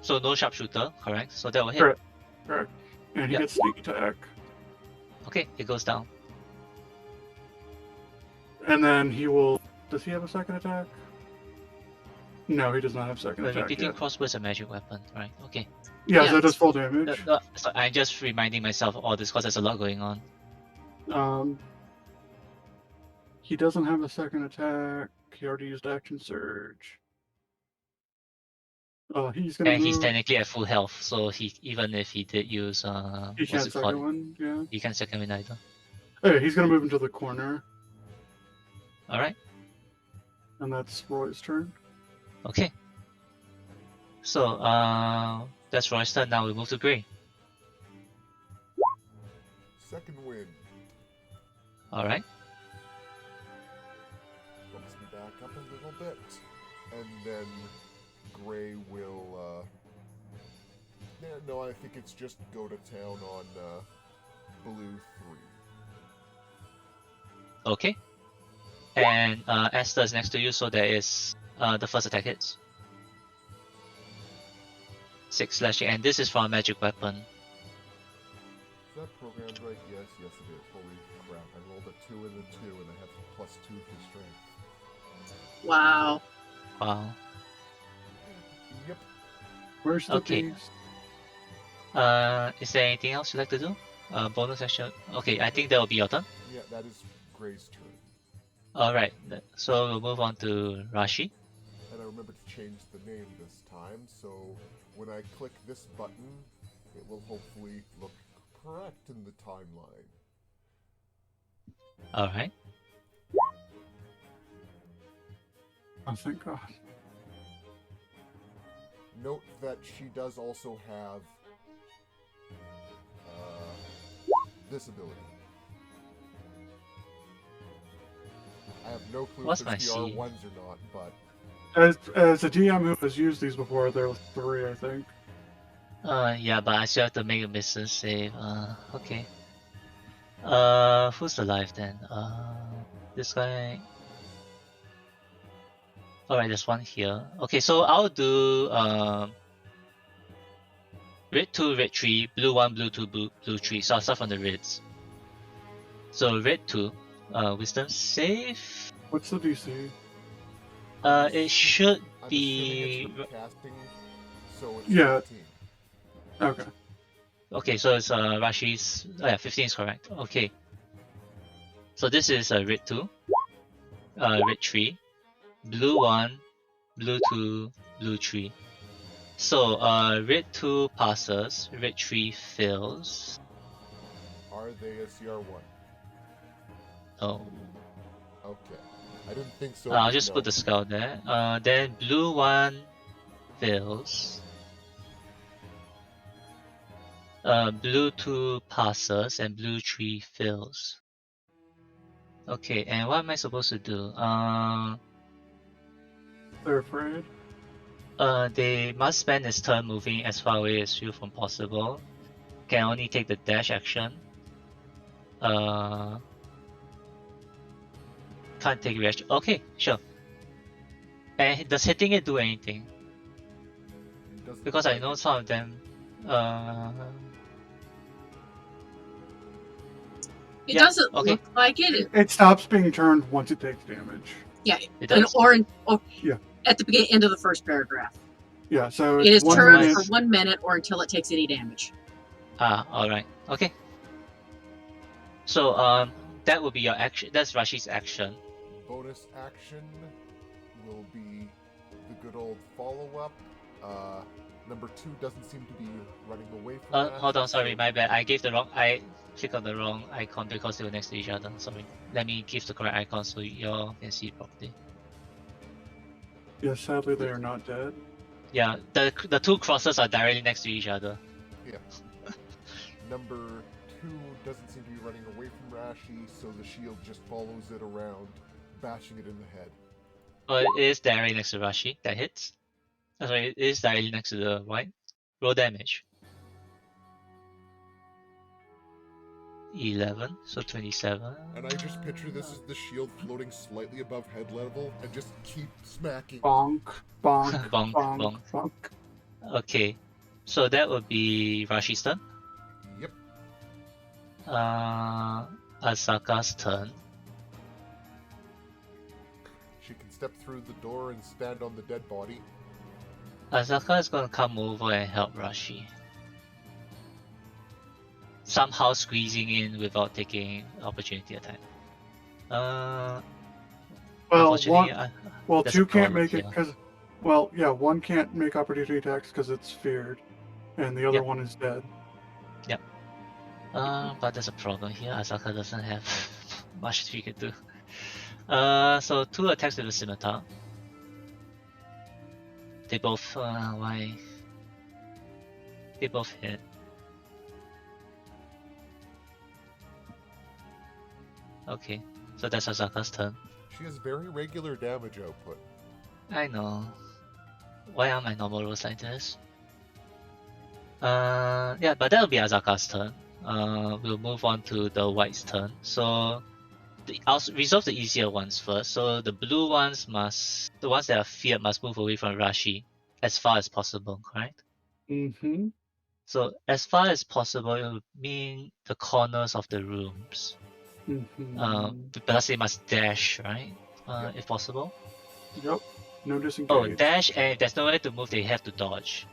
Speaker 1: So no sharpshooter, correct? So that will hit.
Speaker 3: Correct. And he
Speaker 1: Yep.
Speaker 3: gets sneak attack.
Speaker 1: Okay, it goes down.
Speaker 3: And then he will. Does he have a second attack? No, he does not have second
Speaker 1: But
Speaker 3: attack
Speaker 1: repeating
Speaker 3: yet.
Speaker 1: crossbow is a magic weapon, right? Okay.
Speaker 3: Yeah,
Speaker 5: Yeah,
Speaker 3: so it does full damage.
Speaker 1: So I'm just reminding myself of all this because there's a lot going on.
Speaker 3: He doesn't have a second attack. He already used action surge. He's gonna
Speaker 1: And
Speaker 3: move.
Speaker 1: he's technically at full health, so even if he did use
Speaker 3: He
Speaker 1: what's
Speaker 3: can't
Speaker 1: it
Speaker 3: second
Speaker 1: called?
Speaker 3: one. Yeah.
Speaker 1: He can't second win either.
Speaker 3: Okay, he's gonna move into the corner,
Speaker 1: Alright.
Speaker 3: and that's Roy's turn.
Speaker 1: Okay. So that's Roy's turn. Now we move to Grey.
Speaker 4: Second wind.
Speaker 1: Alright.
Speaker 4: Bumps me back up a little bit. And then Gray will, no, I think it's just go to town on, blue 3.
Speaker 1: Okay. And Esther is next to you, so there is the first attack hits. 6 slashing, and this is from a magic weapon.
Speaker 4: Is that programmed right? Yes, it is. Holy crap. I rolled a 2 and a 2, and I have +2 for strength.
Speaker 5: Wow.
Speaker 1: Wow.
Speaker 4: Yep.
Speaker 3: Where's the
Speaker 1: Okay.
Speaker 3: beast?
Speaker 1: Is there anything else you'd like to do? Bonus action. Okay, I think that will be your turn.
Speaker 4: Yeah, that is Gray's turn.
Speaker 1: Alright, so we'll move on to Rashi.
Speaker 4: And I remember to change the name this time, so when I click this button, it will hopefully look correct in the timeline.
Speaker 1: Alright.
Speaker 3: Oh, thank God.
Speaker 4: Note that she does also have this ability. I have no clue
Speaker 1: What's
Speaker 4: if
Speaker 1: my
Speaker 4: there's the
Speaker 1: C?
Speaker 4: R1s or not, but
Speaker 3: As a DM who has used these before, there's 3, I think.
Speaker 1: Yeah, but I still have to make a mission save. Okay. Who's alive then? This guy. Alright, there's one here. Okay, so I'll do red 2, red 3, blue 1, blue 2, blue 3. So I'll start from the reds. So red 2, wisdom save.
Speaker 3: What's the DC?
Speaker 1: It should
Speaker 4: I'm assuming
Speaker 1: be
Speaker 4: it's from casting, so it's
Speaker 3: Yeah.
Speaker 4: 15.
Speaker 3: Okay.
Speaker 1: okay. So it's Rashi's. Oh yeah, 15 is correct. Okay. So this is red 2, red 3, blue 1, blue 2, blue 3. So red 2 passes, red 3 fails.
Speaker 4: Are they a CR1?
Speaker 1: Oh.
Speaker 4: Okay. I didn't think so.
Speaker 1: I'll
Speaker 4: but
Speaker 1: just
Speaker 4: no.
Speaker 1: put the skull there. Then blue 1 fails. Blue 2 passes and blue 3 fails. Okay, and what am I supposed to do?
Speaker 3: They're afraid.
Speaker 1: They must spend its turn moving as far away as you from possible. Can only take the dash action. Can't take reaction. Okay, sure. And does hitting it do anything?
Speaker 4: Doesn't
Speaker 1: Because
Speaker 4: look
Speaker 1: I
Speaker 4: like
Speaker 1: know
Speaker 4: it.
Speaker 1: some of them.
Speaker 5: It
Speaker 1: Yeah,
Speaker 5: doesn't
Speaker 1: okay.
Speaker 5: look like it.
Speaker 3: It stops being turned once it takes damage.
Speaker 5: Yeah,
Speaker 1: It does.
Speaker 5: or
Speaker 3: Yeah.
Speaker 5: at the beginning, end of the first paragraph.
Speaker 3: Yeah, so
Speaker 5: It
Speaker 3: it's
Speaker 5: is
Speaker 3: 1
Speaker 5: turned
Speaker 3: minute.
Speaker 5: for 1 minute or until it takes any damage.
Speaker 1: Alright. Okay. So that will be your action. That's Rashi's action.
Speaker 4: Bonus action will be the good old follow-up. Number 2 doesn't seem to be running away from Ashley,
Speaker 1: Hold on, sorry,
Speaker 4: so
Speaker 1: my bad. I clicked on the wrong icon because they were next to each other. Sorry. Let me give the correct icon so y'all can see it properly.
Speaker 3: Yeah, sadly they are not dead.
Speaker 1: Yeah, the two crosses are directly next to each other.
Speaker 4: yeah. Number 2 doesn't seem to be running away from Rashi, so the shield just follows it around, bashing it in the head.
Speaker 1: It is directly next to Rashi. That hits. Sorry, it is directly next to the white. Roll damage. 11, so 27.
Speaker 4: And I just picture this as the shield floating slightly above head level and just keep smacking.
Speaker 3: Bonk, bonk,
Speaker 1: Bonk,
Speaker 3: bonk,
Speaker 1: bonk.
Speaker 3: bonk.
Speaker 1: Okay, so that would be Rashi's turn.
Speaker 4: Yep.
Speaker 1: Asaka's turn.
Speaker 4: She can step through the door and stand on the dead body.
Speaker 1: Asaka is gonna come over and help Rashi. Somehow squeezing in without taking opportunity attack.
Speaker 3: Well,
Speaker 1: Unfortunately, there's a
Speaker 3: 2 can't
Speaker 1: problem
Speaker 3: make it
Speaker 1: here.
Speaker 3: because, well, yeah, 1 can't make opportunity attacks because it's feared, and the other
Speaker 1: Yep.
Speaker 3: one is dead.
Speaker 1: But there's a problem here. Asaka doesn't have much she can do. So 2 attacks with the scimitar. They both why? They both hit. Okay, so that's Asaka's turn.
Speaker 4: She has very regular damage output.
Speaker 1: I know. Why are my normal rolls like this? Yeah, but that'll be Asaka's turn. We'll move on to the white's turn. So I'll resolve the easier ones first. So the blue ones the ones that are feared must move away from Rashi as far as possible, correct?
Speaker 3: Mm-hmm.
Speaker 1: So as far as possible, it would mean the corners of the rooms.
Speaker 3: Mm-hmm.
Speaker 1: Because they must dash, right?
Speaker 4: Yep.
Speaker 1: If possible.
Speaker 3: Yep. No
Speaker 1: Oh,
Speaker 3: disengage.
Speaker 1: dash, and if there's nowhere to move, they have to dodge.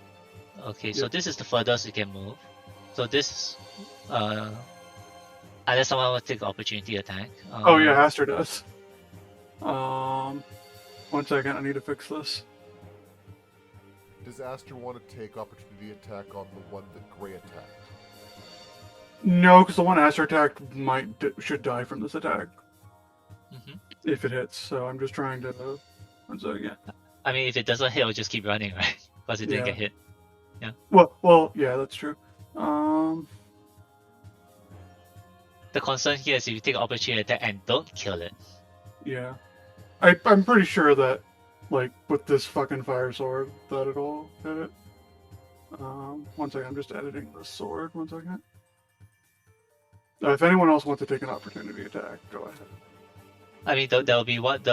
Speaker 1: Okay, so
Speaker 3: Yep.
Speaker 1: this is the furthest you can move. So this, unless someone will take opportunity attack.
Speaker 3: Oh yeah, Aster does. 1 second, I need to fix this.
Speaker 4: Does Aster want to take opportunity attack on the one that Gray attacked?
Speaker 3: No, because the one Aster attacked should die from this attack. if it hits. So I'm just trying to. So yeah.
Speaker 1: I mean, if it doesn't hit, it'll just keep running, right? Because it didn't
Speaker 3: Yeah.
Speaker 1: get hit.
Speaker 3: Well, yeah, that's true.
Speaker 1: The concern here is if you take opportunity attack and don't kill it.
Speaker 3: Yeah, I'm pretty sure that, like, with this fucking fire sword, that it'll hit it. 1 second, I'm just editing the sword. 1 second. If anyone else wants to take an opportunity attack, go ahead.
Speaker 1: I mean, there'll be one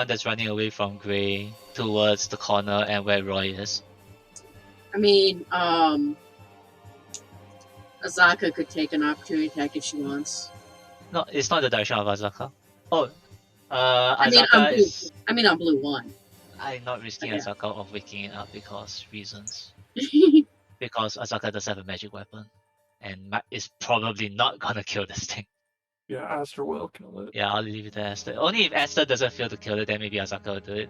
Speaker 1: that's running away from Gray towards the corner and where Roy is.
Speaker 5: I mean, Azaka could take an opportunity attack if she wants.
Speaker 1: No, it's not the direction of Azaka. Oh,
Speaker 5: I mean,
Speaker 1: Azaka is.
Speaker 5: on blue 1.
Speaker 1: I'm not risking
Speaker 5: Yeah.
Speaker 1: Azaka of waking it up because reasons. Because Azaka does have a magic weapon, and is probably not gonna kill this thing.
Speaker 3: Yeah, Aster will kill it.
Speaker 1: Yeah, I'll leave it to Esther. Only if Esther doesn't fail to kill it, then maybe Azaka will do it.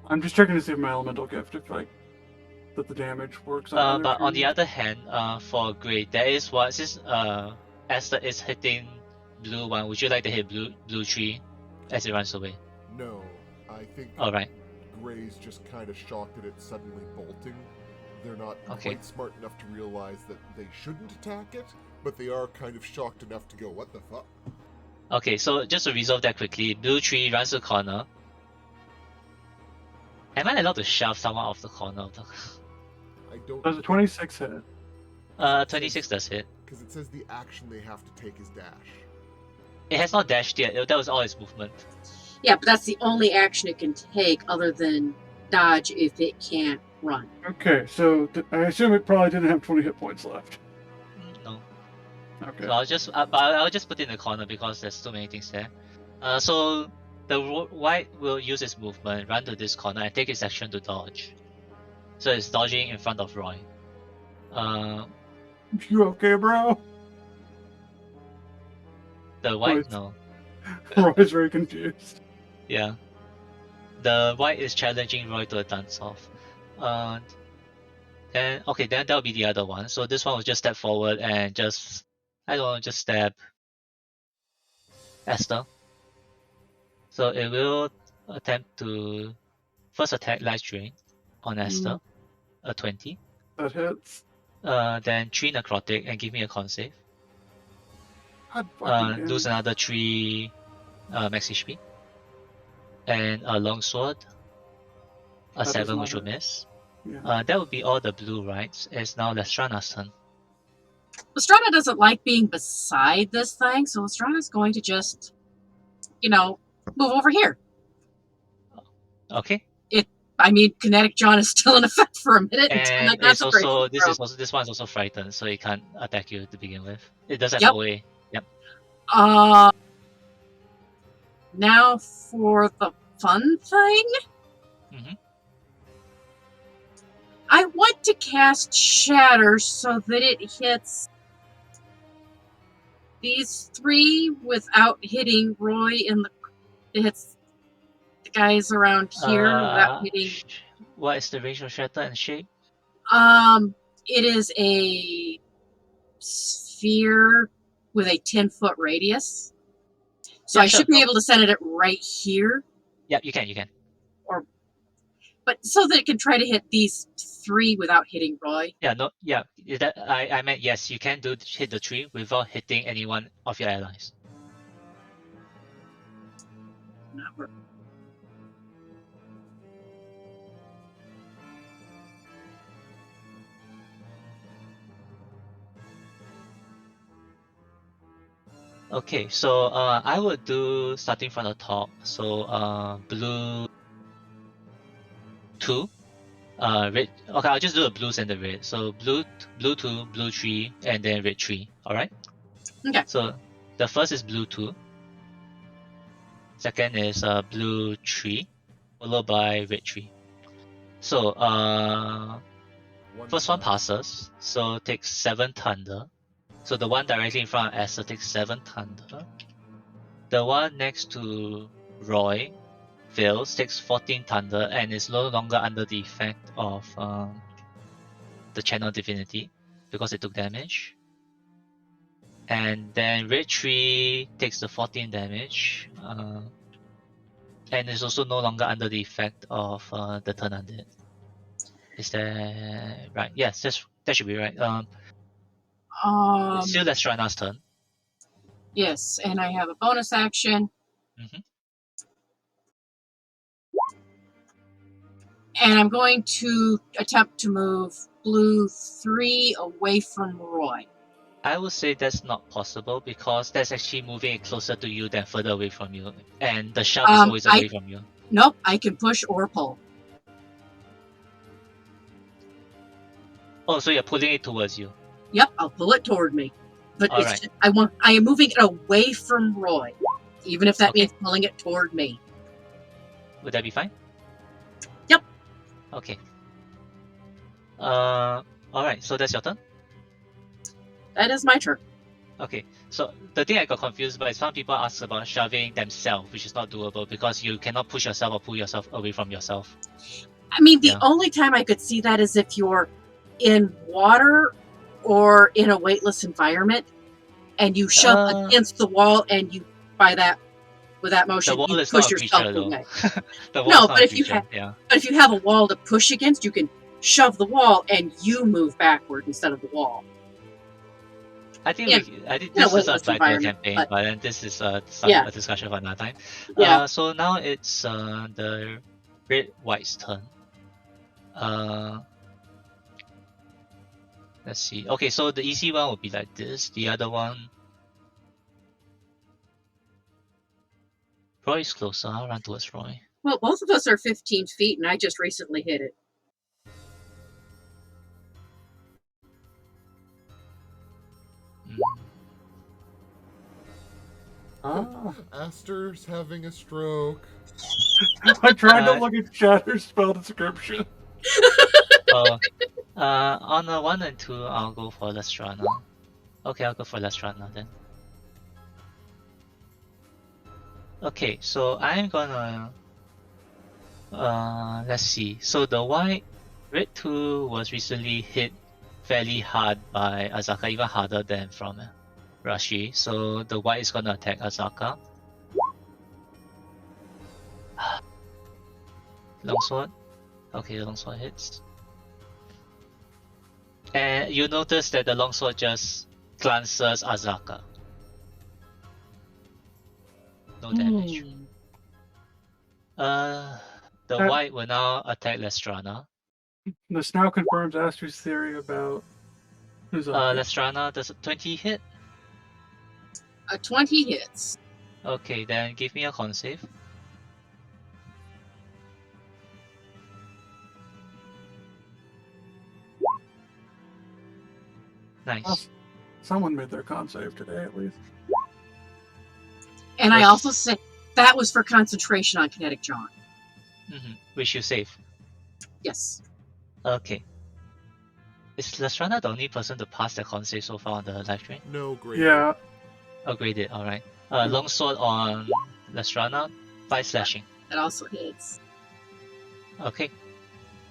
Speaker 3: I'm just checking to see if my elemental gift, if like that the damage works on.
Speaker 1: But on the other hand, for Grey, there is one since Esther is hitting blue 1. Would you like to hit blue 3 as it runs away?
Speaker 4: No, I think
Speaker 1: All right.
Speaker 4: Gray's just kind of shocked at it suddenly bolting. They're not
Speaker 1: Okay.
Speaker 4: quite smart enough to realize that they shouldn't attack it, but they are kind of shocked enough to go, what the fuck?
Speaker 1: Okay, so just to resolve that quickly, blue 3 runs to the corner. Am I allowed to shove someone off the corner of the...
Speaker 4: I don't...
Speaker 3: Does a 26 hit?
Speaker 1: 26 does hit.
Speaker 4: Because it says the action they have to take is dash.
Speaker 1: It has not dashed yet. That was all its movement.
Speaker 5: Yeah, but that's the only action it can take other than dodge if it can't run.
Speaker 3: Okay, so I assume it probably didn't have 20 hit points left.
Speaker 1: No.
Speaker 3: Okay.
Speaker 1: So I'll just put it in the corner because there's too many things there. So the white will use its movement, run to this corner, and take its action to dodge. So it's dodging in front of Roy.
Speaker 3: You okay, bro?
Speaker 1: The white,
Speaker 3: Roy's-
Speaker 1: no.
Speaker 3: Roy's very confused.
Speaker 1: Yeah. The white is challenging Roy to a dance off. Then that'll be the other one. So this one will just step forward and just stab Esther. So it will attempt to first attack Life Drain on Esther, a 20.
Speaker 3: That hits.
Speaker 1: Then 3 necrotic and give me a con save.
Speaker 3: God fucking
Speaker 1: Lose
Speaker 3: damn.
Speaker 1: another 3 max HP. And a longsword, a
Speaker 3: That does
Speaker 1: 7
Speaker 3: not
Speaker 1: which will
Speaker 3: hit.
Speaker 1: miss.
Speaker 3: Yeah.
Speaker 1: That would be all the blue, right? It's now Lestrana's turn.
Speaker 5: Lestrana doesn't like being beside this thing, so Lestrana's going to just, move over here.
Speaker 1: Okay.
Speaker 5: I mean, Kinetic John is still in effect for a minute until
Speaker 1: And
Speaker 5: that concentration
Speaker 1: this one's also frightened, so it can't attack you to begin with. It does have
Speaker 5: Yep.
Speaker 1: OA.
Speaker 5: Now for the fun thing.
Speaker 1: Mhm.
Speaker 5: I want to cast Shatter so that it hits these 3 without hitting Roy it hits the guys around here without hitting.
Speaker 1: What is the range of Shatter and shape?
Speaker 5: It is a sphere with a 10-foot radius. So
Speaker 1: Yeah,
Speaker 5: I
Speaker 1: sure,
Speaker 5: should be
Speaker 1: no.
Speaker 5: able to set it right here.
Speaker 1: Yeah, you can.
Speaker 5: But so that it can try to hit these 3 without hitting Roy.
Speaker 1: Yeah, no, yeah. I meant yes, you can hit the 3 without hitting anyone of your allies. Okay, so I would do starting from the top. So blue 2, red. Okay, I'll just do the blues and the red. So blue 2, blue 3, and then red 3. All right.
Speaker 5: Okay.
Speaker 1: So the first is blue 2. Second is blue 3, followed by red 3. So first one passes, so takes 7 thunder. So the one directly in front of Esther takes 7 thunder. The one next to Roy fails, takes 14 thunder, and is no longer under the effect of the channel divinity because it took damage. And then red 3 takes the 14 damage. And is also no longer under the effect of the turn undead. Is that right? Yes, that should be right. It's still Lestrana's turn.
Speaker 5: Yes, and I have a bonus action.
Speaker 1: Mm-hmm.
Speaker 5: And I'm going to attempt to move blue 3 away from Roy.
Speaker 1: I would say that's not possible because that's actually moving it closer to you than further away from you. And the shove is always away from you.
Speaker 5: Nope, I can push or pull.
Speaker 1: Oh, so you're pulling it towards you.
Speaker 5: Yep, I'll pull it toward me. But
Speaker 1: All right.
Speaker 5: I am moving it away from Roy, even if that
Speaker 1: Okay.
Speaker 5: means pulling it toward me.
Speaker 1: Would that be fine?
Speaker 5: Yep.
Speaker 1: Okay. All right. So that's your turn.
Speaker 5: That is my turn.
Speaker 1: Okay. So the thing I got confused by is some people ask about shoving themselves, which is not doable because you cannot push yourself or pull yourself away from yourself.
Speaker 5: I mean, the
Speaker 1: Yeah.
Speaker 5: only time I could see that is if you're in water or in a weightless environment and you shove against the wall and you, with that motion,
Speaker 1: The wall
Speaker 5: you
Speaker 1: is
Speaker 5: push
Speaker 1: not a
Speaker 5: yourself
Speaker 1: creature, though.
Speaker 5: away.
Speaker 1: The wall
Speaker 5: No,
Speaker 1: is not
Speaker 5: but
Speaker 1: a
Speaker 5: if you
Speaker 1: creature. Yeah.
Speaker 5: But if you have a wall to push against, you can shove the wall and you move backward instead of the wall.
Speaker 1: I think
Speaker 5: In
Speaker 1: this
Speaker 5: a
Speaker 1: doesn't
Speaker 5: weightless
Speaker 1: apply to the
Speaker 5: environment,
Speaker 1: campaign,
Speaker 5: but
Speaker 1: but then this is a
Speaker 5: yeah,
Speaker 1: discussion for another time.
Speaker 5: yeah.
Speaker 1: So now it's the red white's turn. Let's see. Okay, so the easy one will be like this. The other one, Roy is closer. I'll run towards Roy.
Speaker 5: Well, both of us are 15 feet, and I just recently hit it.
Speaker 4: Aster's having a stroke.
Speaker 3: I tried to look at Shatter's spell description.
Speaker 1: Oh, on a 1 and 2, I'll go for Lestrana. Okay, I'll go for Lestrana then. Okay, so I'm gonna let's see. So the red 2 was recently hit fairly hard by Azaka, even harder than from Rashi. So the white is gonna attack Azaka. Longsword. Okay, the longsword hits. And you notice that the longsword just glances Azaka. No damage. The white will now attack Lestrana.
Speaker 3: This now confirms Aster's theory about Uzaki.
Speaker 1: Lestrana, does a 20 hit?
Speaker 5: A 20 hits.
Speaker 1: Okay, then give me a con save. Nice.
Speaker 3: Someone made their con save today, at least.
Speaker 5: And I also said that was for concentration on kinetic charm.
Speaker 1: Which you save.
Speaker 5: Yes.
Speaker 1: Okay. Is Lestrana the only person to pass the con save so far on the live stream?
Speaker 4: No, great.
Speaker 3: Yeah.
Speaker 1: Oh, graded. Alright. Longsword on Lestrana, 5 slashing.
Speaker 5: That also hits.
Speaker 1: Okay.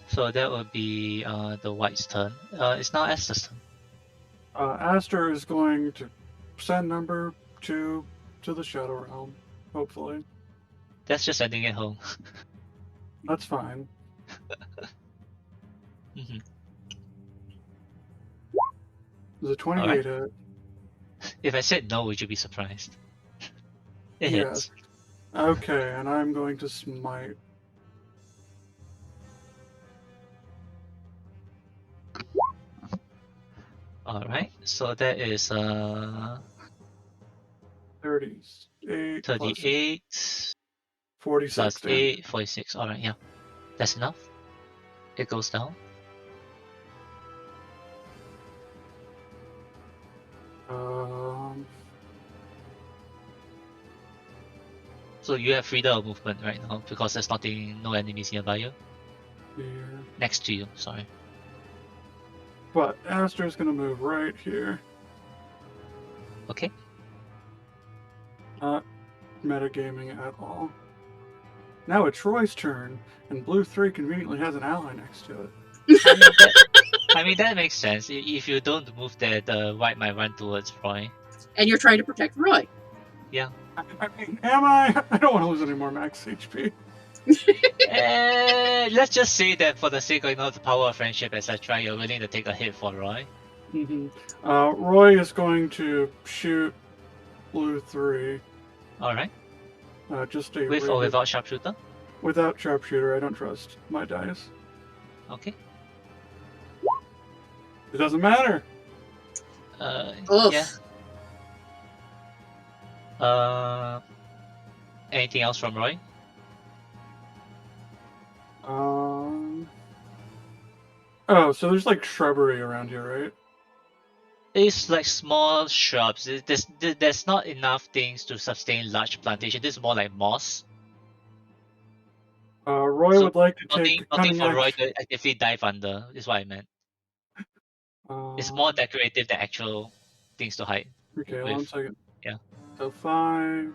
Speaker 1: So that will be the white's turn. It's now Esther's turn.
Speaker 3: Aster is going to send number 2 to the Shadow Realm, hopefully.
Speaker 1: That's just sending it home.
Speaker 3: That's fine. There's a 28 hit.
Speaker 1: If I said no, would you be surprised? It hits.
Speaker 3: Okay, and I'm going to smite.
Speaker 1: Alright, so that is
Speaker 3: 38
Speaker 1: 38
Speaker 3: 46
Speaker 1: plus
Speaker 3: damage.
Speaker 1: 8, 46. Alright, yeah. That's enough. It goes down. So you have freedom of movement right now because there's no enemies nearby you.
Speaker 3: Yeah.
Speaker 1: Next to you, sorry.
Speaker 3: But Aster's gonna move right here.
Speaker 1: Okay.
Speaker 3: Not metagaming at all. Now it's Troy's turn, and blue 3 conveniently has an ally next to it.
Speaker 1: I mean, that makes sense. If you don't move there, the white might run towards Roy.
Speaker 5: And you're trying to protect Roy.
Speaker 1: Yeah.
Speaker 3: I mean, am I? I don't want to lose any more max HP.
Speaker 1: Let's just say that for the sake of the power of friendship, etc., you're willing to take a hit for Roy.
Speaker 3: Roy is going to shoot blue 3.
Speaker 1: All right.
Speaker 3: Just a
Speaker 1: With or
Speaker 3: regular,
Speaker 1: without sharpshooter?
Speaker 3: without sharpshooter. I don't trust my dice.
Speaker 1: Okay.
Speaker 3: It doesn't matter.
Speaker 5: Oof.
Speaker 1: Yeah. Anything else from Roy?
Speaker 3: Oh, so there's like shrubbery around here, right?
Speaker 1: It's like small shrubs. There's not enough things to sustain large plantation. This is more like moss.
Speaker 3: Roy
Speaker 1: So
Speaker 3: would like to
Speaker 1: nothing,
Speaker 3: take
Speaker 1: nothing
Speaker 3: cunning
Speaker 1: for Roy
Speaker 3: action.
Speaker 1: to actively dive under. Is what I meant. It's more decorative than actual things to hide
Speaker 3: Okay, hold on a
Speaker 1: with.
Speaker 3: second.
Speaker 1: Yeah.
Speaker 3: So 5,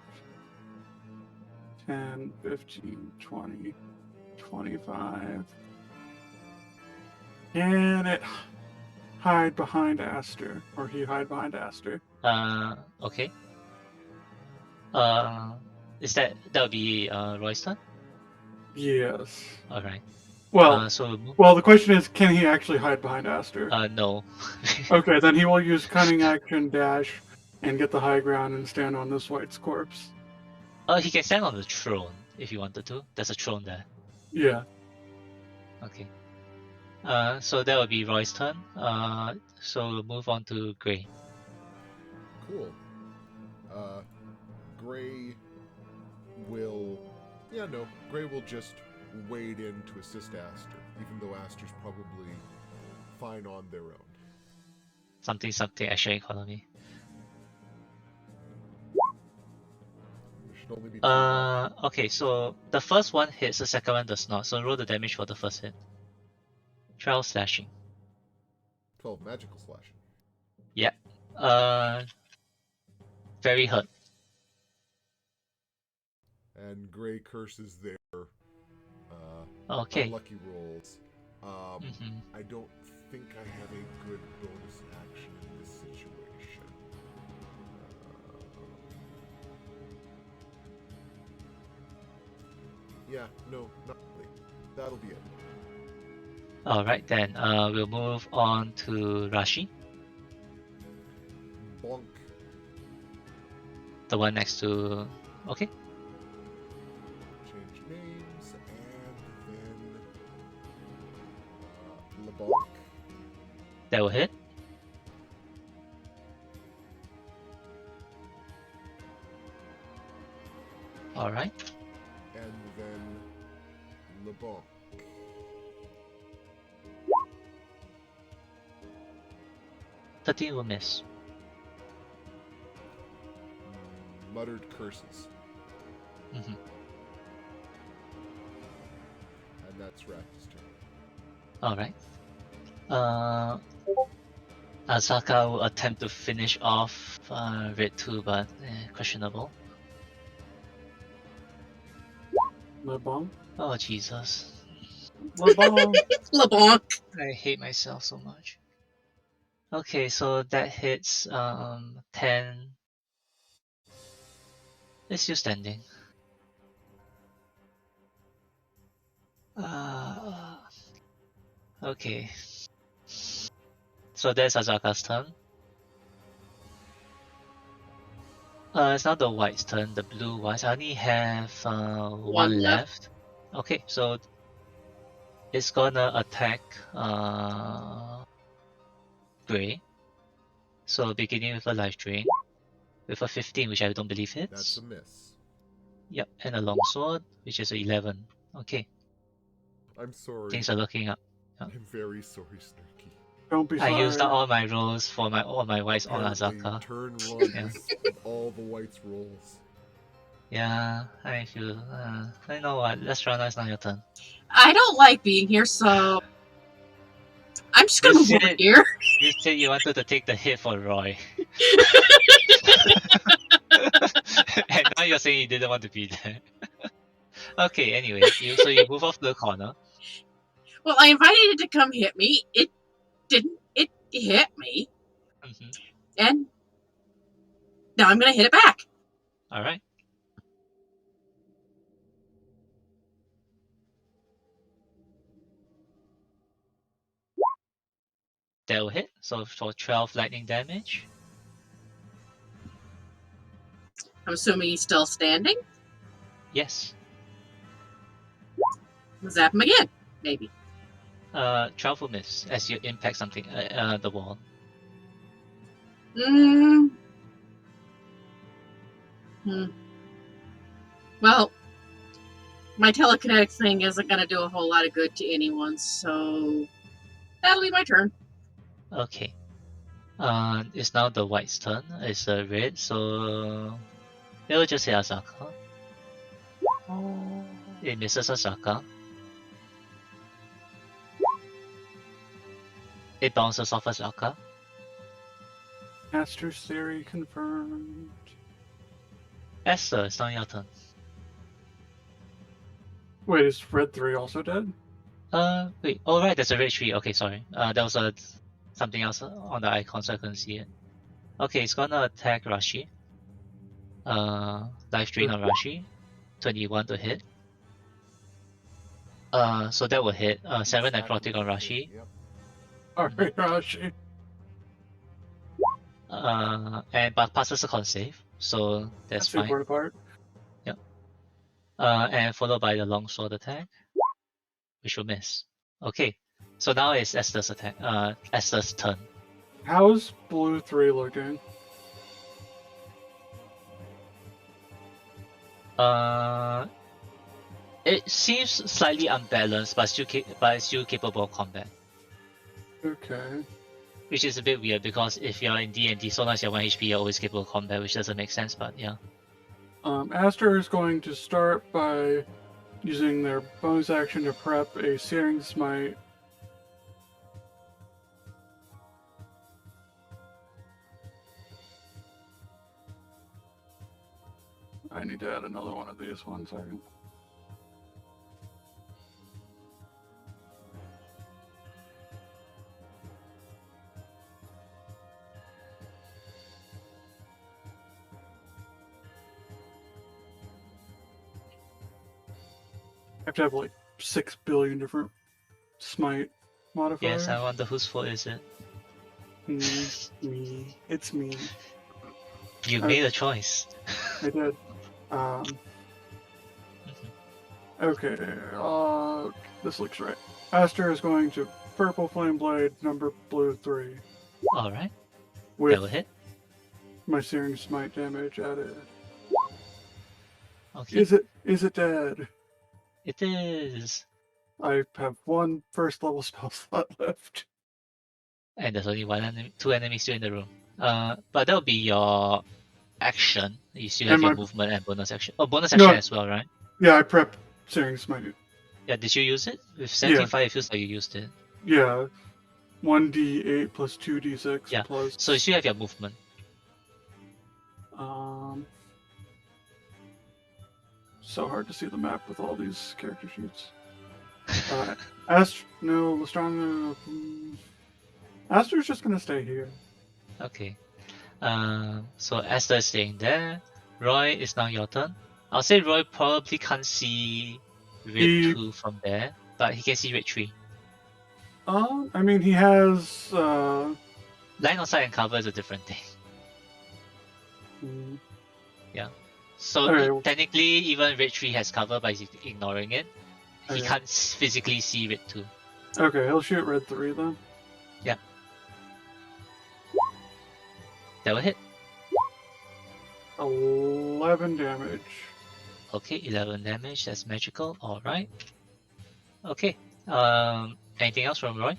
Speaker 3: 10, 15, 20, 25. Can it hide behind Aster? Or he hide behind Aster?
Speaker 1: Okay. Is that would be Roy's turn?
Speaker 3: Yes.
Speaker 1: All right.
Speaker 3: Well,
Speaker 1: So
Speaker 3: the question is, can he actually hide behind Aster?
Speaker 1: no.
Speaker 3: Okay, then he will use cunning action dash and get the high ground and stand on this white's corpse.
Speaker 1: He can stand on the throne if he wanted to. There's a throne there.
Speaker 3: Yeah.
Speaker 1: Okay. So that would be Roy's turn. So we'll move on to Gray.
Speaker 4: Cool. Gray will... Yeah, no. Gray will just wade in to assist Aster, even though Aster's probably fine on their own.
Speaker 1: Something extra economy.
Speaker 4: There should only be 2 left.
Speaker 1: Okay, so the first one hits, the second one does not. So roll the damage for the first hit. 12 slashing.
Speaker 4: 12 magical slashing.
Speaker 1: Yeah. Very hurt.
Speaker 4: And Gray curses their
Speaker 1: Okay.
Speaker 4: unlucky rolls.
Speaker 1: Mhm.
Speaker 4: I don't think I have a good bonus action in this situation. Yeah, no, not really. That'll be it.
Speaker 1: Alright then, we'll move on to Rashi,
Speaker 4: Bonk.
Speaker 1: the one next to. Okay.
Speaker 4: Change names, and then LeBonk.
Speaker 1: That will hit. Alright.
Speaker 4: And then LeBonk.
Speaker 1: $13 will miss.
Speaker 4: Muttered curses.
Speaker 1: Mhm.
Speaker 4: And that's Rafty's turn.
Speaker 1: Alright. Asaka will attempt to finish off Red 2, but questionable.
Speaker 3: LeBlanc.
Speaker 1: Oh, Jesus.
Speaker 3: LeBlanc.
Speaker 5: LeBlanc.
Speaker 1: I hate myself so much. Okay, so that hits 10. It's still standing. Okay. So that's Azaka's turn. It's not the white's turn, the blue ones. I only have one left. Okay, so it's gonna attack Gray. So beginning with a life drain. With a 15, which I don't believe hits.
Speaker 4: That's a miss.
Speaker 1: Yep, and a long sword, which is a 11. Okay,
Speaker 4: I'm sorry.
Speaker 1: things are looking up. Yep.
Speaker 4: I'm very sorry, Snarky.
Speaker 3: Don't be
Speaker 1: I
Speaker 3: sorry.
Speaker 1: used up all my rolls for all my whites on
Speaker 4: Apparently,
Speaker 1: Azaka.
Speaker 4: turn one
Speaker 1: Yeah.
Speaker 4: with all the whites rolls.
Speaker 1: Yeah, I feel. I know what. Let's try. It's not your turn.
Speaker 5: I don't like being here, so I'm just gonna
Speaker 1: You
Speaker 5: move over
Speaker 1: said
Speaker 5: here.
Speaker 1: you said you wanted to take the hit for Roy, and now you're saying you didn't want to be there. Okay. Anyway, so you move off to the corner.
Speaker 5: Well, I invited it to come hit me. It didn't. It hit me,
Speaker 1: Mhm.
Speaker 5: and Now I'm going to hit it back.
Speaker 1: All right. That will hit. So for 12 lightning damage.
Speaker 5: I'm assuming he's still standing.
Speaker 1: Yes.
Speaker 5: Zap him again, maybe.
Speaker 1: 12 will miss as you impact something, the wall.
Speaker 5: Well, my telekinetic thing isn't going to do a whole lot of good to anyone, so that'll be my turn.
Speaker 1: Okay. It's now the white's turn. It's red, so it will just hit Asaka. It misses Asaka. It bounces off Asaka.
Speaker 3: Master's theory confirmed.
Speaker 1: Esther, it's now your turn.
Speaker 3: Wait, is red 3 also dead?
Speaker 1: Wait. Oh, right, there's a red tree. Okay, sorry. There was something else on the icon, so I couldn't see it. Okay, it's gonna attack Rashi. Life drain on Rashi. 21 to hit. So that will hit. 7 necrotic on Rashi.
Speaker 4: Yep.
Speaker 3: Alright, Rashi.
Speaker 1: But passes a con save, so that's fine.
Speaker 3: Part apart.
Speaker 1: Yep. And followed by the longsword attack, which will miss. Okay, so now it's Esther's attack. Esther's turn.
Speaker 3: How's blue 3 looking?
Speaker 1: It seems slightly unbalanced, but still capable of combat.
Speaker 3: Okay.
Speaker 1: Which is a bit weird because if you're in D&D, so long as you're 1 HP, you're always capable of combat, which doesn't make sense, but yeah.
Speaker 3: Aster is going to start by using their bonus action to prep a Searing Smite. I need to add another one of these. 1 second. I have to have like 6 billion different smite modifiers.
Speaker 1: Yes, I wonder whose fault is it.
Speaker 3: Me. It's me.
Speaker 1: You made a choice.
Speaker 3: I did. Okay, this looks right. Aster is going to Purple Flame Blade, number blue 3.
Speaker 1: Alright. That
Speaker 3: With
Speaker 1: will hit.
Speaker 3: my Searing Smite damage added.
Speaker 1: Okay.
Speaker 3: Is it dead?
Speaker 1: It is.
Speaker 3: I have 1 first level spell slot left.
Speaker 1: And there's only 2 enemies still in the room. But that'll be your action. You still have
Speaker 3: And
Speaker 1: your
Speaker 3: my-
Speaker 1: movement and bonus action. Oh, bonus action
Speaker 3: No.
Speaker 1: as well, right?
Speaker 3: Yeah, I prepped Searing Smite.
Speaker 1: Yeah, did you use it? With 75, it feels like you used it.
Speaker 3: Yeah. 1d8 plus 2d6
Speaker 1: Yeah.
Speaker 3: plus.
Speaker 1: So you still have your movement.
Speaker 3: So hard to see the map with all these character sheets. Lestrana. Aster's just gonna stay here.
Speaker 1: Okay. So Esther is staying there. Roy, it's now your turn. I'll say Roy probably can't see red
Speaker 3: He-
Speaker 1: 2 from there, but he can see red 3.
Speaker 3: I mean, he has.
Speaker 1: Line of sight and cover is a different thing. So
Speaker 3: Alright.
Speaker 1: technically, even red 3 has cover, but he's ignoring it. He
Speaker 3: Okay.
Speaker 1: can't physically see red 2.
Speaker 3: Okay, he'll shoot red 3 then.
Speaker 1: Yeah. That will hit.
Speaker 3: 11 damage.
Speaker 1: Okay, 11 damage. That's magical. Alright. Okay. Anything else from Roy?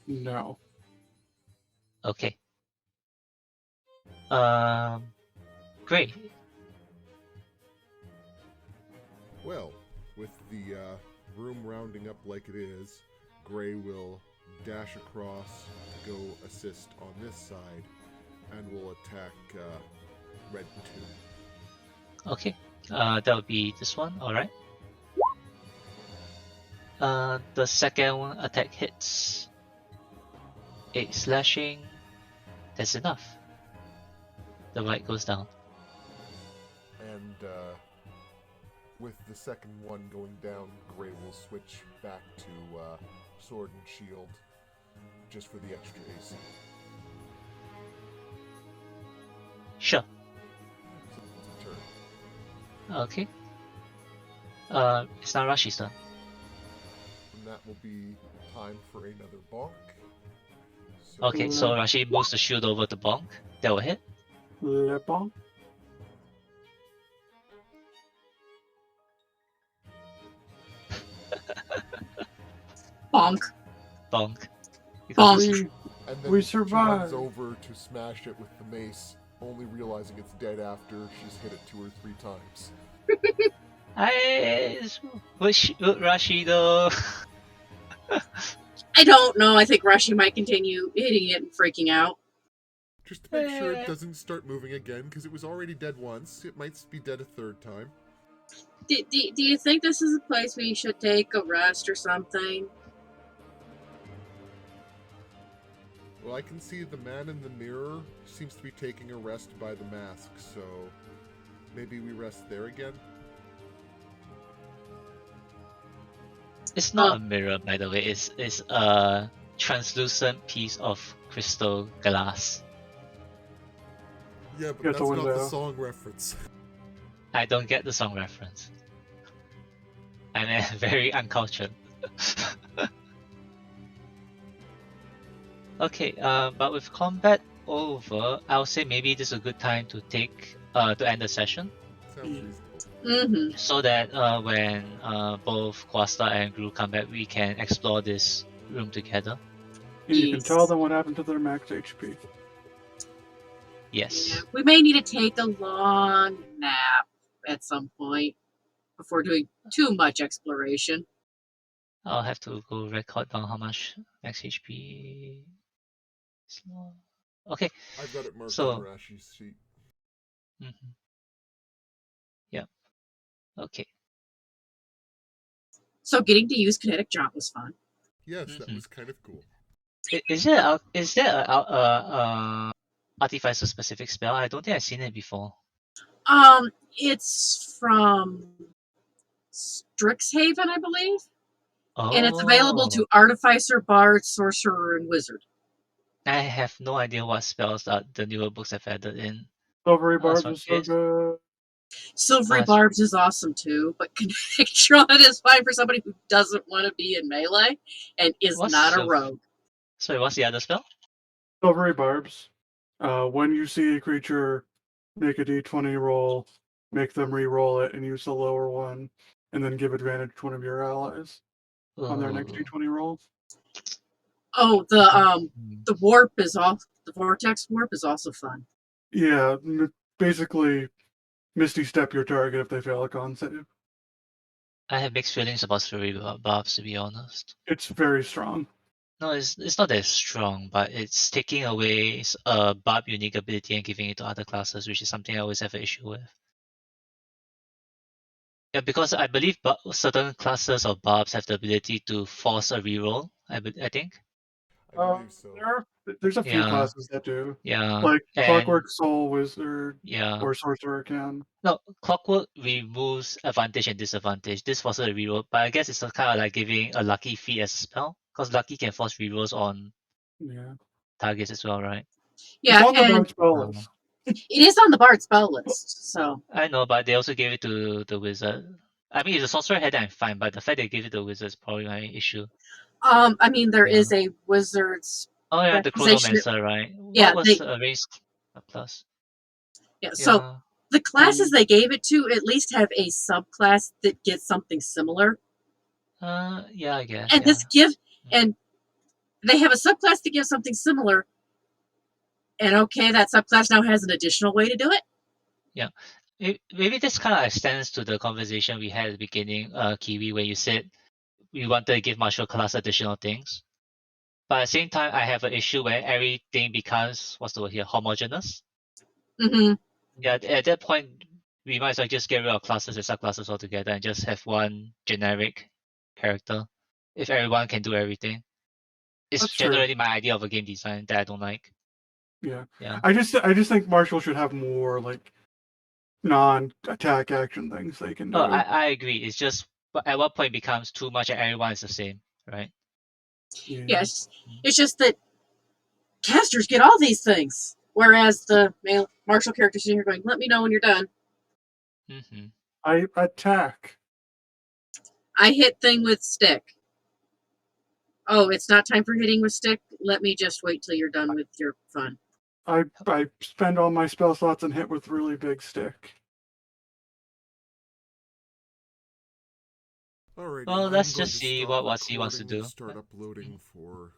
Speaker 3: No.
Speaker 1: Okay. Great.
Speaker 4: Well, with the room rounding up like it is, Gray will dash across to go assist on this side, and will attack Red 2.
Speaker 1: Okay. That would be this one. Alright. The second one attack hits. 8 slashing. That's enough. The light goes down.
Speaker 4: And with the second one going down, Gray will switch back to sword and shield just for the extra AC.
Speaker 1: Sure.
Speaker 4: So it's a turn.
Speaker 1: Okay. It's not Rashi's turn.
Speaker 4: And that will be time for another bonk.
Speaker 1: Okay, so Rashi moves the shield over to Bonk. That will hit.
Speaker 3: Le bon.
Speaker 5: Bonk.
Speaker 1: Bonk.
Speaker 5: Bonk.
Speaker 4: And then
Speaker 3: We
Speaker 4: she runs
Speaker 3: survived.
Speaker 4: over to smash it with the mace, only realizing it's dead after she's hit it 2 or 3 times.
Speaker 1: Would Rashi though?
Speaker 5: I don't know. I think Rashi might continue hitting it and freaking out.
Speaker 4: Just to make sure it doesn't start moving again, because it was already dead once. It might be dead a third time.
Speaker 5: Do you think this is a place where you should take a rest or something?
Speaker 4: Well, I can see the man in the mirror seems to be taking a rest by the mask, so maybe we rest there again?
Speaker 1: It's not a mirror, by the way. It's a translucent piece of crystal glass.
Speaker 4: Yeah, but
Speaker 3: Get
Speaker 4: that's
Speaker 3: the
Speaker 4: not the
Speaker 3: window.
Speaker 4: song reference.
Speaker 1: I don't get the song reference. I'm very uncultured. Okay, but with combat over, I'll say maybe this is a good time to take to end the session,
Speaker 4: Sounds reasonable.
Speaker 5: Mm-hmm.
Speaker 1: so that when both Quasta and Gru come back, we can explore this room together.
Speaker 3: And you can tell
Speaker 5: Yes.
Speaker 3: them what happened to their max HP.
Speaker 1: Yes.
Speaker 5: Yeah, we may need to take a long nap at some point before doing too much exploration.
Speaker 1: I'll have to go record down how much max HP. Okay.
Speaker 4: I've got it marked
Speaker 1: So-
Speaker 4: on Rashi's sheet.
Speaker 1: Mm-hmm. Yeah. Okay.
Speaker 5: So getting to use kinetic jump was fun.
Speaker 4: Yes, that
Speaker 1: Mhm.
Speaker 4: was kind of cool.
Speaker 1: Is there a artificer specific spell? I don't think I've seen it before.
Speaker 5: It's from Strixhaven, I believe,
Speaker 1: Oh.
Speaker 5: and it's available to artificer, bard, sorcerer, and wizard.
Speaker 1: I have no idea what spells that the newer books have added in.
Speaker 3: Silvery Barbs
Speaker 1: That's
Speaker 3: is so
Speaker 1: what
Speaker 3: good.
Speaker 5: Silvery
Speaker 1: That's-
Speaker 5: Barbs is awesome too, but kinetic jump is fine for somebody who doesn't want to be in melee and is
Speaker 1: What's
Speaker 5: not a
Speaker 1: Silv-
Speaker 5: rogue.
Speaker 1: Sorry, what's the other spell?
Speaker 3: Silvery Barbs. When you see a creature make a d20 roll, make them re-roll it and use the lower one, and then give advantage to one of your allies on their next
Speaker 1: Ooh.
Speaker 3: d20 roll.
Speaker 5: Oh,
Speaker 1: Hmm.
Speaker 5: the warp is off. The vortex warp is also fun.
Speaker 3: Yeah, basically, Misty Step your target if they fail a con save.
Speaker 1: I have mixed feelings about Fury buffs, to be honest.
Speaker 3: It's very strong.
Speaker 1: No, it's not that strong, but it's taking away a buff unique ability and giving it to other classes, which is something I always have an issue with. Yeah, because I believe certain classes of buffs have the ability to force a reroll. I think.
Speaker 4: I believe so.
Speaker 3: There's a few
Speaker 1: Yeah.
Speaker 3: classes that do.
Speaker 1: Yeah.
Speaker 3: Like
Speaker 1: and
Speaker 3: Clockwork Soul Wizard
Speaker 1: yeah.
Speaker 3: or Sorcerer can.
Speaker 1: No, Clockwork removes advantage and disadvantage. This forces a reroll, but I guess it's kind of like giving a lucky feat as a spell, because lucky can force rerolls on
Speaker 3: Yeah.
Speaker 1: targets as well, right?
Speaker 5: Yeah,
Speaker 3: It's on the
Speaker 5: and
Speaker 3: Bard spell list.
Speaker 5: it is on the bard spell list. So
Speaker 1: I know, but they also gave it to the wizard. I mean, if the sorcerer had it, I'm fine, but the fact they gave it to the wizard is probably my issue.
Speaker 5: I mean, there
Speaker 1: Yeah.
Speaker 5: is a wizard's
Speaker 1: Oh yeah, the
Speaker 5: Specialization-
Speaker 1: Chronomancer, right?
Speaker 5: yeah,
Speaker 1: What was a race plus?
Speaker 5: yeah. So
Speaker 1: Yeah.
Speaker 5: the classes they gave it to at least have a subclass that gets something similar,
Speaker 1: Yeah, I guess.
Speaker 5: and
Speaker 1: Yeah.
Speaker 5: and they have a subclass to give something similar. And okay, that subclass now has an additional way to do it.
Speaker 1: Maybe this kind of extends to the conversation we had at the beginning, Kiwi, where you said we wanted to give martial class additional things. But at the same time, I have an issue where everything becomes, what's the word here, homogeneous.
Speaker 5: Mm-hmm.
Speaker 1: Yeah, at that point, we might as well just get rid of classes and subclasses altogether and just have one generic character if everyone can do everything. It's
Speaker 3: That's true.
Speaker 1: generally my idea of a game design that I don't like.
Speaker 3: Yeah.
Speaker 1: Yeah.
Speaker 3: I just think Marshall should have more like non-attack action things they can
Speaker 1: Oh,
Speaker 3: do.
Speaker 1: I agree. It's just at what point it becomes too much and everyone is the same, right?
Speaker 3: Yeah.
Speaker 5: Yes, it's just that casters get all these things, whereas the male martial characters in here going, "Let me know when you're done."
Speaker 1: Mm-hmm.
Speaker 3: I attack.
Speaker 5: I hit thing with stick. Oh, it's not time for hitting with stick. Let me just wait till you're done with your fun.
Speaker 3: I spend all my spell slots and hit with really big stick.
Speaker 4: Alrighty,
Speaker 1: Well,
Speaker 4: I'm
Speaker 1: let's
Speaker 4: going
Speaker 1: just
Speaker 4: to
Speaker 1: see
Speaker 4: stop
Speaker 1: what he wants to
Speaker 4: recording and
Speaker 1: do.
Speaker 4: start uploading for